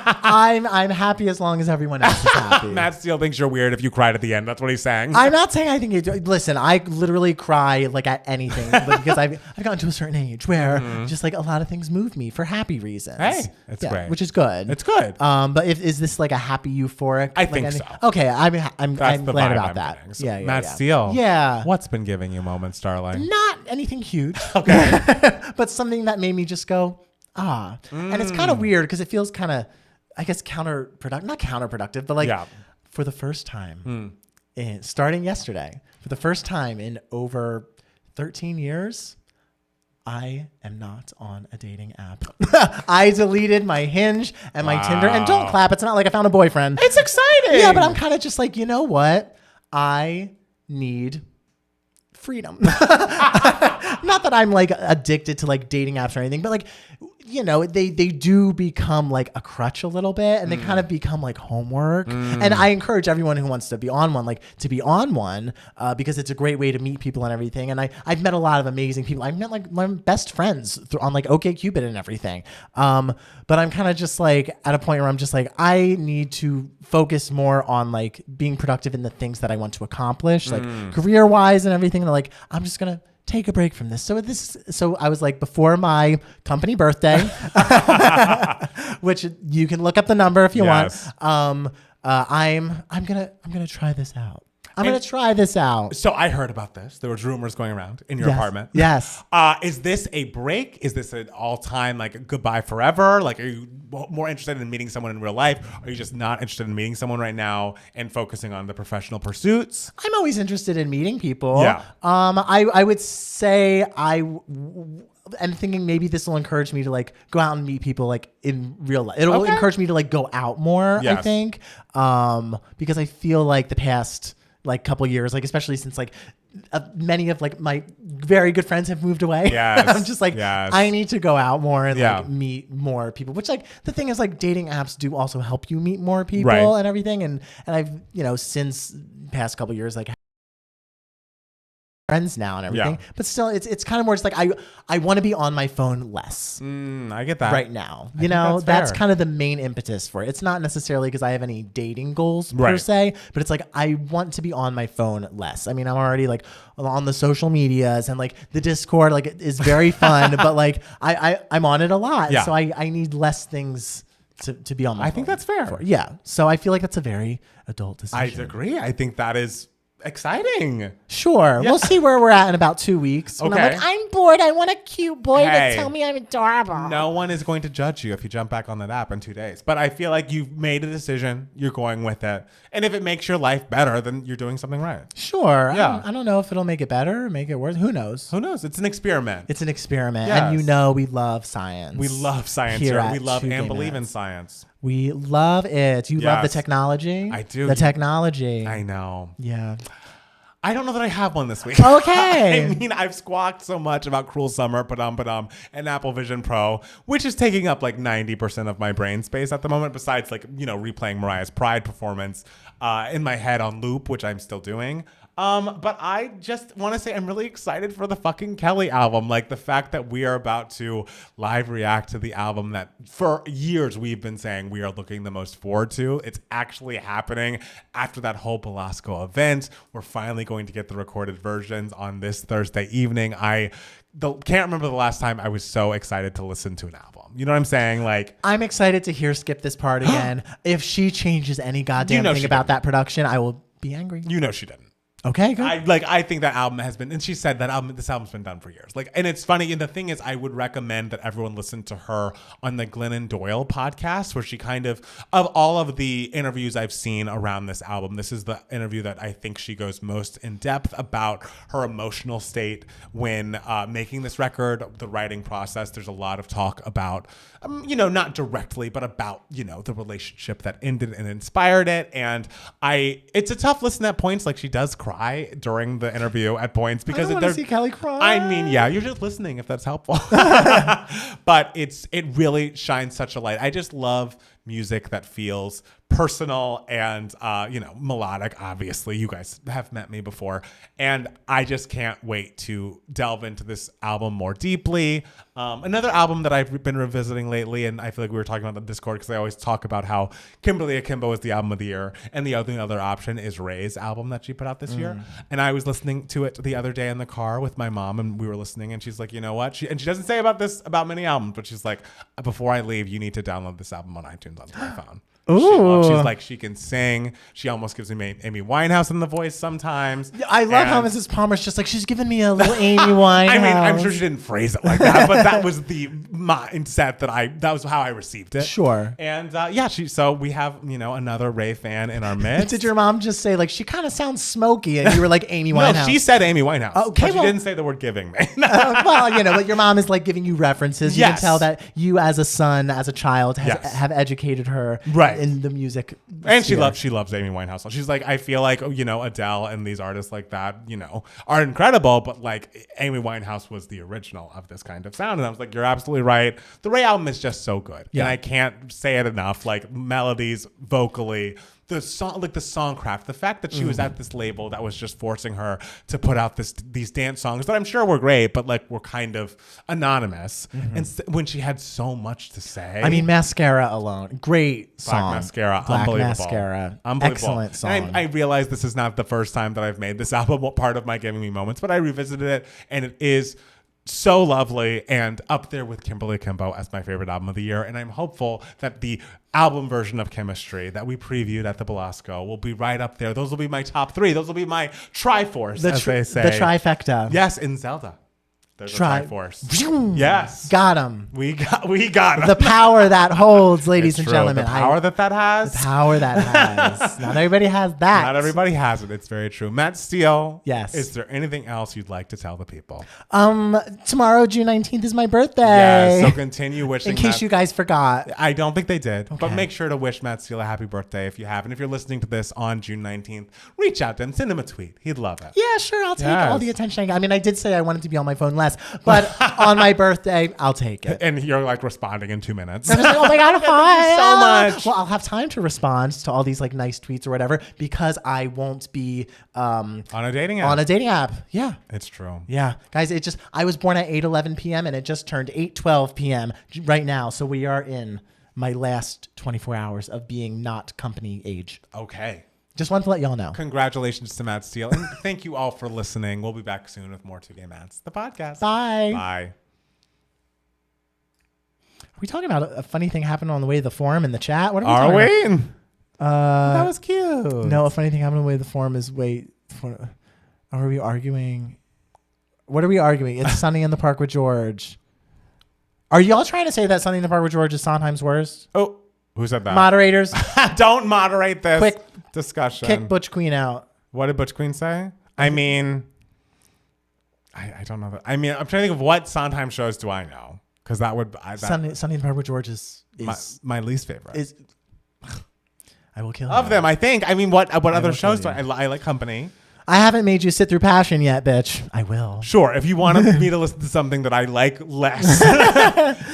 Speaker 2: I'm happy as long as everyone else is happy.
Speaker 1: Matt Steele thinks you're weird if you cried at the end. That's what he's saying.
Speaker 2: I'm not saying I think you do. Listen, I literally cry like at anything because I've gotten to a certain age where just like a lot of things move me for happy reasons.
Speaker 1: Hey, it's great.
Speaker 2: Which is good.
Speaker 1: It's good.
Speaker 2: But is this like a happy euphoric?
Speaker 1: I think so.
Speaker 2: Okay, I'm
Speaker 1: That's the
Speaker 2: glad
Speaker 1: vibe
Speaker 2: about
Speaker 1: I'm
Speaker 2: that.
Speaker 1: getting. So
Speaker 2: Yeah,
Speaker 1: Matt Steele.
Speaker 2: Yeah.
Speaker 1: What's been giving you moments, darling?
Speaker 2: Not anything huge.
Speaker 1: Okay.
Speaker 2: But something that made me just go, ah. And it's kind of weird because it feels kind of, I guess, counterproductive. Not counterproductive, but like for the first time, starting yesterday, for the first time in over 13 years, I am not on a dating app. I deleted my Hinge and my Tinder. And don't clap. It's not like I found a boyfriend.
Speaker 1: It's exciting.
Speaker 2: Yeah, but I'm kind of just like, you know what? I need freedom. Not that I'm like addicted to like dating apps or anything, but like, they do become like a crutch a little bit, and they kind of become like homework. And I encourage everyone who wants to be on one, like to be on one, because it's a great way to meet people and everything. And I've met a lot of amazing people. I've met like my best friends on like OkCupid and everything. But I'm kind of just like at a point where I'm just like, I need to focus more on like being productive in the things that I want to accomplish, like career wise and everything. And like, I'm just going to take a break from this. So I was like, before my company birthday, which you can look up the number if you want. I'm gonna try this out. I'm going to try this out.
Speaker 1: So I heard about this. There was rumors going around in your apartment.
Speaker 2: Yes.
Speaker 1: Is this a break? Is this an all-time, like, goodbye forever? Like, are you more interested in meeting someone in real life? Or are you just not interested in meeting someone right now and focusing on the professional pursuits?
Speaker 2: I'm always interested in meeting people.
Speaker 1: Yeah.
Speaker 2: I would say I'm thinking maybe this will encourage me to like go out and meet people like in real life. It'll encourage me to like go out more, I think. Because I feel like the past like couple years, like especially since like many of like my very good friends have moved away.
Speaker 1: Yes.
Speaker 2: I'm just like, I need to go out more and like meet more people, which like the thing is like dating apps do also help you meet more people and everything. And I've, since past couple years, like friends now and everything, but still it's kind of more just like I want to be on my phone less.
Speaker 1: I get that
Speaker 2: right now. That's kind of the main impetus for it. It's not necessarily because I have any dating goals per se, but it's like I want to be on my phone less. I mean, I'm already like on the social medias and like the Discord like it is very fun, but like I'm on it a lot. So I need less things to be on my phone.
Speaker 1: I think that's fair.
Speaker 2: Yeah. So I feel like that's a very adult decision.
Speaker 1: I agree. I think that is exciting.
Speaker 2: Sure. We'll see where we're at in about 2 weeks. When I'm like, I'm bored. I want a cute boy to tell me I'm adorable.
Speaker 1: No one is going to judge you if you jump back on that app in 2 days. But I feel like you've made a decision. You're going with it. And if it makes your life better, then you're doing something right.
Speaker 2: Sure. Yeah. I don't know if it'll make it better or make it worse. Who knows?
Speaker 1: Who knows? It's an experiment.
Speaker 2: It's an experiment. Yes. And we love science.
Speaker 1: We love science here. We love and believe in science.
Speaker 2: We love it. You love the technology?
Speaker 1: I do.
Speaker 2: The technology.
Speaker 1: I know.
Speaker 2: Yeah.
Speaker 1: I don't know that I have one this week.
Speaker 2: Okay.
Speaker 1: I mean, I've squawked so much about Cruel Summer, Padam Padam, and Apple Vision Pro, which is taking up like 90% of my brain space at the moment, besides like, replaying Mariah's Pride performance in my head on loop, which I'm still doing. But I just want to say I'm really excited for the fucking Kelly album. Like the fact that we are about to live react to the album that for years we've been saying we are looking the most forward to. It's actually happening after that whole Belasco event. We're finally going to get the recorded versions on this Thursday evening. Can't remember the last time I was so excited to listen to an album. You know what I'm saying? Like,
Speaker 2: I'm excited to hear Skip This Part again. If she changes any goddamn thing about that production, I will be angry.
Speaker 1: You know she didn't.
Speaker 2: Okay, good.
Speaker 1: I think that album has been, and she said that this album's been done for years. Like, and it's funny. And the thing is, I would recommend that everyone listen to her on the Glennon Doyle podcast, where she kind of all of the interviews I've seen around this album, this is the interview that I think she goes most in depth about her emotional state when making this record, the writing process. There's a lot of talk about, not directly, but about, the relationship that ended and inspired it. And it's a tough listen at points. Like, she does cry during the interview at points because
Speaker 2: I don't want to see Kelly cry.
Speaker 1: I mean, yeah, you're just listening if that's helpful. But it really shines such a light. I just love music that feels personal and melodic. Obviously, you guys have met me before, and I just can't wait to delve into this album more deeply. Another album that I've been revisiting lately, and I feel like we were talking about the Discord because I always talk about how Kimberly Akimbo is the album of the year, and the other option is Ray's album that she put out this year. And I was listening to it the other day in the car with my mom, and we were listening, and she's like, you know what? She doesn't say about many albums, but she's like, before I leave, you need to download this album on iTunes onto my phone. She's like, she can sing. She almost gives me Amy Winehouse in the voice sometimes.
Speaker 2: I love how Mrs. Palmer's just like, she's giving me a little Amy Winehouse.
Speaker 1: I mean, I'm sure she didn't phrase it like that, but that was the mindset that was how I received it.
Speaker 2: Sure.
Speaker 1: And so we have, another Ray fan in our midst.
Speaker 2: Did your mom just say, like, she kind of sounds smoky, and you were like, Amy Winehouse?
Speaker 1: No, she said Amy Winehouse.
Speaker 2: Okay,
Speaker 1: but she didn't say the word giving me.
Speaker 2: But your mom is like giving you references. You can tell that you as a son, as a child, have educated her in the music.
Speaker 1: And she loves Amy Winehouse. She's like, I feel like, Adele and these artists like that, are incredible, but like Amy Winehouse was the original of this kind of sound. And I was like, you're absolutely right. The Ray album is just so good. Yeah. And I can't say it enough. Like, melodies, vocally, the song, like the songcraft, the fact that she was at this label that was just forcing her to put out these dance songs that I'm sure were great, but like were kind of anonymous. And when she had so much to say.
Speaker 2: I mean, Mascara alone, great song.
Speaker 1: Black Mascara,
Speaker 2: Black
Speaker 1: unbelievable.
Speaker 2: Mascara,
Speaker 1: unbelievable.
Speaker 2: Excellent song.
Speaker 1: And I realize this is not the first time that I've made this album part of my Giving Me Moments, but I revisited it, and it is so lovely and up there with Kimberly Akimbo as my favorite album of the year. And I'm hopeful that the album version of Chemistry that we previewed at the Belasco will be right up there. Those will be my top three. Those will be my Triforce, as they say.
Speaker 2: The trifecta.
Speaker 1: Yes, in Zelda. There's a Triforce. Yes.
Speaker 2: Got him.
Speaker 1: We got him.
Speaker 2: The power that holds, ladies and gentlemen.
Speaker 1: The power that has.
Speaker 2: The power that has. Not everybody has that.
Speaker 1: Not everybody has it. It's very true. Matt Steele.
Speaker 2: Yes.
Speaker 1: Is there anything else you'd like to tell the people?
Speaker 2: Tomorrow, June 19th, is my birthday.
Speaker 1: Yeah, so continue wishing.
Speaker 2: In case you guys forgot.
Speaker 1: I don't think they did.
Speaker 2: Okay.
Speaker 1: But make sure to wish Matt Steele a happy birthday if you have. And if you're listening to this on June 19th, reach out to him. Send him a tweet. He'd love it.
Speaker 2: Yeah, sure. I'll take all the attention I got. I mean, I did say I wanted to be on my phone less, but on my birthday, I'll take it.
Speaker 1: And you're like responding in 2 minutes.
Speaker 2: I'm just like, oh my God, hi.
Speaker 1: Thank you so much.
Speaker 2: Well, I'll have time to respond to all these like nice tweets or whatever because I won't be
Speaker 1: on a dating app.
Speaker 2: On a dating app. Yeah.
Speaker 1: It's true.
Speaker 2: Yeah. Guys, I was born at 8:11 p.m. and it just turned 8:12 p.m. right now. So we are in my last 24 hours of being not company age.
Speaker 1: Okay.
Speaker 2: Just wanted to let y'all know.
Speaker 1: Congratulations to Matt Steele. And thank you all for listening. We'll be back soon with more 2 Gay Mats, the podcast.
Speaker 2: Bye.
Speaker 1: Bye.
Speaker 2: Are we talking about a funny thing happened on the way to the forum in the chat? What are we
Speaker 1: talking
Speaker 2: about?
Speaker 1: That was cute.
Speaker 2: No, a funny thing happened on the way to the forum is are we arguing? What are we arguing? It's Sunny in the Park with George. Are y'all trying to say that Sunny in the Park with George is Sondheim's worst?
Speaker 1: Oh, who said that?
Speaker 2: Moderators.
Speaker 1: Don't moderate this
Speaker 2: quick
Speaker 1: discussion.
Speaker 2: Kick Butch Queen out.
Speaker 1: What did Butch Queen say? I mean, I don't know that. I mean, I'm trying to think of what Sondheim shows do I know? Because that would
Speaker 2: Sunny in the Park with George is
Speaker 1: my least favorite.
Speaker 2: I will kill
Speaker 1: of them. I think. I mean, what other shows
Speaker 2: do
Speaker 1: I like? Company.
Speaker 2: I haven't made you sit through Passion yet, bitch. I will.
Speaker 1: Sure, if you want me to listen to something that I like less,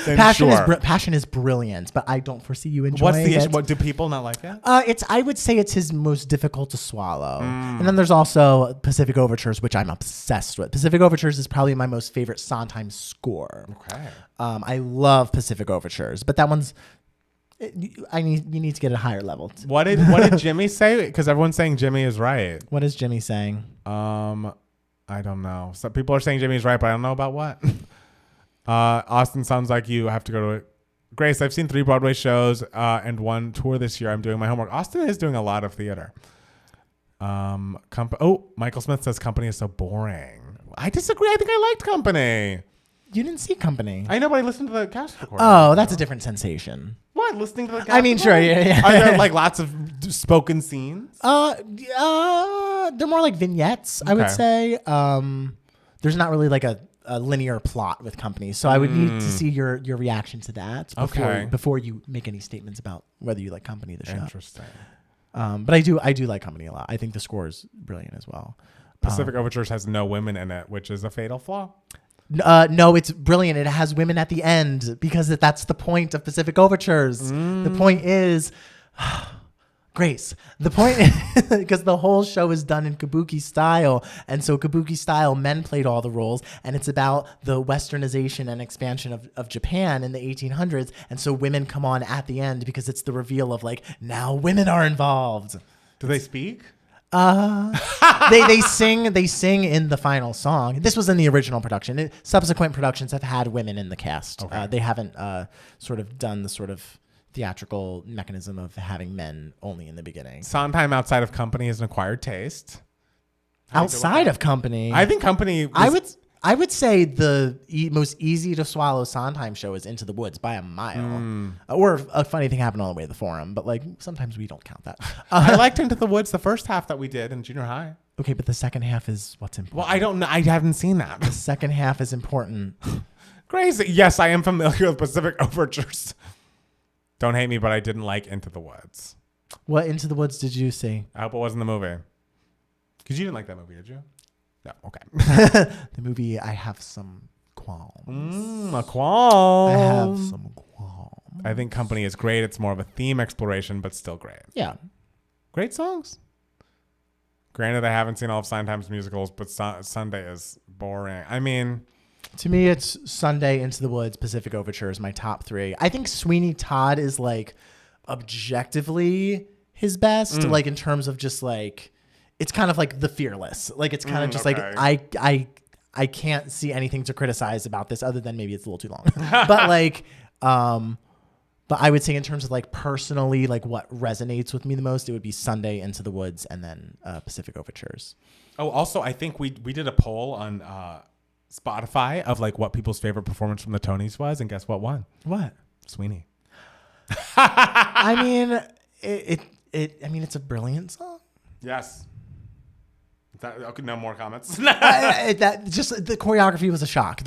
Speaker 1: then
Speaker 2: Passion is brilliant, but I don't foresee you enjoying
Speaker 1: What's the issue?
Speaker 2: it.
Speaker 1: What do people not like it?
Speaker 2: I would say it's his most difficult to swallow. And then there's also Pacific Overtures, which I'm obsessed with. Pacific Overtures is probably my most favorite Sondheim score.
Speaker 1: Okay.
Speaker 2: I love Pacific Overtures, but that one's. You need to get a higher level.
Speaker 1: What did Jimmy say? Because everyone's saying Jimmy is right.
Speaker 2: What is Jimmy saying?
Speaker 1: I don't know. Some people are saying Jimmy's right, but I don't know about what. Austin, sounds like you have to go to it. Grace, I've seen 3 Broadway shows and 1 tour this year. I'm doing my homework. Austin is doing a lot of theater. Michael Smith says Company is so boring. I disagree. I think I liked Company.
Speaker 2: You didn't see Company.
Speaker 1: I know, but I listened to the cast recording.
Speaker 2: Oh, that's a different sensation.
Speaker 1: What? Listening to the cast
Speaker 2: I mean, sure, yeah.
Speaker 1: Are there like lots of spoken scenes?
Speaker 2: They're more like vignettes, I would say. There's not really like a linear plot with Company, so I would need to see your reaction to that before you make any statements about whether you like Company, the show.
Speaker 1: Interesting.
Speaker 2: But I do like Company a lot. I think the score is brilliant as well.
Speaker 1: Pacific Overtures has no women in it, which is a fatal flaw.
Speaker 2: No, it's brilliant. It has women at the end because that's the point of Pacific Overtures. The point is, Grace, the point is, because the whole show is done in kabuki style. And so kabuki style, men played all the roles. And it's about the westernization and expansion of Japan in the 1800s. And so women come on at the end because it's the reveal of like, now women are involved.
Speaker 1: Do they speak?
Speaker 2: They sing in the final song. This was in the original production. Subsequent productions have had women in the cast.
Speaker 1: Okay.
Speaker 2: They haven't sort of done the sort of theatrical mechanism of having men only in the beginning.
Speaker 1: Sondheim outside of Company is an acquired taste.
Speaker 2: Outside of Company,
Speaker 1: I think Company.
Speaker 2: I would say the most easy to swallow Sondheim show is Into the Woods by a mile. Or a funny thing happened on the way to the Forum, but like sometimes we don't count that.
Speaker 1: I liked Into the Woods the first half that we did in junior high.
Speaker 2: Okay, but the second half is what's important.
Speaker 1: Well, I don't know. I haven't seen that.
Speaker 2: The second half is important.
Speaker 1: Crazy. Yes, I am familiar with Pacific Overtures. Don't hate me, but I didn't like Into the Woods.
Speaker 2: What Into the Woods did you see?
Speaker 1: I hope it wasn't the movie. Because you didn't like that movie, did you? No, okay.
Speaker 2: The movie, I have some qualms.
Speaker 1: A qualm.
Speaker 2: I have some qualms.
Speaker 1: I think Company is great. It's more of a theme exploration, but still great.
Speaker 2: Yeah.
Speaker 1: Great songs. Granted, I haven't seen all of Sondheim's musicals, but Sunday is boring. I mean...
Speaker 2: To me, it's Sunday, Into the Woods, Pacific Overtures, my top 3. I think Sweeney Todd is like objectively his best, like in terms of just like... It's kind of like The Fearless. Like it's kind of just
Speaker 1: okay.
Speaker 2: like I can't see anything to criticize about this other than maybe it's a little too long. But like but I would say in terms of like personally like what resonates with me the most, it would be Sunday, Into the Woods, and then Pacific Overtures.
Speaker 1: Oh, also I think we did a poll on Spotify of like what people's favorite performance from the Tonys was, and guess what won?
Speaker 2: What?
Speaker 1: Sweeney.
Speaker 2: I mean it's a brilliant song.
Speaker 1: Yes. Okay, no more comments.
Speaker 2: That just the choreography was a shock.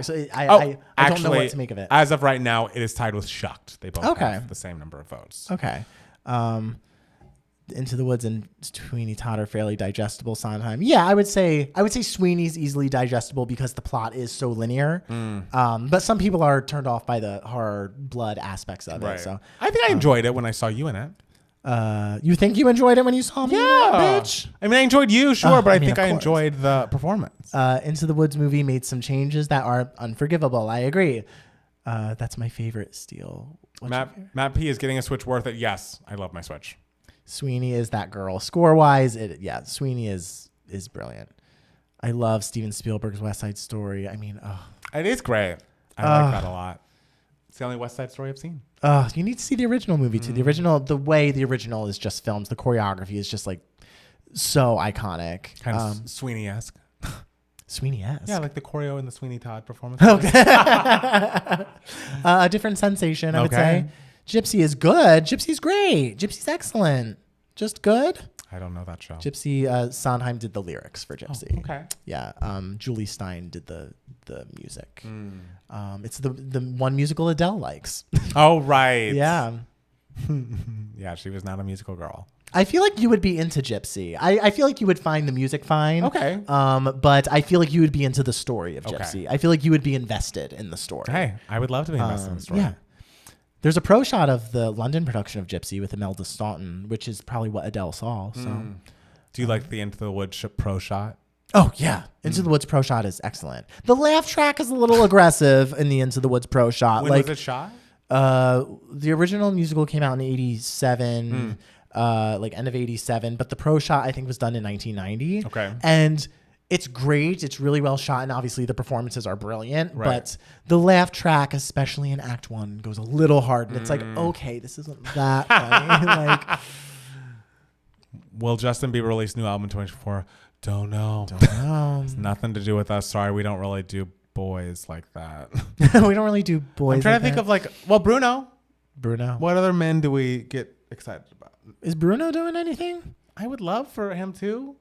Speaker 2: So I don't know what to make of it.
Speaker 1: As of right now, it is tied with Shucked. They both have the same number of votes.
Speaker 2: Okay. Into the Woods and Sweeney Todd are fairly digestible. Sondheim. Yeah, I would say Sweeney's easily digestible because the plot is so linear. But some people are turned off by the horror blood aspects of it. So
Speaker 1: I think I enjoyed it when I saw you in it.
Speaker 2: You think you enjoyed it when you saw me?
Speaker 1: Yeah, bitch. I mean, I enjoyed you, sure, but I think I
Speaker 2: course.
Speaker 1: enjoyed the performance.
Speaker 2: Into the Woods movie made some changes that are unforgivable. I agree. That's my favorite steal.
Speaker 1: Matt P is getting a Switch worth it. Yes, I love my Switch.
Speaker 2: Sweeney is that girl. Score wise, Sweeney is brilliant. I love Steven Spielberg's West Side Story. I mean,
Speaker 1: it is great. I like that a lot. It's the only West Side Story I've seen.
Speaker 2: You need to see the original movie too. The way the original is just filmed, the choreography is just like so iconic.
Speaker 1: Kind of Sweeney-esque.
Speaker 2: Sweeney-esque?
Speaker 1: Yeah, like the choreo in the Sweeney Todd performance.
Speaker 2: Okay. A different sensation, I would say. Gypsy is good. Gypsy's great. Gypsy's excellent. Just good.
Speaker 1: I don't know that show.
Speaker 2: Gypsy, Sondheim did the lyrics for Gypsy.
Speaker 1: Oh, okay.
Speaker 2: Yeah. Julie Stein did the music. It's the one musical Adele likes.
Speaker 1: Oh, right.
Speaker 2: Yeah.
Speaker 1: Yeah, she was not a musical girl.
Speaker 2: I feel like you would be into Gypsy. I feel like you would find the music fine.
Speaker 1: Okay.
Speaker 2: But I feel like you would be into the story of
Speaker 1: Okay.
Speaker 2: Gypsy. I feel like you would be invested in the story.
Speaker 1: Hey, I would love to be invested in the story.
Speaker 2: Yeah. There's a pro shot of the London production of Gypsy with Imelda Staunton, which is probably what Adele saw. So,
Speaker 1: Do you like the Into the Woods pro shot?
Speaker 2: oh yeah, Into the Woods pro shot is excellent. The laugh track is a little aggressive in the Into the Woods pro shot.
Speaker 1: When was it shot?
Speaker 2: The original musical came out in '87, like end of '87, but the pro shot I think was done in 1990.
Speaker 1: Okay.
Speaker 2: And it's great. It's really well shot, and obviously the performances are brilliant.
Speaker 1: Right.
Speaker 2: But the laugh track, especially in Act 1, goes a little hard, and it's like, okay, this isn't that funny. Like,
Speaker 1: Will Justin Bieber release new album in 2024? Don't know. It's nothing to do with us. Sorry, we don't really do boys like that.
Speaker 2: we don't really do boys.
Speaker 1: I'm trying
Speaker 2: like
Speaker 1: to think
Speaker 2: that.
Speaker 1: of like, Bruno.
Speaker 2: Bruno.
Speaker 1: What other men do we get excited about?
Speaker 2: Is Bruno doing anything?
Speaker 1: I would love for him to.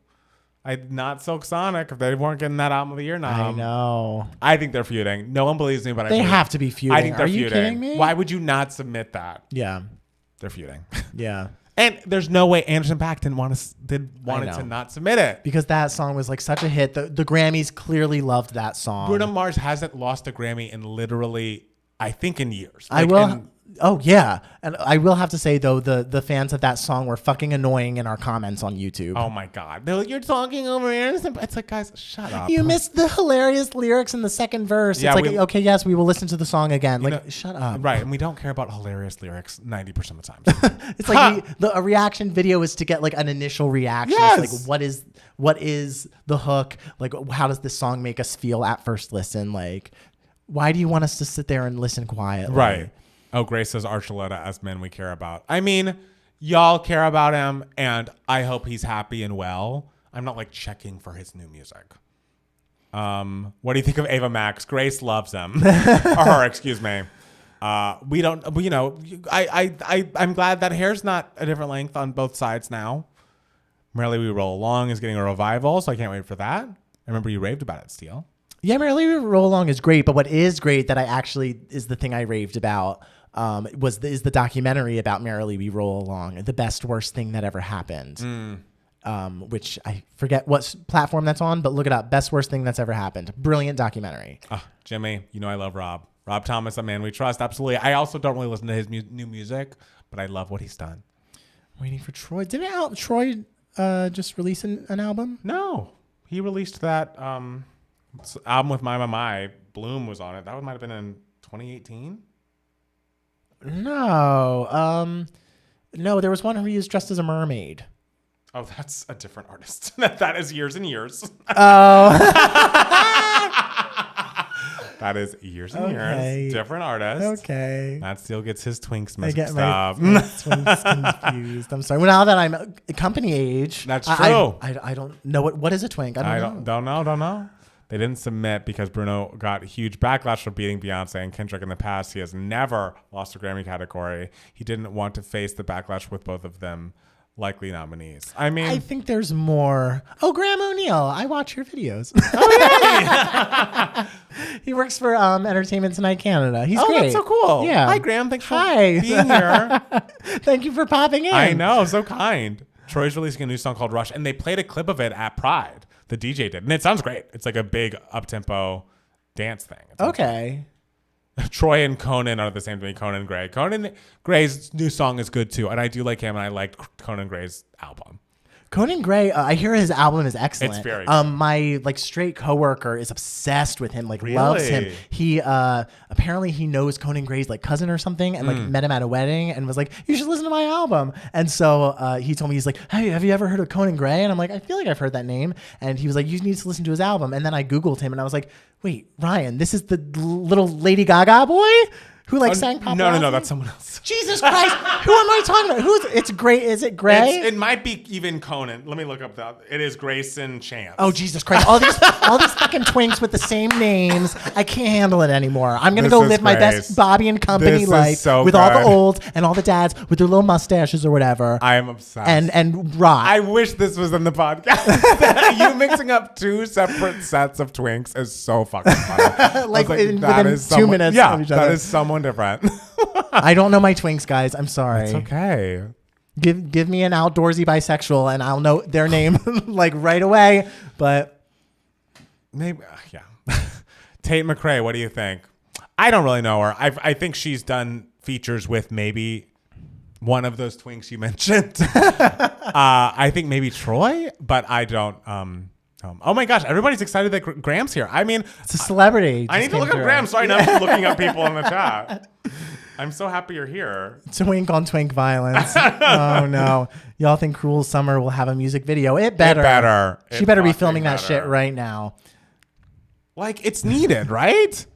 Speaker 1: Not Silk Sonic if they weren't getting that album of the year now.
Speaker 2: I know.
Speaker 1: I think they're feuding. No one believes me, but
Speaker 2: They have to be feuding.
Speaker 1: I think they're
Speaker 2: Are you
Speaker 1: feuding.
Speaker 2: kidding me?
Speaker 1: Why would you not submit that?
Speaker 2: Yeah.
Speaker 1: They're feuding.
Speaker 2: Yeah.
Speaker 1: And there's no way Anderson .Paak wanted to not submit it.
Speaker 2: Because that song was like such a hit. The Grammys clearly loved that song.
Speaker 1: Bruno Mars hasn't lost a Grammy in literally, I think, in years.
Speaker 2: I will. Oh yeah, and I will have to say though, the fans of that song were fucking annoying in our comments on YouTube.
Speaker 1: Oh my God, they're like, you're talking over Anderson. It's like, guys, shut up.
Speaker 2: You missed the hilarious lyrics in the second verse.
Speaker 1: Yeah,
Speaker 2: it's like, okay, yes, we will listen to the song again. Like, shut up.
Speaker 1: Right, and we don't care about hilarious lyrics 90% of the time.
Speaker 2: It's like a reaction video is to get like an initial reaction.
Speaker 1: Yes.
Speaker 2: It's like what is the hook? Like, how does this song make us feel at first listen? Like, why do you want us to sit there and listen quietly?
Speaker 1: Right. Oh, Grace says Archuleta as men we care about. I mean, y'all care about him, and I hope he's happy and well. I'm not like checking for his new music. What do you think of Ava Max? Grace loves him, or her, excuse me. We don't. You know, I'm glad that hair's not a different length on both sides now. Merrily We Roll Along is getting a revival, so I can't wait for that. I remember you raved about it, Steele.
Speaker 2: Yeah, Merrily We Roll Along is great, but what is great that I actually is the thing I raved about is the documentary about Merrily We Roll Along, the best worst thing that ever happened. Which I forget what platform that's on, but look it up. Best worst thing that's ever happened. Brilliant documentary.
Speaker 1: Jimmy, you know I love Rob. Rob Thomas, a man we trust. Absolutely. I also don't really listen to his new music, but I love what he's done.
Speaker 2: Waiting for Troy. Didn't Troy just release an album?
Speaker 1: No, he released that album with My. Bloom was on it. That might have been in 2018.
Speaker 2: No. No, there was one where he was dressed as a mermaid.
Speaker 1: Oh, that's a different artist. That is years and years.
Speaker 2: Oh.
Speaker 1: That is years and years. Different artist.
Speaker 2: Okay.
Speaker 1: Matt Steele gets his twinks
Speaker 2: I
Speaker 1: mixed
Speaker 2: get
Speaker 1: up.
Speaker 2: my twinks confused. I'm sorry. Well, now that I'm company age.
Speaker 1: That's true.
Speaker 2: I don't know. What is a twink? I don't know.
Speaker 1: Don't know. They didn't submit because Bruno got huge backlash for beating Beyonce and Kendrick in the past. He has never lost a Grammy category. He didn't want to face the backlash with both of them likely nominees. I mean,
Speaker 2: I think there's more. Oh, Graham O'Neill. I watch your videos.
Speaker 1: Oh, yeah.
Speaker 2: He works for Entertainment Tonight Canada. He's great.
Speaker 1: That's so cool.
Speaker 2: Yeah.
Speaker 1: Hi, Graham. Thanks for
Speaker 2: Hi.
Speaker 1: being here.
Speaker 2: Thank you for popping in.
Speaker 1: I know. So kind. Troy's releasing a new song called Rush, and they played a clip of it at Pride. The DJ did, and it sounds great. It's like a big up-tempo dance thing.
Speaker 2: Okay.
Speaker 1: Troy and Conan are the same to me. Conan Gray. Conan Gray's new song is good too, and I do like him, and I like Conan Gray's album.
Speaker 2: Conan Gray, I hear his album is excellent.
Speaker 1: It's very good.
Speaker 2: My straight coworker is obsessed with him,
Speaker 1: Really?
Speaker 2: loves him. He apparently he knows Conan Gray's cousin or something, and met him at a wedding and was like, "You should listen to my album." And so he told me, he's like, "Hey, have you ever heard of Conan Gray?" And I'm like, "I feel like I've heard that name." And he was like, "You need to listen to his album." And then I Googled him, and I was like, "Wait, Ryan, this is the little Lady Gaga boy who sang Paparazzi?"
Speaker 1: No, that's someone else.
Speaker 2: Jesus Christ, who am I talking about? It's Gray. Is it Gray?
Speaker 1: It might be even Conan. Let me look up that. It is Grayson Chance.
Speaker 2: Oh, Jesus Christ. All these fucking twinks with the same names. I can't handle it anymore. I'm going to go live my best Bobby and Company life with all the olds and all the dads with their little mustaches or whatever.
Speaker 1: I am obsessed.
Speaker 2: And rock.
Speaker 1: I wish this was in the podcast. You mixing up two separate sets of twinks is so fucking funny.
Speaker 2: Within
Speaker 1: that is
Speaker 2: 2 minutes of each other.
Speaker 1: That is someone different.
Speaker 2: I don't know my twinks, guys. I'm sorry.
Speaker 1: It's okay.
Speaker 2: Give me an outdoorsy bisexual and I'll know their name like right away. But
Speaker 1: maybe, yeah. Tate McRae, what do you think? I don't really know her. I think she's done features with maybe one of those twinks you mentioned. I think maybe Troy, but I don't. Oh my gosh, everybody's excited that Graham's here. I mean,
Speaker 2: it's a celebrity.
Speaker 1: I need to look up Graham. Sorry, now I'm looking up people in the chat. I'm so happy you're here.
Speaker 2: Twink on twink violence. Oh no. Y'all think Cruel Summer will have a music video? It better. She better be filming that shit right now.
Speaker 1: Like, it's needed, right?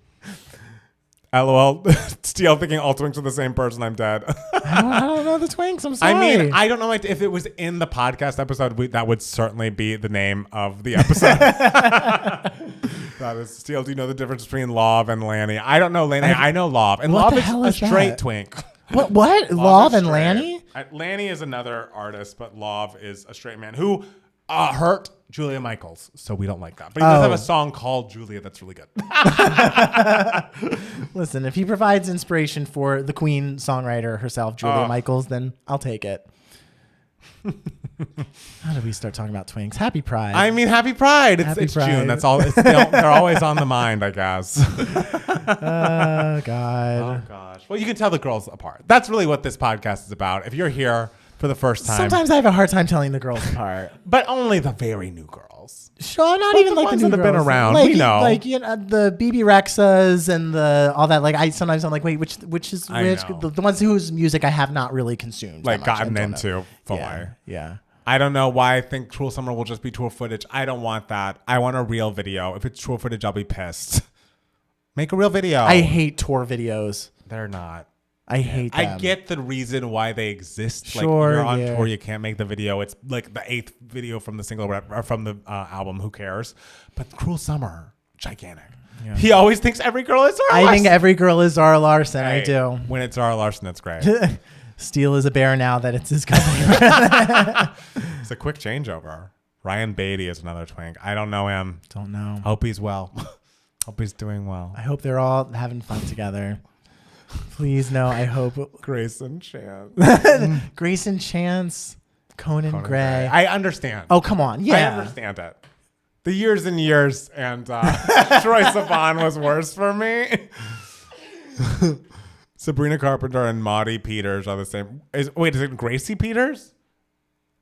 Speaker 1: LOL. Still thinking all twinks are the same person. I'm dead.
Speaker 2: I don't know the twinks. I'm sorry.
Speaker 1: I mean, I don't know if it was in the podcast episode. That would certainly be the name of the episode. That is Steele. Do you know the difference between Love and Lanny? I don't know Lanny. I know Love, and Love is a straight twink.
Speaker 2: What? Love and Lanny?
Speaker 1: Lanny is another artist, but Love is a straight man who hurt Julia Michaels, so we don't like that. But he does have a song called Julia that's really good.
Speaker 2: Listen, if he provides inspiration for the Queen songwriter herself, Julia Michaels, then I'll take it. How do we start talking about twinks? Happy Pride.
Speaker 1: I mean, Happy Pride. It's Pride. June. That's all. They're always on the mind, I guess.
Speaker 2: Oh, God.
Speaker 1: Oh, gosh. Well, you can tell the girls apart. That's really what this podcast is about. If you're here for the first time.
Speaker 2: Sometimes I have a hard time telling the girls apart.
Speaker 1: But only the very new girls.
Speaker 2: Sure, not even like the new
Speaker 1: that have
Speaker 2: girls.
Speaker 1: Been around.
Speaker 2: Like,
Speaker 1: we know.
Speaker 2: Like, you know, the BB Rexas and all that. Like, I'm like, wait, which is which? The ones whose music I have not really consumed.
Speaker 1: Like, gotten into fully.
Speaker 2: Yeah.
Speaker 1: I don't know why I think Cruel Summer will just be tour footage. I don't want that. I want a real video. If it's tour footage, I'll be pissed. Make a real video.
Speaker 2: I hate tour videos.
Speaker 1: They're not.
Speaker 2: I hate them.
Speaker 1: I get the reason why they exist.
Speaker 2: Sure,
Speaker 1: like you're on tour, you can't make the video. It's like the 8th video from the single or from the album. Who cares? But Cruel Summer, gigantic. Yeah. He always thinks every girl is Zara Larsson.
Speaker 2: I think every girl is Zara Larsson.
Speaker 1: Hey,
Speaker 2: I do.
Speaker 1: When it's Zara Larsson, that's great.
Speaker 2: Steele is a bear now that it's his company.
Speaker 1: It's a quick changeover. Ryan Beatty is another twink. I don't know him.
Speaker 2: Don't know.
Speaker 1: Hope he's well. Hope he's doing well.
Speaker 2: I hope they're all having fun together. Please, no, I hope.
Speaker 1: Grayson Chance.
Speaker 2: Grayson Chance, Conan Gray.
Speaker 1: I understand.
Speaker 2: Oh, come on. Yeah.
Speaker 1: I understand it. The years and years and Troy Sivan was worse for me. Sabrina Carpenter and Maudie Peters are the same. Is it Gracie Peters?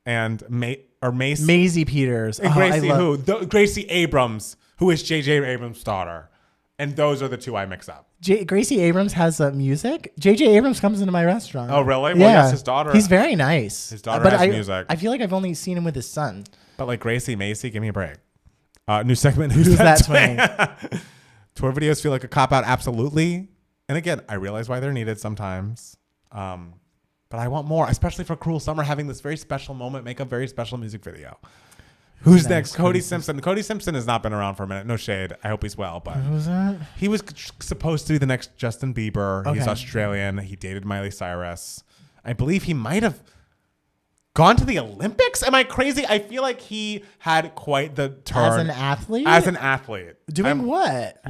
Speaker 1: And
Speaker 2: Maisie Peters.
Speaker 1: And Gracie who? Gracie Abrams, who is J.J. Abrams' daughter. And those are the two I mix up.
Speaker 2: Gracie Abrams has music. J.J. Abrams comes into my restaurant.
Speaker 1: Oh, really? Well,
Speaker 2: yeah.
Speaker 1: Yes, his daughter.
Speaker 2: He's very nice.
Speaker 1: His daughter has music.
Speaker 2: I feel like I've only seen him with his son.
Speaker 1: But like Gracie Macy, give me a break. New segment.
Speaker 2: Who's that twin?
Speaker 1: Tour videos feel like a cop-out, absolutely. And again, I realize why they're needed sometimes. But I want more, especially for Cruel Summer, having this very special moment, make a very special music video. Who's next? Cody Simpson. Cody Simpson has not been around for a minute. No shade. I hope he's well. But
Speaker 2: who's that?
Speaker 1: He was supposed to be the next Justin Bieber.
Speaker 2: Okay.
Speaker 1: He's Australian. He dated Miley Cyrus. I believe he might have gone to the Olympics. Am I crazy? I feel like he had quite the turn.
Speaker 2: As an athlete?
Speaker 1: As an athlete.
Speaker 2: Doing what?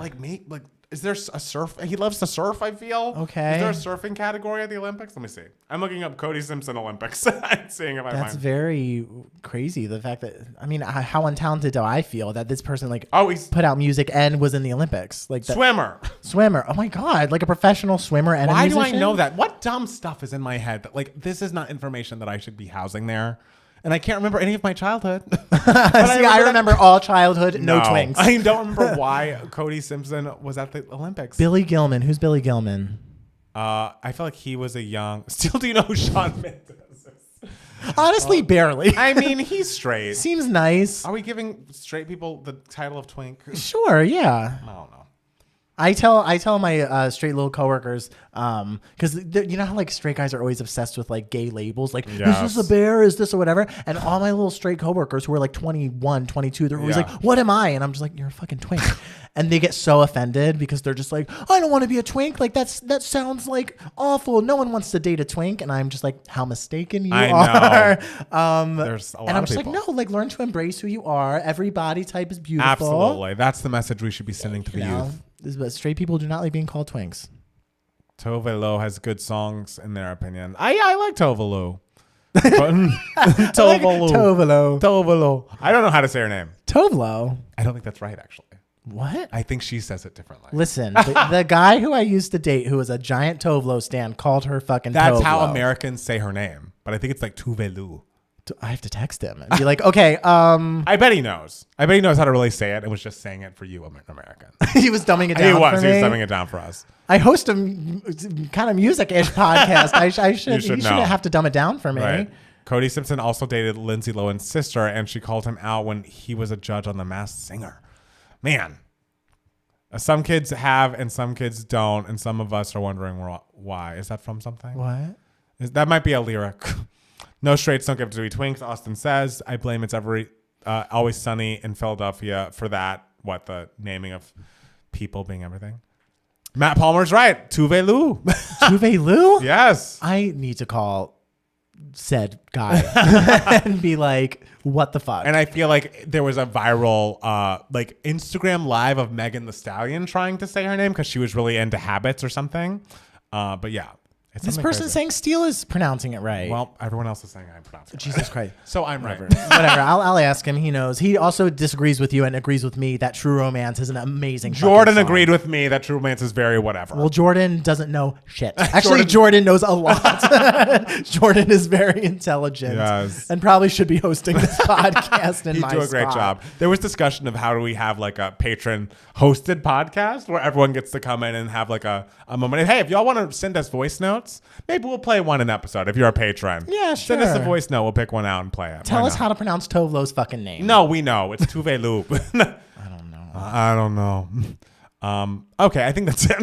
Speaker 1: Is there a surf? He loves to surf, I feel.
Speaker 2: Okay.
Speaker 1: Is there a surfing category at the Olympics? Let me see. I'm looking up Cody Simpson Olympics and seeing if I find.
Speaker 2: That's very crazy. The fact that, I mean, how untalented do I feel that this person he's put out music and was in the Olympics? Like that, Swimmer. Oh my God. Like a professional swimmer and
Speaker 1: Why
Speaker 2: a musician?
Speaker 1: do I know that? What dumb stuff is in my head that this is not information that I should be housing there? And I can't remember any of my childhood.
Speaker 2: I remember all childhood, no twinks.
Speaker 1: I don't remember why Cody Simpson was at the Olympics.
Speaker 2: Billy Gilman. Who's Billy Gilman?
Speaker 1: I feel like he was a young... Still, do you know who Shawn Mendes is?
Speaker 2: Honestly, barely.
Speaker 1: I mean, he's straight.
Speaker 2: Seems nice.
Speaker 1: Are we giving straight people the title of twink?
Speaker 2: Sure, yeah.
Speaker 1: I don't know.
Speaker 2: I tell my straight little coworkers, because you know how straight guys are always obsessed with gay labels, is this a bear, is this or whatever, and all my little straight coworkers who are 21, 22, they're always what am I? And I'm just like, you're a fucking twink. And they get so offended because they're just like, I don't want to be a twink. That sounds awful. No one wants to date a twink. And I'm just like, how mistaken you are.
Speaker 1: There's a lot
Speaker 2: and I'm
Speaker 1: of
Speaker 2: just
Speaker 1: people.
Speaker 2: like, no, learn to embrace who you are. Every body type is beautiful.
Speaker 1: Absolutely. That's the message we should be sending to the youth.
Speaker 2: But straight people do not like being called twinks.
Speaker 1: Tove Lo has good songs in their opinion. I like Tove Lo. Tovolo. Tovolo. I don't know how to say her name.
Speaker 2: Tovlo.
Speaker 1: I don't think that's right, actually.
Speaker 2: What?
Speaker 1: I think she says it differently.
Speaker 2: Listen, the guy who I used to date, who was a giant Tovlo stan, called her fucking
Speaker 1: That's
Speaker 2: Tovlo.
Speaker 1: how Americans say her name, but I think it's like Tuvelu.
Speaker 2: I have to text him and be like, okay,
Speaker 1: I bet he knows. I bet he knows how to really say it and was just saying it for you Americans.
Speaker 2: he was dumbing it down
Speaker 1: He was
Speaker 2: for me.
Speaker 1: dumbing it down for us.
Speaker 2: I host a kind of music-ish podcast. I should,
Speaker 1: You should
Speaker 2: you
Speaker 1: know.
Speaker 2: shouldn't have to dumb it down for me.
Speaker 1: Right. Cody Simpson also dated Lindsay Lohan's sister, and she called him out when he was a judge on The Masked Singer. Man. Some kids have and some kids don't, and some of us are wondering why. Is that from something?
Speaker 2: What?
Speaker 1: That might be a lyric. No straights don't give to be twinks, Austin says. I blame It's Always Sunny in Philadelphia for that. What, the naming of people being everything? Matt Palmer's right. Tuvelu.
Speaker 2: Tuvelu?
Speaker 1: Yes.
Speaker 2: I need to call said guy and be like, what the fuck?
Speaker 1: And I feel like there was a viral like Instagram live of Megan Thee Stallion trying to say her name because she was really into habits or something. But yeah. It's
Speaker 2: this
Speaker 1: something
Speaker 2: person
Speaker 1: crazy.
Speaker 2: saying Steele is pronouncing it right.
Speaker 1: Well, everyone else is saying I'm pronouncing it
Speaker 2: Jesus
Speaker 1: right.
Speaker 2: Christ.
Speaker 1: So I'm right.
Speaker 2: Whatever. I'll ask him. He knows. He also disagrees with you and agrees with me that True Romance is an amazing
Speaker 1: Jordan
Speaker 2: fucking song.
Speaker 1: agreed with me that True Romance is very whatever.
Speaker 2: Well, Jordan doesn't know shit. Actually, Jordan knows a lot. Jordan is very intelligent and probably should be hosting this podcast in my
Speaker 1: He'd do a great job. There was discussion of how do we have like a patron hosted podcast where everyone gets to come in and have like a moment. Hey, if y'all want to send us voice notes, maybe we'll play one an episode if you're a patron.
Speaker 2: Yeah, sure.
Speaker 1: Send us a voice note. We'll pick one out and play it.
Speaker 2: Tell us how to pronounce Tovlo's fucking name.
Speaker 1: No, we know. It's Tuvelu.
Speaker 2: I don't know.
Speaker 1: Okay, I think that's it.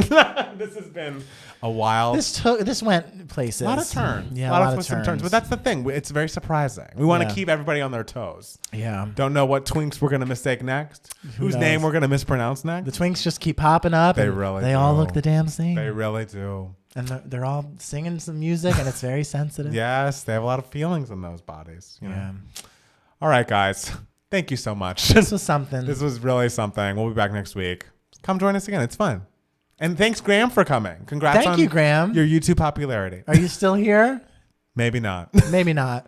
Speaker 1: This has been a while.
Speaker 2: This went places.
Speaker 1: A lot of turns.
Speaker 2: Yeah,
Speaker 1: a lot of twists and turns. But that's the thing. It's very surprising. We want to keep everybody on their toes.
Speaker 2: Yeah.
Speaker 1: Don't know what twinks we're going to mistake next. Whose name we're going to mispronounce next.
Speaker 2: The twinks just keep popping up.
Speaker 1: They really
Speaker 2: They
Speaker 1: do.
Speaker 2: all look the damn same.
Speaker 1: They really do.
Speaker 2: And they're all singing some music, and it's very sensitive.
Speaker 1: Yes, they have a lot of feelings in those bodies. You know?
Speaker 2: Yeah.
Speaker 1: All right, guys. Thank you so much.
Speaker 2: This was something.
Speaker 1: This was really something. We'll be back next week. Come join us again. It's fun. And thanks, Graham, for coming. Congrats on
Speaker 2: you, Graham.
Speaker 1: your YouTube popularity.
Speaker 2: Are you still here?
Speaker 1: Maybe not.
Speaker 2: Maybe not.